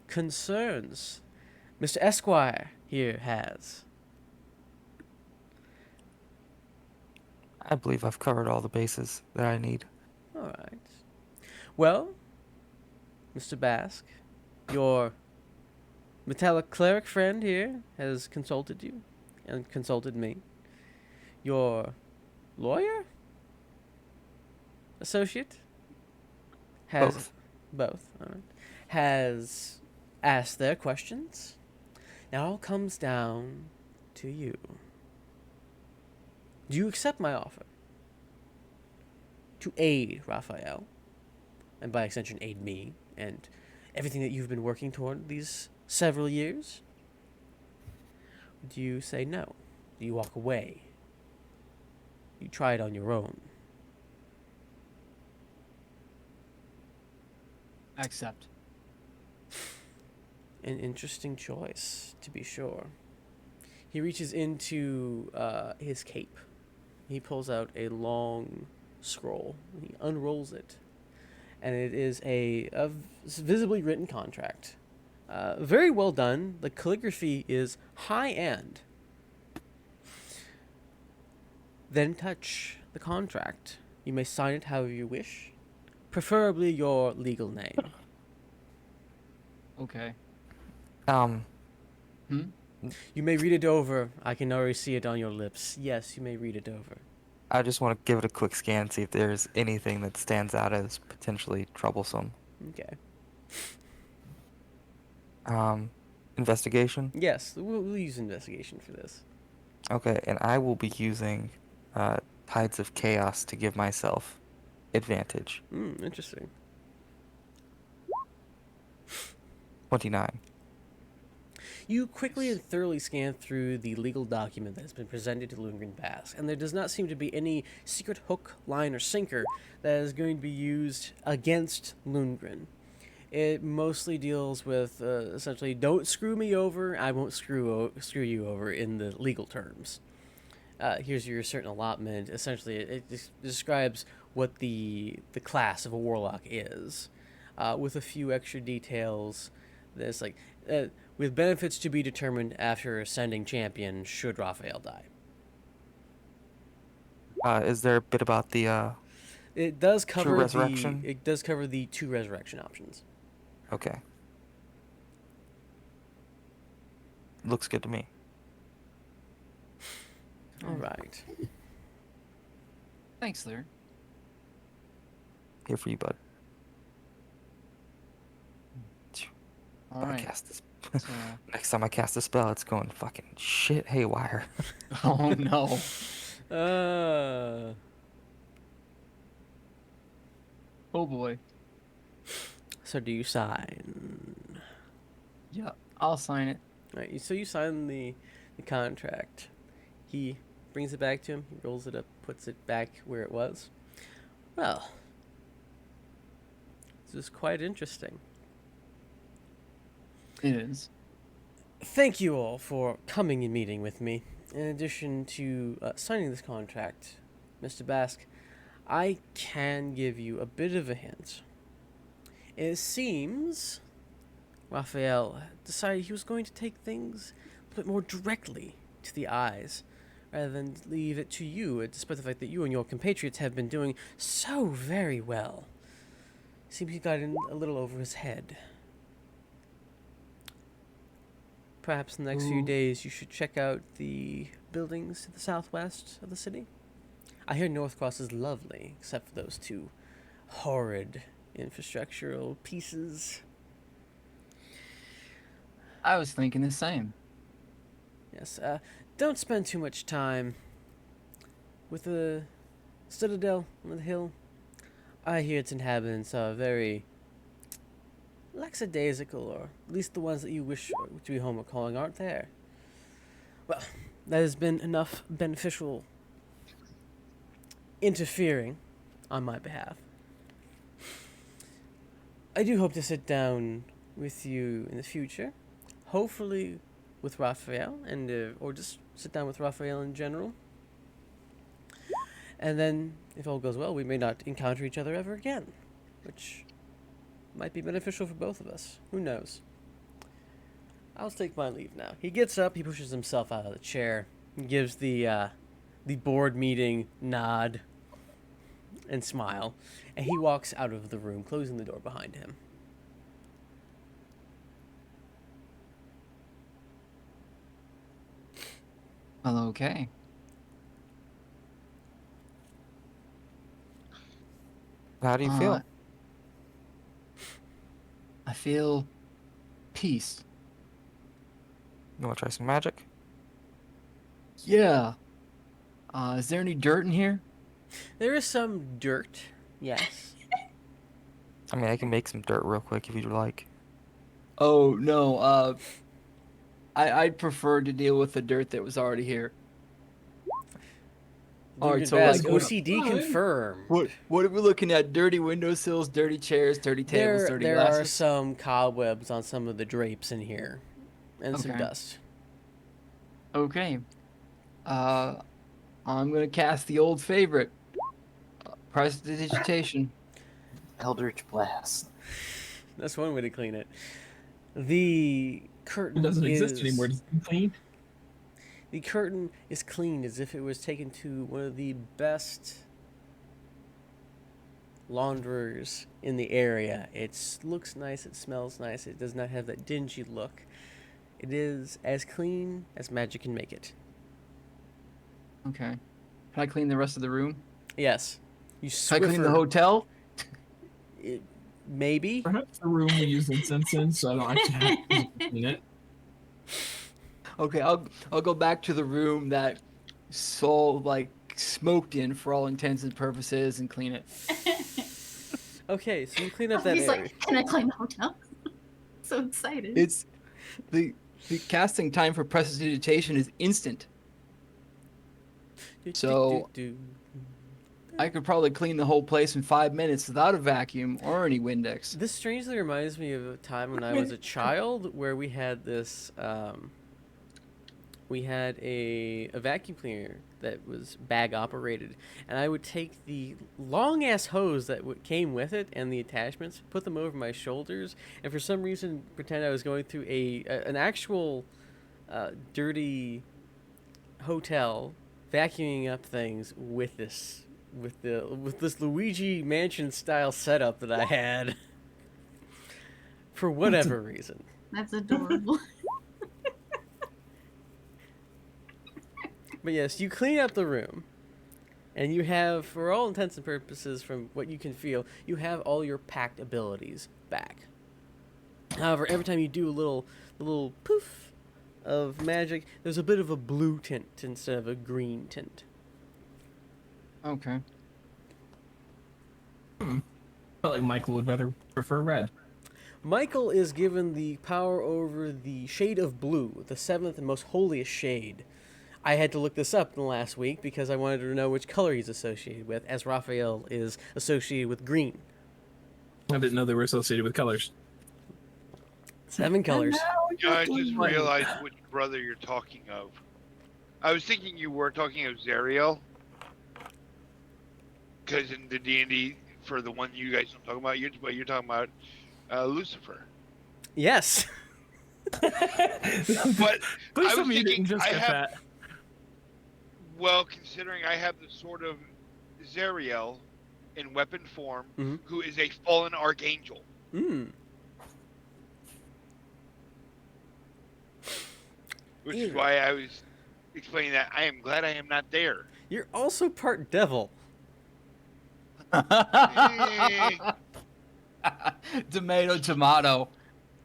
concerns Mr. Esquire here has? I believe I've covered all the bases that I need. All right. Well, Mr. Basque, your metallic cleric friend here has consulted you and consulted me. Your lawyer? Associate? Has Both. both. All right. Has asked their questions. Now it all comes down to you. Do you accept my offer to aid Raphael, and by extension aid me, and everything that you've been working toward these several years? Do you say no? Do you walk away? You try it on your own? Accept. An interesting choice, to be sure. He reaches into his cape. He pulls out a long scroll. And he unrolls it. And it is a visibly written contract. Very well done. The calligraphy is high-end. Then touch the contract. You may sign it however you wish. Preferably your legal name. Okay. You may read it over. I can already see it on your lips. Yes, you may read it over. I just want to give it a quick scan, see if there's anything that stands out as potentially troublesome. Okay. Investigation? Yes, we'll use investigation for this. Okay, and I will be using Tides of Chaos to give myself advantage. Interesting. 29. You quickly and thoroughly scan through the legal document that has been presented to Lundgren Bass, and there does not seem to be any secret hook, line, or sinker that is going to be used against Lundgren. It mostly deals with essentially, don't screw me over, I won't screw you over in the legal terms. Here's your certain allotment. Essentially, it describes what the class of a warlock is, with a few extra details. That's like, with benefits to be determined after ascending champion should Raphael die. Is there a bit about the It does cover resurrection? It does cover the 2 resurrection options. Okay. Looks good to me. All right. Thanks, Larry. Here for you, bud. All Gotta right. cast this. So, Next time I cast a spell, it's going fucking shit haywire. oh no. Oh boy. So do you sign? Yeah, I'll sign it. All right. So you sign the contract. He brings it back to him. He rolls it up, puts it back where it was. Well, this is quite interesting. It is. Thank you all for coming and meeting with me. In addition to signing this contract, Mr. Bask, I can give you a bit of a hint. It seems Raphael decided he was going to take things a bit more directly to the eyes, rather than leave it to you, despite the fact that you and your compatriots have been doing so very well. Seems he got in a little over his head. Perhaps in the next few days you should check out the buildings to the southwest of the city. I hear Northcross is lovely, except for those 2 horrid infrastructural pieces. I was thinking the same. Yes, don't spend too much time with the citadel on the hill. I hear its inhabitants are very lackadaisical, or at least the ones that you wish to be home calling aren't there. Well, that has been enough beneficial interfering on my behalf. I do hope to sit down with you in the future, hopefully with Raphael, and or just sit down with Raphael in general. And then, if all goes well, we may not encounter each other ever again, which might be beneficial for both of us. Who knows? I'll take my leave now. He gets up, he pushes himself out of the chair, and gives the board meeting nod and smile, and he walks out of the room, closing the door behind him. Well, okay. How do you feel? I feel peace. You want to try some magic? Yeah. Is there any dirt in here? There is some dirt, yes. I mean, I can make some dirt real quick if you'd like. Oh no. I'd prefer to deal with the dirt that was already here. All right, so Bask, like, what, OCD confirmed. what are we looking at? Dirty windowsills, dirty chairs, dirty tables, dirty There glasses. are some cobwebs on some of the drapes in here, and some Okay. dust. Okay. I'm gonna cast the old favorite, Prestidigitation. Eldritch Blast. That's one way to clean it. The curtain It doesn't exist is- anymore. Does it clean? The curtain is cleaned as if it was taken to one of the best launderers in the area. It looks nice, it smells nice, it does not have that dingy look. It is as clean as magic can make it. Okay. Can I clean the rest of the room? Yes. You Can I clean the Swiffer- hotel? Maybe. Perhaps the room we use incense in, so I don't actually have to clean it. Okay, I'll go back to the room that Soul like smoked in for all intents and purposes and clean it. Okay, so you clean up that He's area. like, can I clean the hotel? So excited. It's the casting time for prestidigitation is instant. So I could probably clean the whole place in 5 minutes without a vacuum or any Windex. This strangely reminds me of a time when I was a child where we had this. We had a vacuum cleaner that was bag operated, and I would take the long ass hose that came with it and the attachments, put them over my shoulders, and for some reason pretend I was going through an actual dirty hotel, vacuuming up things with this Luigi Mansion style setup that I had for whatever reason. That's adorable. But yes, you clean up the room, and you have, for all intents and purposes, from what you can feel, you have all your packed abilities back. However, every time you do a little poof of magic, there's a bit of a blue tint instead of a green tint. Okay. Felt like Michael would rather prefer red. Michael is given the power over the shade of blue, the seventh and most holiest shade. I had to look this up in the last week because I wanted to know which color he's associated with, as Raphael is associated with green. I didn't know they were associated with colors. 7 colors. I just realized which brother you're talking of. I was thinking you were talking of Zariel. Because in the D&D, for the one you guys don't talk about, you're talking about Lucifer. Yes. But Please I tell was me you thinking, didn't just get that. well, considering I have the sword of Zariel in weapon form, who is a fallen archangel. Which is why I was explaining that I am glad I am not there. You're also part devil. Tomato, tomato.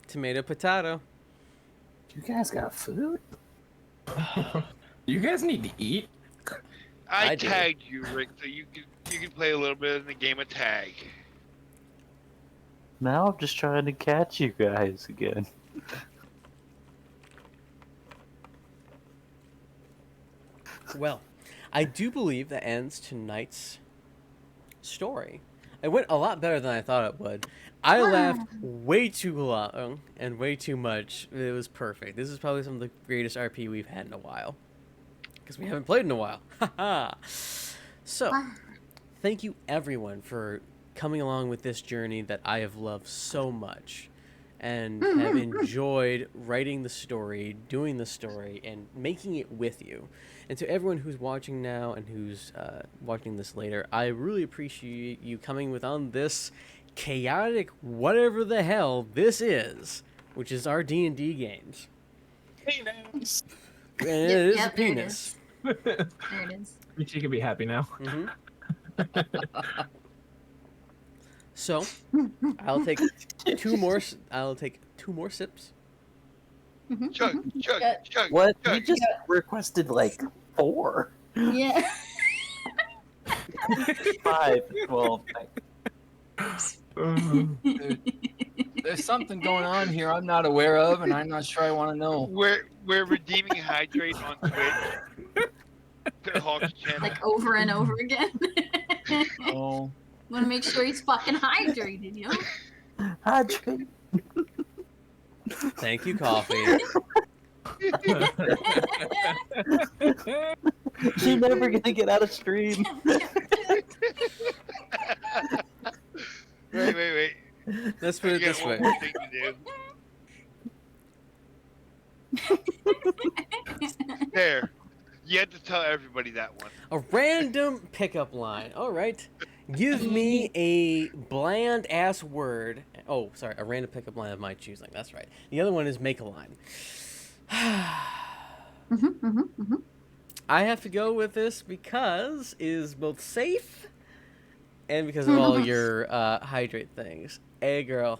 Tomato, potato. You guys got food? You guys need to eat. I do. tagged you, Rick, so you can play a little bit in the game of tag. Now I'm just trying to catch you guys again. Well, I do believe that ends tonight's story. It went a lot better than I thought it would. I laughed way too long and way too much. It was perfect. This is probably some of the greatest RP we've had in a while. Because we haven't played in a while. So, thank you everyone for coming along with this journey that I have loved so much. And have enjoyed writing the story, doing the story, and making it with you. And to everyone who's watching now and who's watching this later, I really appreciate you coming with on this chaotic whatever the hell this is, which is our D&D games. Penis. And it is a there it penis. There it is. She can be happy now. So, I'll take two more sips. Chug, chug, chug. What? Chug. You just requested like 4. Yeah. 5. Well, There's something going on here I'm not aware of, and I'm not sure I want to know. We're redeeming Hydrate on Twitch. To Hawk's channel. Like over and over again. Oh. Want to make sure he's fucking hydrated, you know? hydrate. Thank you, coffee. You're never gonna get out of stream. Wait. Let's put it I got this one way. more thing to do. There. You had to tell everybody that one. A random pickup line. All right. Give me a bland ass word. Oh, sorry, a random pickup line of my choosing. That's right. The other one is make a line. I have to go with this because it is both safe and because of all your hydrate things. Hey, girl.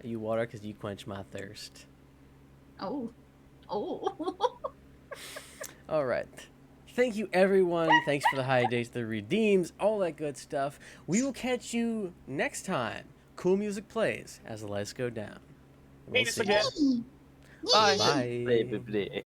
You water because you quench my thirst. Oh. All right. Thank you, everyone. Thanks for the hydrates, the redeems, all that good stuff. We will catch you next time. Cool music plays as the lights go down. We'll Penis see. again. Yay! Bye. Bye. Blah, blah, blah.